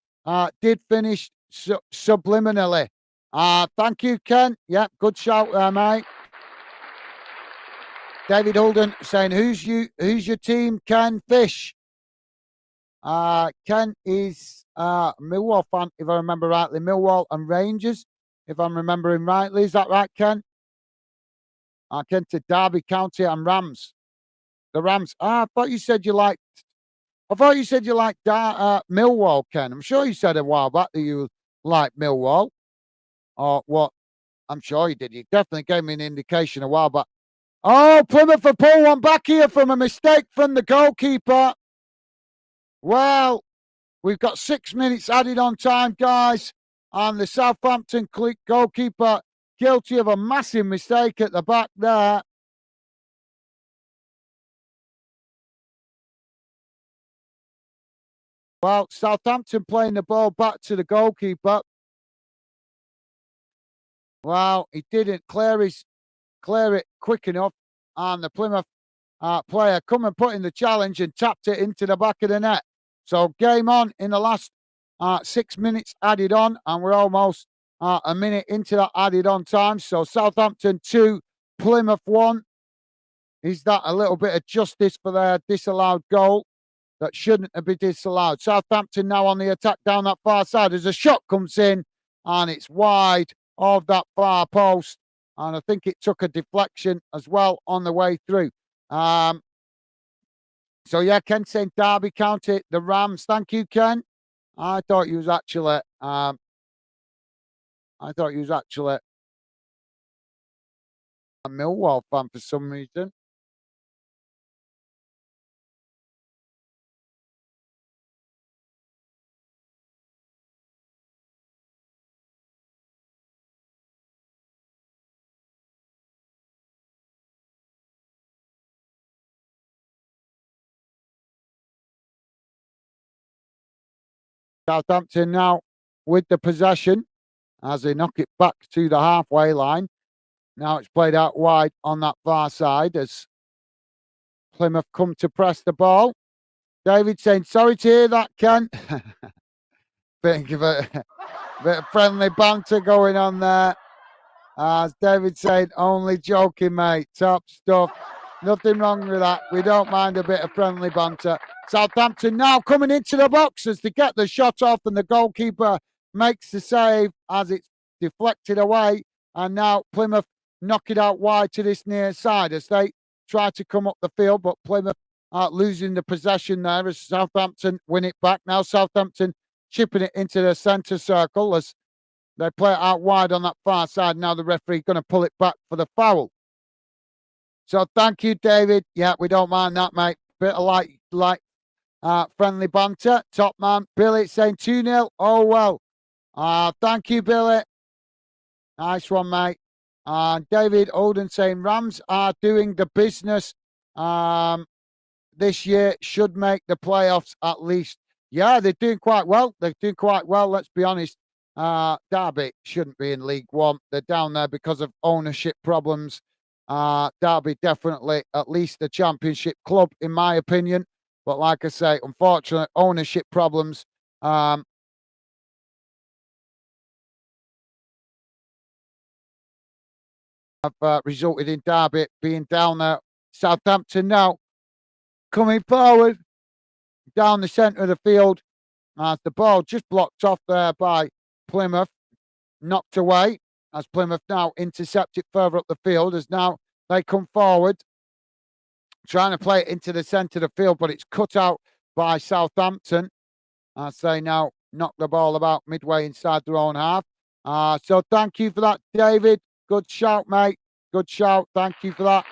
did finish subliminally. Thank you, Ken. Yep, good shout there, mate. David Holden saying, who's your team, Ken Fish? Ken is Millwall fan, if I remember rightly. Millwall and Rangers, if I'm remembering rightly. Is that right, Ken? Ken to Derby County and Rams. The Rams. I thought you said you liked Millwall, Ken. I'm sure you said a while back that you like Millwall. Or what? I'm sure you did. You definitely gave me an indication a while back. Oh, Plymouth have pulled one back here from a mistake from the goalkeeper. Well, we've got 6 minutes added on time, guys. And the Southampton goalkeeper guilty of a massive mistake at the back there. Well, Southampton playing the ball back to the goalkeeper. Well, he didn't clear it quick enough, and the Plymouth player come and put in the challenge and tapped it into the back of the net. So game on in the last 6 minutes added on, and we're almost a minute into that added on time. So Southampton 2, Plymouth 1. Is that a little bit of justice for their disallowed goal that shouldn't have been disallowed? Southampton now on the attack down that far side as a shot comes in and it's wide of that far post. And I think it took a deflection as well on the way through. So yeah, Ken saying Derby County, the Rams. Thank you, Ken. I thought you was actually a Millwall fan for some reason. Southampton now with the possession as they knock it back to the halfway line. Now it's played out wide on that far side as Plymouth come to press the ball. David saying, sorry to hear that, Ken. Bit of a bit of friendly banter going on there. As David said, only joking, mate. Top stuff. Nothing wrong with that. We don't mind a bit of friendly banter. Southampton now coming into the box as they get the shot off, and the goalkeeper makes the save as it's deflected away. And now Plymouth knock it out wide to this near side as they try to come up the field, but Plymouth losing the possession there as Southampton win it back. Now Southampton chipping it into the centre circle as they play it out wide on that far side. Now the referee going to pull it back for the foul. So thank you, David. Yeah, we don't mind that, mate. Bit of like friendly banter. Top man, Billy saying 2-0. Oh, well. Thank you, Billy. Nice one, mate. David Oden saying Rams are doing the business this year. Should make the playoffs at least. Yeah, they're doing quite well. They're doing quite well, let's be honest. Derby shouldn't be in League One. They're down there because of ownership problems. Derby definitely at least a championship club, in my opinion. But like I say, unfortunately, ownership problems. Have resulted in Derby being down there. Southampton now coming forward down the centre of the field as the ball just blocked off there by Plymouth, knocked away as Plymouth now intercept it further up the field as now they come forward trying to play it into the centre of the field, but it's cut out by Southampton as they now knock the ball about midway inside their own half. So thank you for that, David. Good shout, mate. Good shout. Thank you for that.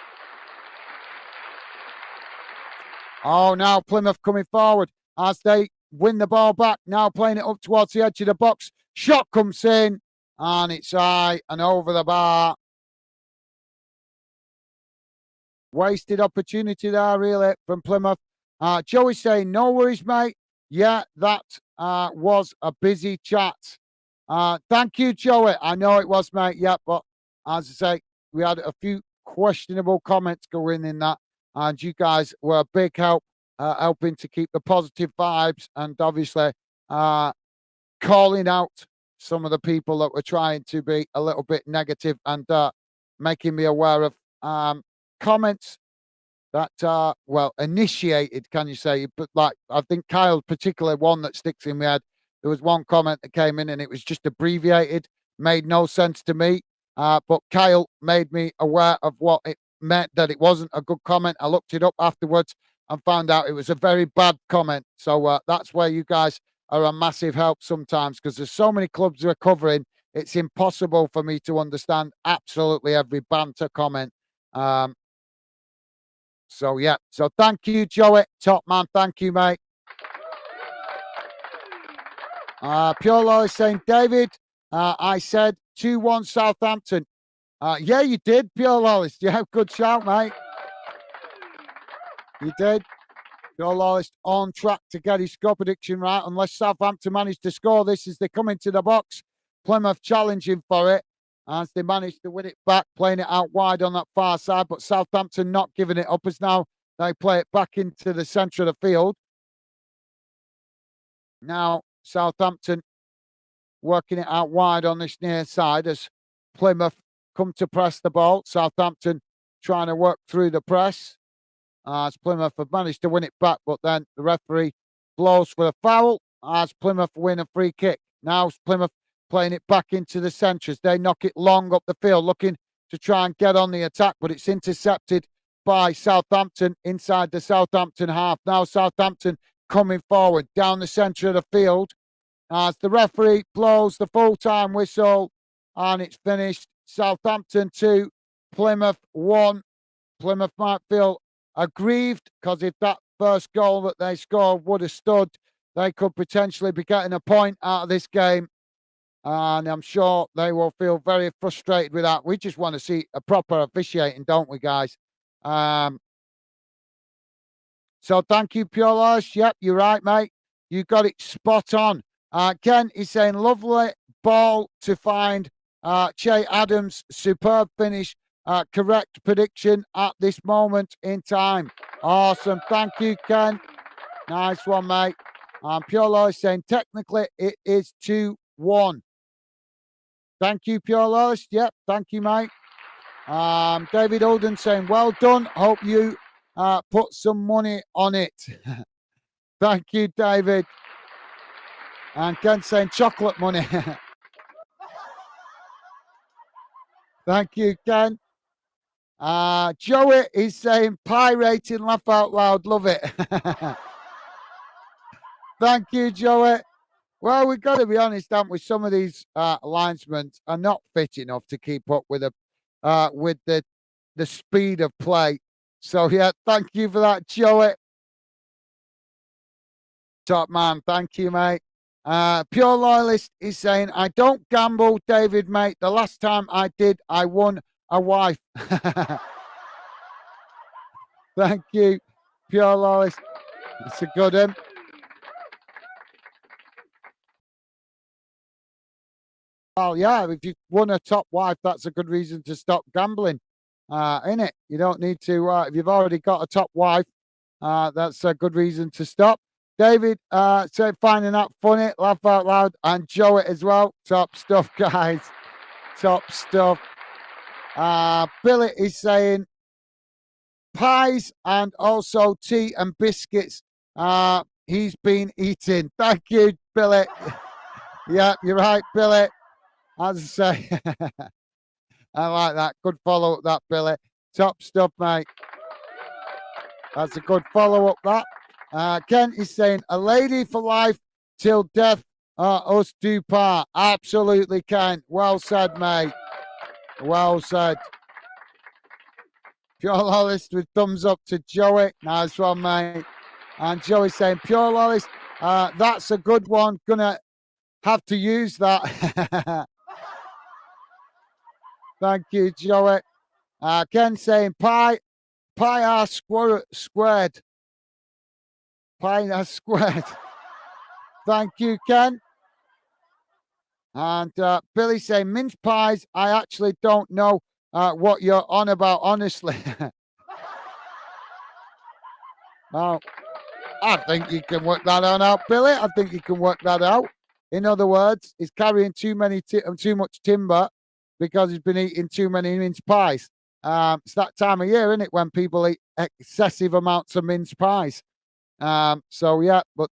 Oh, now Plymouth coming forward as they win the ball back. Now playing it up towards the edge of the box. Shot comes in and it's high and over the bar. Wasted opportunity there, really, from Plymouth. Joey saying, no worries, mate. Yeah, that was a busy chat. Thank you, Joey. I know it was, mate. Yeah, but as I say, we had a few questionable comments going in that, and you guys were a big help, helping to keep the positive vibes and obviously calling out some of the people that were trying to be a little bit negative and making me aware of comments that well initiated, can you say? But like I think Kyle, particularly one that sticks in my head. There was one comment that came in and it was just abbreviated, made no sense to me. But Kyle made me aware of what it meant, that it wasn't a good comment. I looked it up afterwards and found out it was a very bad comment. So that's where you guys are a massive help sometimes because there's so many clubs we're covering. It's impossible for me to understand absolutely every banter comment. So yeah, so thank you, Joey, top man. Thank you, mate. Pure Lolly saying, David, I said 2-1 Southampton. Yeah, you did, Pure Lollis. Yeah, good shout, mate. You did. Pure Lollis on track to get his score prediction right, unless Southampton manage to score this as they come into the box. Plymouth challenging for it as they manage to win it back, playing it out wide on that far side, but Southampton not giving it up as now they play it back into the centre of the field. Now, Southampton working it out wide on this near side as Plymouth come to press the ball. Southampton trying to work through the press. As Plymouth have managed to win it back, but then the referee blows for a foul as Plymouth win a free kick. Now Plymouth playing it back into the centre as they knock it long up the field, looking to try and get on the attack, but it's intercepted by Southampton inside the Southampton half. Now Southampton coming forward down the centre of the field as the referee blows the full-time whistle and it's finished. Southampton 2, Plymouth 1. Plymouth might feel aggrieved because if that first goal that they scored would have stood, they could potentially be getting a point out of this game. And I'm sure they will feel very frustrated with that. We just want to see a proper officiating, don't we, guys? So thank you, Pure Loss. Yep, you're right, mate. You got it spot on. Ken is saying, lovely ball to find Che Adams. Superb finish. Correct prediction at this moment in time. Awesome. Thank you, Ken. Nice one, mate. Pure Loss saying, technically, it is 2-1. Thank you, Pure Loss. Yep, thank you, mate. David Olden saying, well done. Hope you put some money on it. Thank you, David. And Ken saying chocolate money. Thank you, Ken. Joey is saying pie rating, laugh out loud, love it. Thank you, Joey. Well, we've got to be honest, haven't we? Some of these linesmen are not fit enough to keep up with the speed of play. So yeah, thank you for that, Joey. Top man, thank you, mate. Pure Loyalist is saying, I don't gamble, David, mate. The last time I did, I won a wife. Thank you, Pure Loyalist. It's a good one. Well, yeah, if you've won a top wife, that's a good reason to stop gambling, isn't it? You don't need to, if you've already got a top wife, that's a good reason to stop. David said, finding that funny, laugh out loud, and Joe it as well. Top stuff, guys. Top stuff. Billy is saying pies and also tea and biscuits. He's been eating. Thank you, Billy. Yeah, you're right, Billy. As I say, I like that. Good follow up, that, Billy. Top stuff, mate. That's a good follow up, that. Ken is saying, a lady for life till death us do part. Absolutely, Ken. Well said, mate. Well said. Pure Loyalist with thumbs up to Joey. Nice one, mate. And Joey saying, Pure Loyalist, that's a good one. Gonna have to use that. Thank you, Joey. Ken saying, pi r squared. Pi r squared. Thank you, Ken. And Billy saying, mince pies, I actually don't know what you're on about, honestly. Well, I think you can work that on out, Billy. I think you can work that out. In other words, he's carrying too much timber because he's been eating too many mince pies. It's that time of year, isn't it, when people eat excessive amounts of mince pies. So yeah, but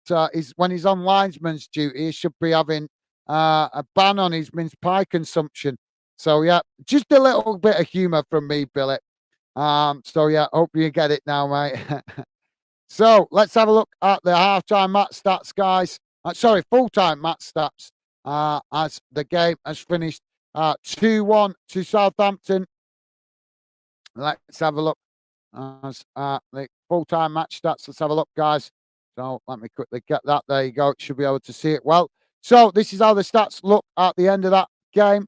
when he's on linesman's duty, he should be having a ban on his mince pie consumption. So yeah, just a little bit of humour from me, Billy. So yeah, hope you get it now, mate. So let's have a look at the half-time match stats, guys. Sorry, full-time match stats. As the game has finished 2-1 to Southampton. Let's have a look as the full-time match stats. Let's have a look, guys. So let me quickly get that. There you go. Should be able to see it well. So this is how the stats look at the end of that game.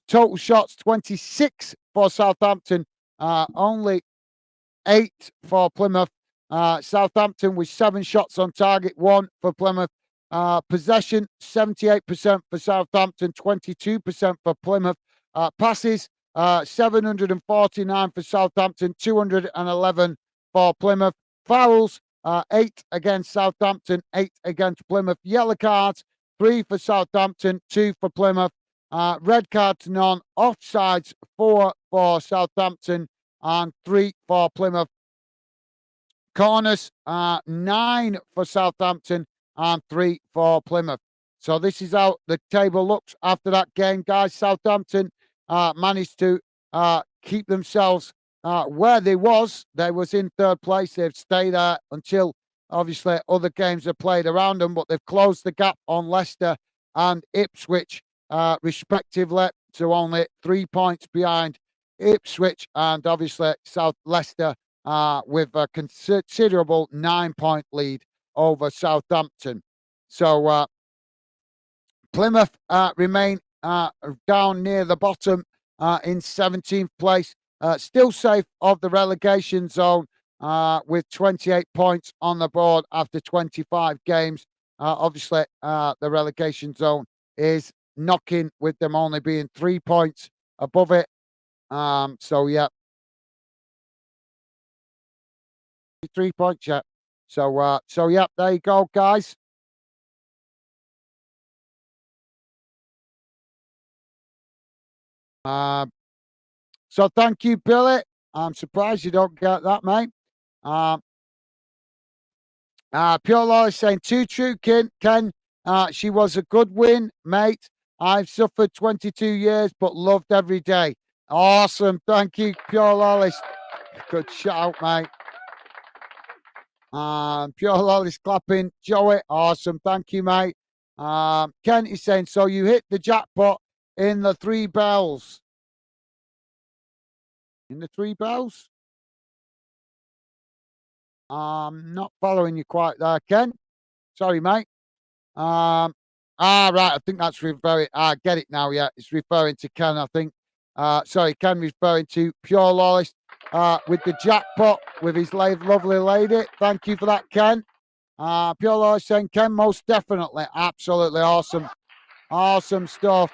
Total shots, 26 for Southampton. Only 8 for Plymouth. Southampton with 7 shots on target, 1 for Plymouth. Possession, 78% for Southampton, 22% for Plymouth. Passes, 749 for Southampton, 211 for Plymouth. Fouls, 8 against Southampton, 8 against Plymouth. Yellow cards, 3 for Southampton, 2 for Plymouth. Red cards none, offsides 4 for Southampton and 3 for Plymouth. Corners 9 for Southampton and 3 for Plymouth. So this is how the table looks after that game, guys. Southampton managed to keep themselves where they was. They was in third place. They've stayed there until obviously other games have played around them, but they've closed the gap on Leicester and Ipswich respectively, to only 3 points behind Ipswich and obviously South Leicester with a considerable 9-point lead over Southampton. So Plymouth remain down near the bottom in 17th place, still safe of the relegation zone with 28 points on the board after 25 games. Obviously, the relegation zone is knocking with them only being 3 points above it. So, yeah. 3 points, yeah. So yeah, there you go, guys. So thank you, Billy. I'm surprised you don't get that, mate. Pure Law is saying, too true, Ken. She was a good win, mate. I've suffered 22 years, but loved every day. Awesome. Thank you, Pure Lawless. Good shout, mate. Pure Lawless clapping. Joey, awesome. Thank you, mate. Ken is saying, so you hit the jackpot in the 3 bells. In the 3 bells? Not following you quite there, Ken. Sorry, mate. Right. I think that's referring. I get it now. Yeah, it's referring to Ken. I think. Sorry, Ken referring to Pure Lawless with the jackpot with his lovely lady. Thank you for that, Ken. Pure Lawless saying, Ken, most definitely, absolutely awesome, awesome stuff.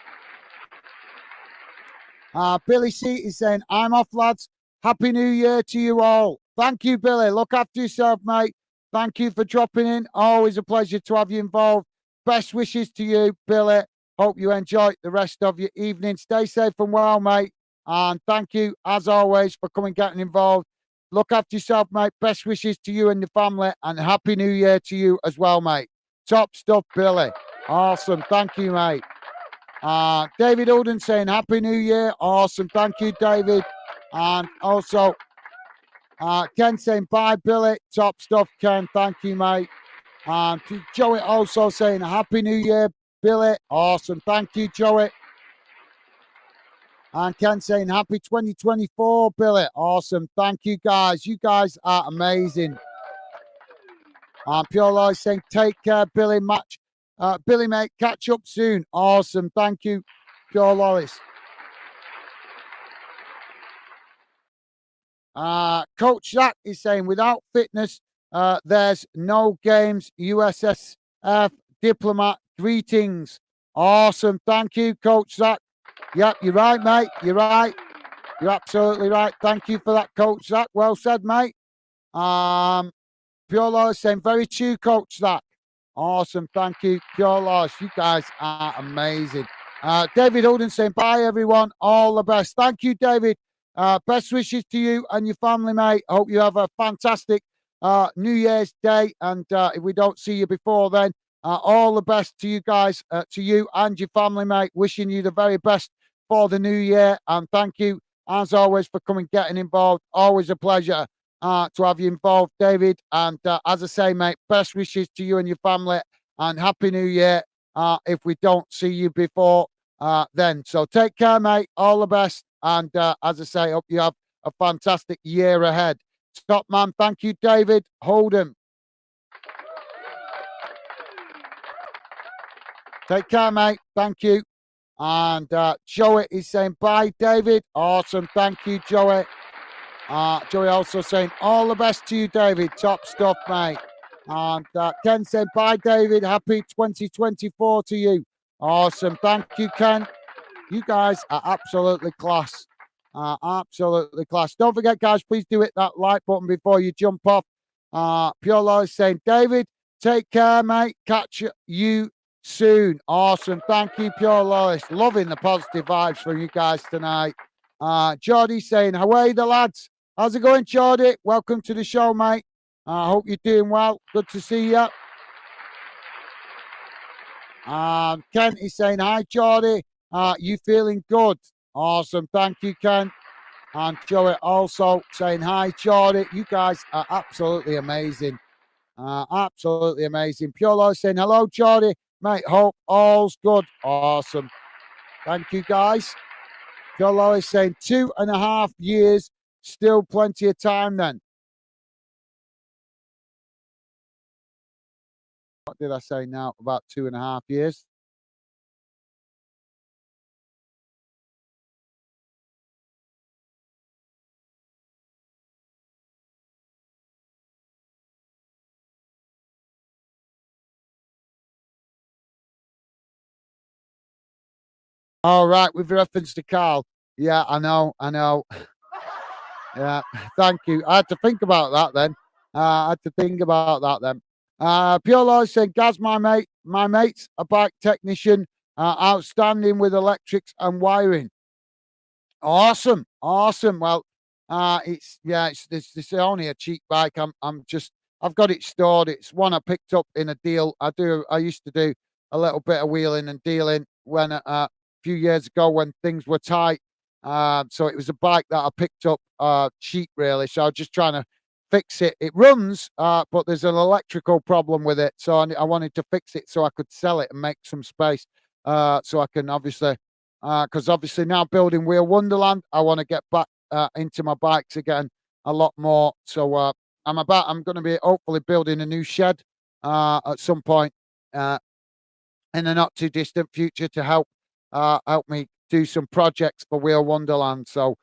Billy C is saying, I'm off, lads. Happy New Year to you all. Thank you, Billy. Look after yourself, mate. Thank you for dropping in. Always a pleasure to have you involved. Best wishes to you, Billy. Hope you enjoy the rest of your evening. Stay safe and well, mate. And thank you, as always, for coming getting involved. Look after yourself, mate. Best wishes to you and your family. And Happy New Year to you as well, mate. Top stuff, Billy. Awesome. Thank you, mate. David Alden saying Happy New Year. Awesome. Thank you, David. And also, Ken saying bye, Billy. Top stuff, Ken. Thank you, mate. And Joey also saying Happy New Year, Billy. Awesome. Thank you, Joey. And Ken saying Happy 2024, Billy. Awesome. Thank you, guys. You guys are amazing. Pure Lies saying take care, Billy. Billy, mate, catch up soon. Awesome. Thank you, Pure Loris. Coach Zach is saying, without fitness, there's no games. USSF Diplomat, greetings. Awesome. Thank you, Coach Zach. Yep, you're right, mate. You're right. You're absolutely right. Thank you for that, Coach Zach. Well said, mate. Pure Loris saying, very true, Coach Zach. Awesome. Thank you, Pure Loris. You guys are amazing. David Holden saying, bye, everyone. All the best. Thank you, David. Best wishes to you and your family, mate. I hope you have a fantastic New Year's Day. And if we don't see you before then, all the best to you guys, to you and your family, mate. Wishing you the very best for the new year. And thank you, as always, for coming, getting involved. Always a pleasure to have you involved, David. And as I say, mate, best wishes to you and your family. And Happy New Year if we don't see you before then. So take care, mate. All the best. And as I say, hope you have a fantastic year ahead. Top man. Thank you, David. Holden. Take care, mate. Thank you. And Joey is saying bye, David. Awesome. Thank you, Joey. Joey also saying all the best to you, David. Top stuff, mate. And Ken said bye, David. Happy 2024 to you. Awesome. Thank you, Ken. You guys are absolutely class. Absolutely class. Don't forget, guys, please do hit that like button before you jump off. Pure Law is saying, David, take care, mate. Catch you soon. Awesome. Thank you, Pure Lois. Loving the positive vibes from you guys tonight. Geordie saying, "Away the lads. How's it going, Geordie? Welcome to the show, mate. I hope you're doing well. Good to see you." Kent is saying, "Hi, Geordie. You feeling good?" Awesome. Thank you, Kent. And Joey also saying, "Hi, Geordie. You guys are absolutely amazing. Absolutely amazing." Pure Lois saying, "Hello, Geordie. Mate, hope all's good." Awesome. Thank you, guys. Pure Lois saying 2.5 years. Still plenty of time then. What did I say now? About 2.5 years. All right, with reference to Carl. Yeah, I know, I know. Yeah, thank you. I had to think about that then. I had to think about that then. Pure Lloyd said, "Gaz, my mate's a bike technician, outstanding with electrics and wiring." Awesome, awesome. Well, it's yeah, it's only a cheap bike. I've got it stored. It's one I picked up in a deal. I used to do a little bit of wheeling and dealing when a few years ago when things were tight. So it was a bike that I picked up cheap, really. So I'm just trying to fix it. It runs, but there's an electrical problem with it. So I wanted to fix it so I could sell it and make some space. So I can obviously because obviously now building Wheel Wonderland, I want to get back into my bikes again a lot more. So I'm going to be hopefully building a new shed at some point uh, in the not too distant future to help me do some projects for Wheel Wonderland. So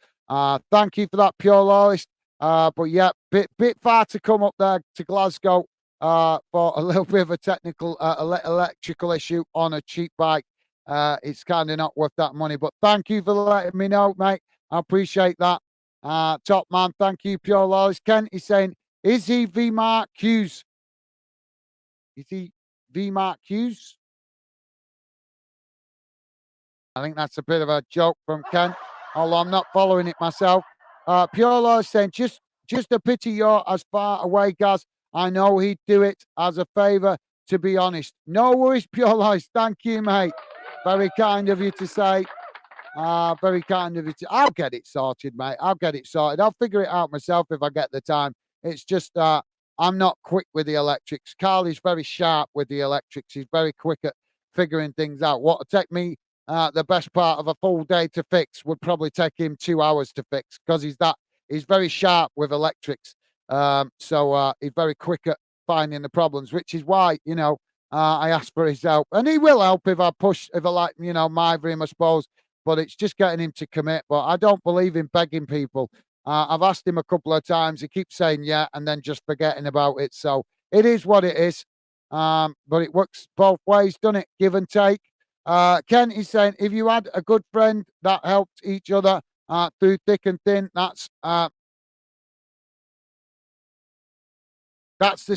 thank you for that, Pure Loyalist. But yeah, bit far to come up there to Glasgow for a little bit of a technical electrical issue on a cheap bike. It's kind of not worth that money. But thank you for letting me know, mate. I appreciate that. Top man, thank you, Pure Loyalist. Ken is saying, "Is he V Mark Hughes? Is he V Mark Hughes?" I think that's a bit of a joke from Ken, although I'm not following it myself. Pure Law is saying, just a pity you're as far away, Gaz. I know he'd do it as a favour, to be honest. No worries, Pure Laws. Thank you, mate. Very kind of you to say. Very kind of you. I'll get it sorted, mate. I'll get it sorted. I'll figure it out myself if I get the time. It's just I'm not quick with the electrics. Carl is very sharp with the electrics. He's very quick at figuring things out. What would take me the best part of a full day to fix would probably take him 2 hours to fix because he's very sharp with electrics. So he's very quick at finding the problems, which is why I ask for his help, and he will help if I like mither him, I suppose. But it's just getting him to commit. But I don't believe in begging people. I've asked him a couple of times. He keeps saying yeah and then just forgetting about it. So it is what it is. But it works both ways, doesn't it? Give and take. Ken is saying, if you had a good friend that helped each other through thick and thin, that's the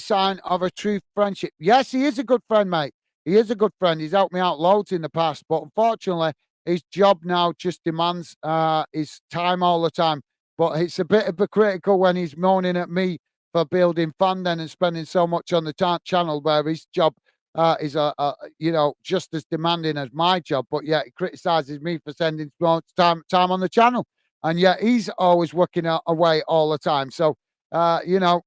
sign of a true friendship. Yes, he is a good friend, mate. He is a good friend. He's helped me out loads in the past, but unfortunately, his job now just demands his time all the time. But it's a bit hypocritical when he's moaning at me for building Fandom and spending so much on the channel, where his job is just as demanding as my job. But yet he criticizes me for spending so much time on the channel, and yet he's always working away all the time. So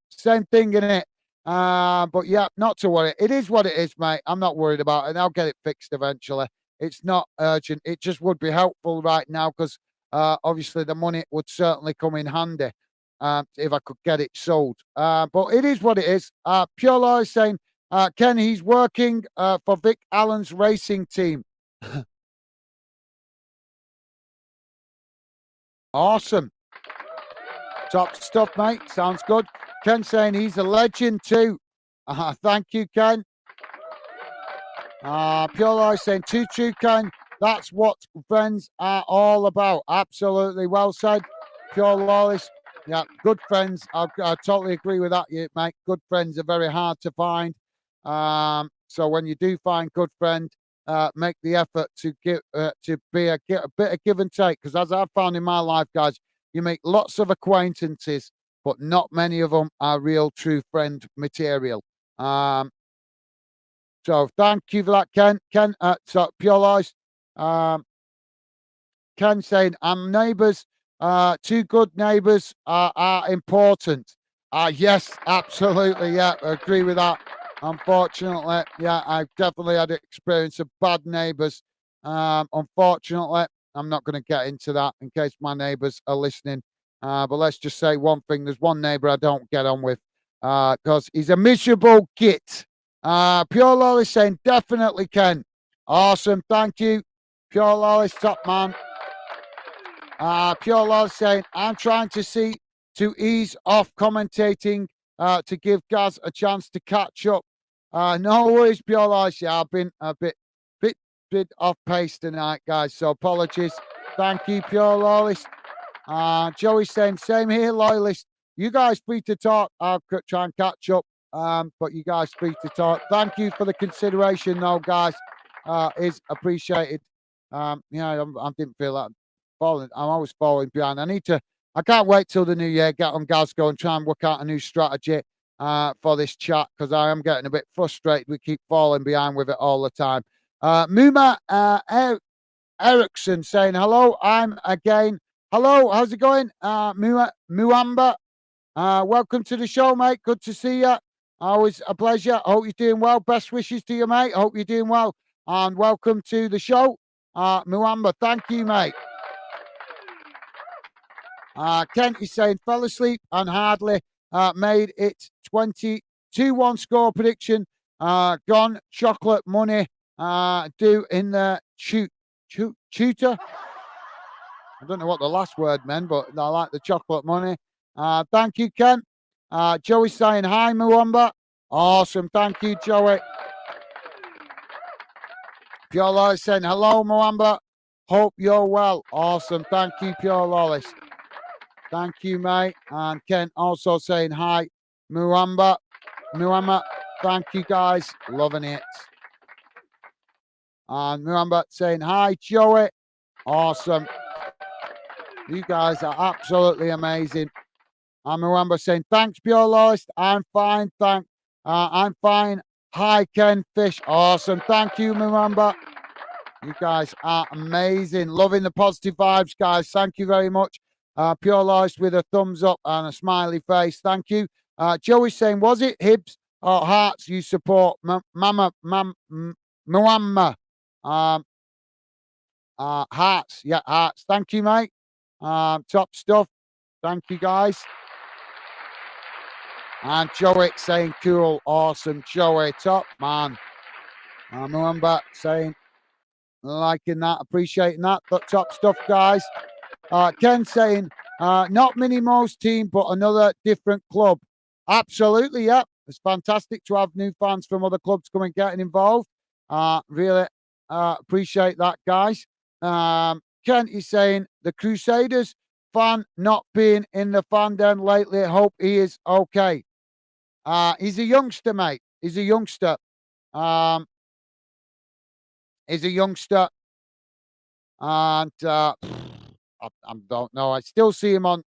same thing in it. But yeah, not to worry. It is what it is, mate. I'm not worried about it. I'll get it fixed eventually. It's not urgent. It just would be helpful right now because obviously the money would certainly come in handy if I could get it sold. But it is what it is. Pure Law is saying, Ken, he's working for Vic Allen's racing team. Awesome. Top stuff, mate. Sounds good. Ken saying he's a legend too. Thank you, Ken. Pure Life saying too true, Ken. That's what friends are all about. Absolutely. Well said. Pure Lawless. Yeah, good friends. I totally agree with that, mate. Good friends are very hard to find. So when you do find good friend, make the effort to give to be a bit of give and take. Because as I've found in my life, guys, you make lots of acquaintances, but not many of them are real, true friend material. So thank you for that, Ken. Ken, so Pure Lies. Ken saying, I'm neighbours. Two good neighbours are important. Yes, absolutely. Yeah, I agree with that. Unfortunately, yeah, I've definitely had experience of bad neighbours. Unfortunately, I'm not going to get into that in case my neighbours are listening. But let's just say one thing. There's one neighbour I don't get on with because he's a miserable git. Pure Lolly saying, definitely, Ken. Awesome. Thank you. Pure Lolly's top man. Pure Lolly saying, I'm trying to ease off commentating to give Gaz a chance to catch up. No worries, Pure Lolly. Yeah, I've been a bit off pace tonight, guys. So apologies. Thank you, Pure Lolly. Joey saying, same here, loyalist. You guys free to talk. I'll try and catch up. But you guys free to talk. Thank you for the consideration, though, guys. Is appreciated. Yeah, I didn't feel that falling. I'm always falling behind. I can't wait till the new year, get on Glasgow and try and work out a new strategy for this chat because I am getting a bit frustrated. We keep falling behind with it all the time. Muma Erickson saying, hello, I'm again. Hello, how's it going? Muamba, welcome to the show, mate. Good to see you. Always a pleasure. I hope you're doing well. Best wishes to you, mate. I hope you're doing well. And welcome to the show. Muamba, thank you, mate. Kent is saying, fell asleep and hardly made it 22-1 score prediction. Gone chocolate money due in the tutor. I don't know what the last word meant, but I like the chocolate money. Thank you, Ken. Joey saying, hi, Mwamba. Awesome. Thank you, Joey. Pure Lolly saying, hello, Mwamba. Hope you're well. Awesome. Thank you, Pure Lolly. Thank you, mate. And Ken also saying, hi, Mwamba. Mwamba, thank you, guys. Loving it. And Mwamba saying, hi, Joey. Awesome. You guys are absolutely amazing. And Mwamba saying, thanks, Pure Loyalist. I'm fine, I'm fine. Hi, Ken Fish. Awesome. Thank you, Mwamba. You guys are amazing. Loving the positive vibes, guys. Thank you very much. Pure Loyalist with a thumbs up and a smiley face. Thank you. Joey saying, was it Hibs or Hearts you support? Mwamba. Hearts. Yeah, Hearts. Thank you, mate. Top stuff. Thank you, guys. And Joey saying, cool, awesome. Joey, top man. Mwamba saying, liking that, appreciating that. But top stuff, guys. Ken saying, not Minnie Mo's team, but another different club. Absolutely, yeah. It's fantastic to have new fans from other clubs coming getting involved. Really appreciate that, guys. Ken is saying, the Crusaders fan not being in the fan den lately. Hope he is okay. He's a youngster, mate. He's a youngster. He's a youngster. And I don't know. I still see him on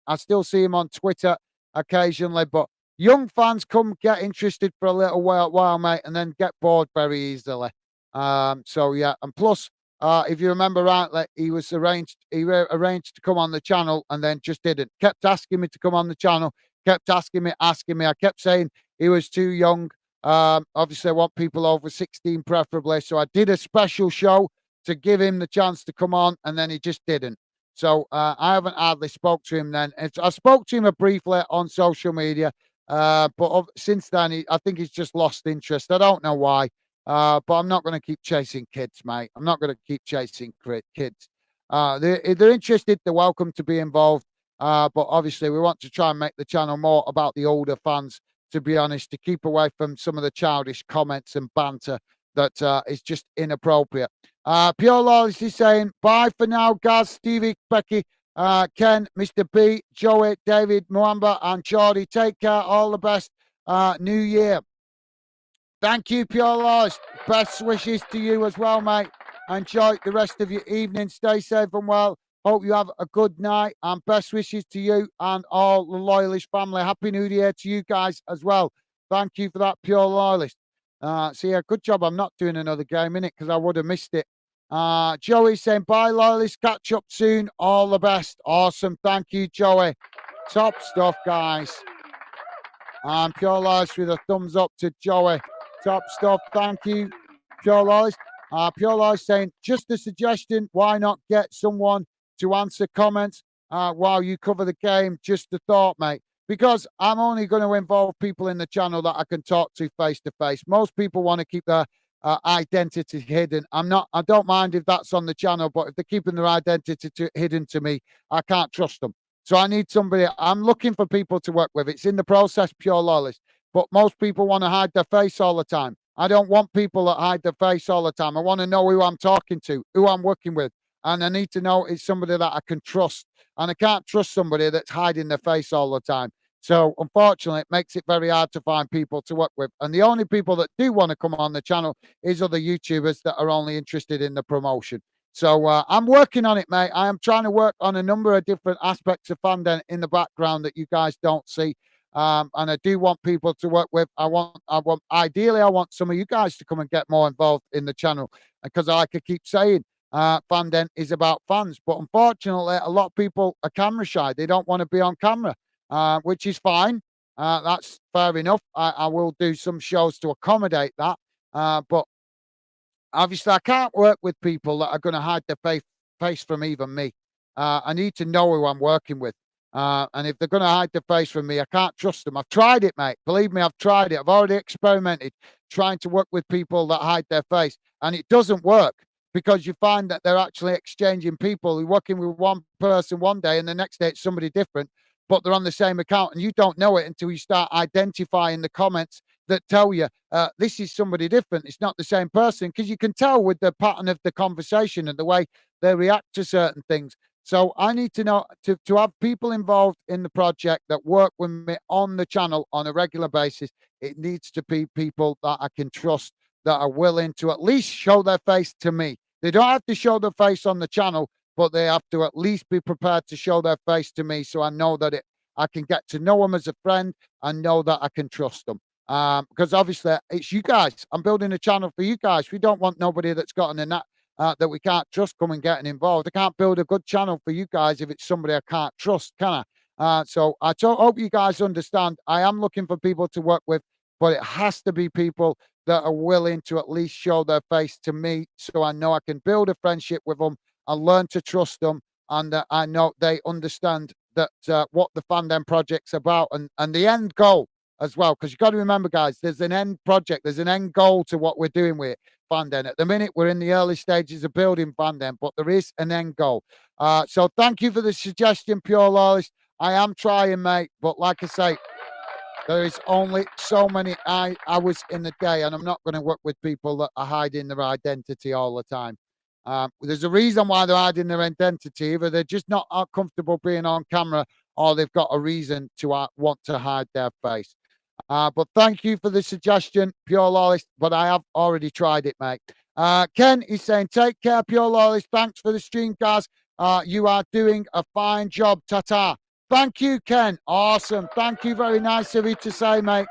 Twitter occasionally, but young fans come get interested for a little while, mate, and then get bored very easily. So yeah, and plus, if you remember rightly, he arranged to come on the channel and then just didn't. Kept asking me to come on the channel, kept asking me. I kept saying he was too young. Obviously, I want people over 16 preferably. So I did a special show to give him the chance to come on, and then he just didn't. So I haven't hardly spoke to him then. I spoke to him briefly on social media, but since then, I think he's just lost interest. I don't know why, but I'm not going to keep chasing kids, mate. I'm not going to keep chasing kids. They're interested. They're welcome to be involved, but obviously we want to try and make the channel more about the older fans, to be honest, to keep away from some of the childish comments and banter that is just inappropriate. Pure Lawless is saying, bye for now, Gaz, Stevie, Becky, Ken, Mr. B, Joey, David, Mwamba, and Jordy. Take care. All the best. New year. Thank you, Pure Lost. Best wishes to you as well, mate. Enjoy the rest of your evening. Stay safe and well. Hope you have a good night. And best wishes to you and all the Loyalist family. Happy New Year to you guys as well. Thank you for that, Pure Loyalist. So, yeah, good job. I'm not doing another game in it because I would have missed it. Joey saying, bye, Loyalist. Catch up soon. All the best. Awesome. Thank you, Joey. Top stuff, guys. And Pure Lies with a thumbs up to Joey. Top stuff. Thank you, Pure Lies. Pure Lies saying, just a suggestion. Why not get someone to answer comments while you cover the game? Just a thought, mate. Because I'm only going to involve people in the channel that I can talk to face to face. Most people want to keep their identity hidden. I don't mind if that's on the channel, but if they're keeping their identity hidden to me, I can't trust them. So I need somebody. I'm looking for people to work with. It's in the process, Pure Loyalist. But most people want to hide their face all the time. I don't want people that hide their face all the time. I want to know who I'm talking to, who I'm working with. And I need to know it's somebody that I can trust. And I can't trust somebody that's hiding their face all the time. So unfortunately, it makes it very hard to find people to work with. And the only people that do want to come on the channel is other YouTubers that are only interested in the promotion. So I'm working on it, mate. I am trying to work on a number of different aspects of fandom in the background that you guys don't see. And I do want people to work with. Ideally, I want some of you guys to come and get more involved in the channel because I could keep saying fandom is about fans. But unfortunately, a lot of people are camera shy. They don't want to be on camera, which is fine. That's fair enough. I will do some shows to accommodate that. But obviously, I can't work with people that are going to hide their face from even me. I need to know who I'm working with. And if they're going to hide their face from me, I can't trust them. I've tried it, mate. Believe me, I've tried it. I've already experimented trying to work with people that hide their face, and it doesn't work because you find that they're actually exchanging people. You're working with one person one day, and the next day it's somebody different, but they're on the same account, and you don't know it until you start identifying the comments that tell you this is somebody different. It's not the same person because you can tell with the pattern of the conversation and the way they react to certain things. So I need to know to have people involved in the project that work with me on the channel on a regular basis. It needs to be people that I can trust, that are willing to at least show their face to me. They don't have to show their face on the channel, but they have to at least be prepared to show their face to me so I know that I can get to know them as a friend and know that I can trust them. Because obviously it's you guys. I'm building a channel for you guys. We don't want nobody that's gotten a that we can't trust coming getting involved. I can't build a good channel for you guys if it's somebody I can't trust, can I? So I hope you guys understand. I am looking for people to work with, but it has to be people that are willing to at least show their face to me so I know I can build a friendship with them and learn to trust them and that I know they understand that what the fandom project's about and the end goal as well. Because you've got to remember, guys, there's an end project, there's an end goal to what we're doing with fandom. At the minute, we're in the early stages of building fandom, but there is an end goal. So thank you for the suggestion, Pure Loyalist. I am trying, mate, but like I say, there is only so many hours in the day, and I'm not going to work with people that are hiding their identity all the time. There's a reason why they're hiding their identity. Either they're just not comfortable being on camera, or they've got a reason to want to hide their face. But thank you for the suggestion, Pure Loyalist, but I have already tried it, mate. Ken is saying, take care, Pure Loyalist. Thanks for the stream, guys. You are doing a fine job. Ta-ta. Thank you, Ken. Awesome. Thank you. Very nice of you to say, mate.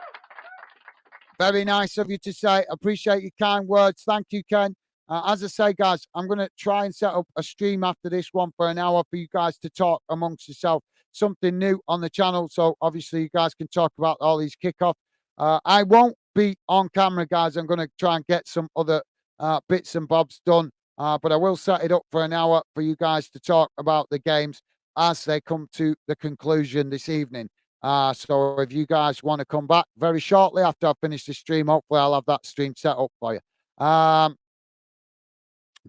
Very nice of you to say. Appreciate your kind words. Thank you, Ken. As I say, guys, I'm going to try and set up a stream after this one for an hour for you guys to talk amongst yourself. Something new on the channel. So obviously you guys can talk about all these kickoffs. I won't be on camera, guys. I'm going to try and get some other bits and bobs done. But I will set it up for an hour for you guys to talk about the games as they come to the conclusion this evening. So if you guys want to come back very shortly after I finish the stream, hopefully I'll have that stream set up for you.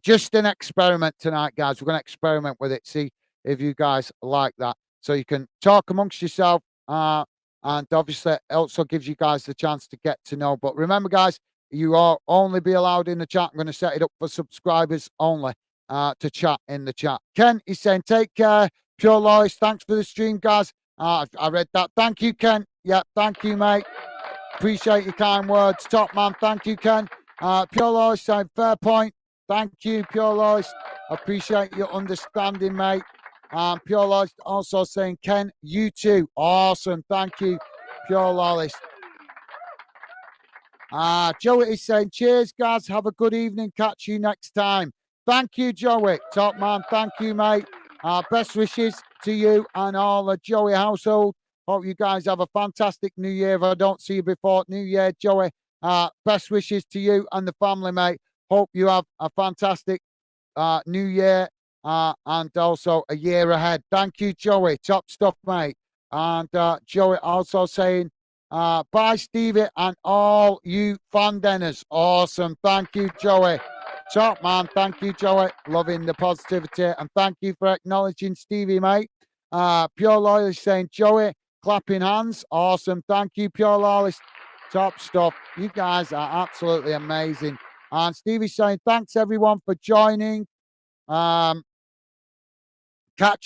Just an experiment tonight, guys. We're going to experiment with it, see if you guys like that. So you can talk amongst yourself, and obviously it also gives you guys the chance to get to know. But remember, guys, you are only be allowed in the chat. I'm going to set it up for subscribers only to chat in the chat. Ken is saying, take care, Pure Loyalist. Thanks for the stream, guys. I read that. Thank you, Ken. Yeah, thank you, mate. Appreciate your kind words. Top man. Thank you, Ken. Pure Lois saying, fair point. Thank you, Pure Lois. Appreciate your understanding, mate. Pure Lois also saying, Ken, you too. Awesome. Thank you, Pure Lois. Joey is saying, cheers, guys. Have a good evening. Catch you next time. Thank you, Joey. Top man. Thank you, mate. Best wishes to you and all the Joey household. Hope you guys have a fantastic New Year. If I don't see you before New Year, Joey, best wishes to you and the family, mate. Hope you have a fantastic New Year and also a year ahead. Thank you, Joey. Top stuff, mate. And Joey also saying, bye, Stevie, and all you fan denners. Awesome. Thank you, Joey. Top man. Thank you, Joey. Loving the positivity. And thank you for acknowledging Stevie, mate. Pure Loyalist saying, Joey, clapping hands. Awesome. Thank you, Pure Loyalist. Top stuff. You guys are absolutely amazing. And Stevie saying, thanks everyone for joining. Catch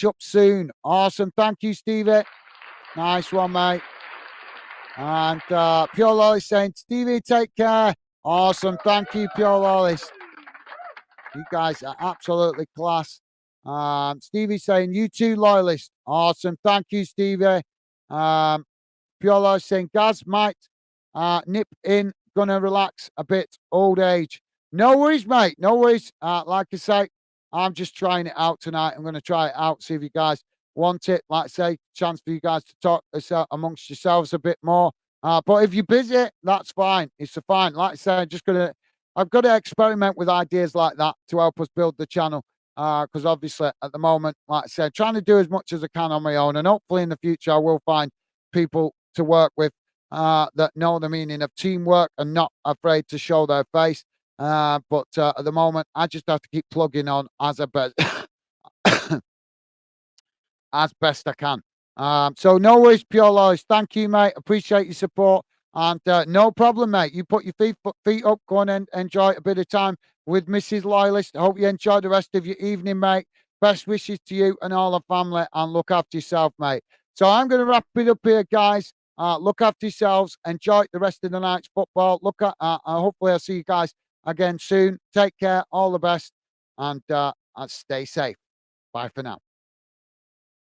up soon. Awesome. Thank you, Stevie. Nice one, mate. And Pure Loyalist saying, Stevie, take care. Awesome. Thank you, Pure Loyalist. You guys are absolutely class. Stevie saying, you too, Loyalist. Awesome. Thank you, Stevie. Pure Loyalist saying, Gaz might nip in. Gonna relax a bit. Old age. No worries, mate. No worries. Like I say, I'm just trying it out tonight. I'm going to try it out, see if you guys want it. Like I say, chance for you guys to talk this out amongst yourselves a bit more. But if you're busy, that's fine. It's fine. Like I say, I've got to experiment with ideas like that to help us build the channel. Because obviously at the moment, like I said, trying to do as much as I can on my own. And hopefully in the future, I will find people to work with that know the meaning of teamwork and not afraid to show their face. But at the moment, I just have to keep plugging on as as best I can. So no worries, Pure Lois. Thank you, mate. Appreciate your support. And no problem, mate. You put your feet up, go on and enjoy a bit of time with Mrs. Loyalist. I hope you enjoy the rest of your evening, mate. Best wishes to you and all the family, and look after yourself, mate. So I'm going to wrap it up here, guys. Look after yourselves. Enjoy the rest of the night's football. Hopefully I'll see you guys again soon. Take care. All the best. And stay safe. Bye for now.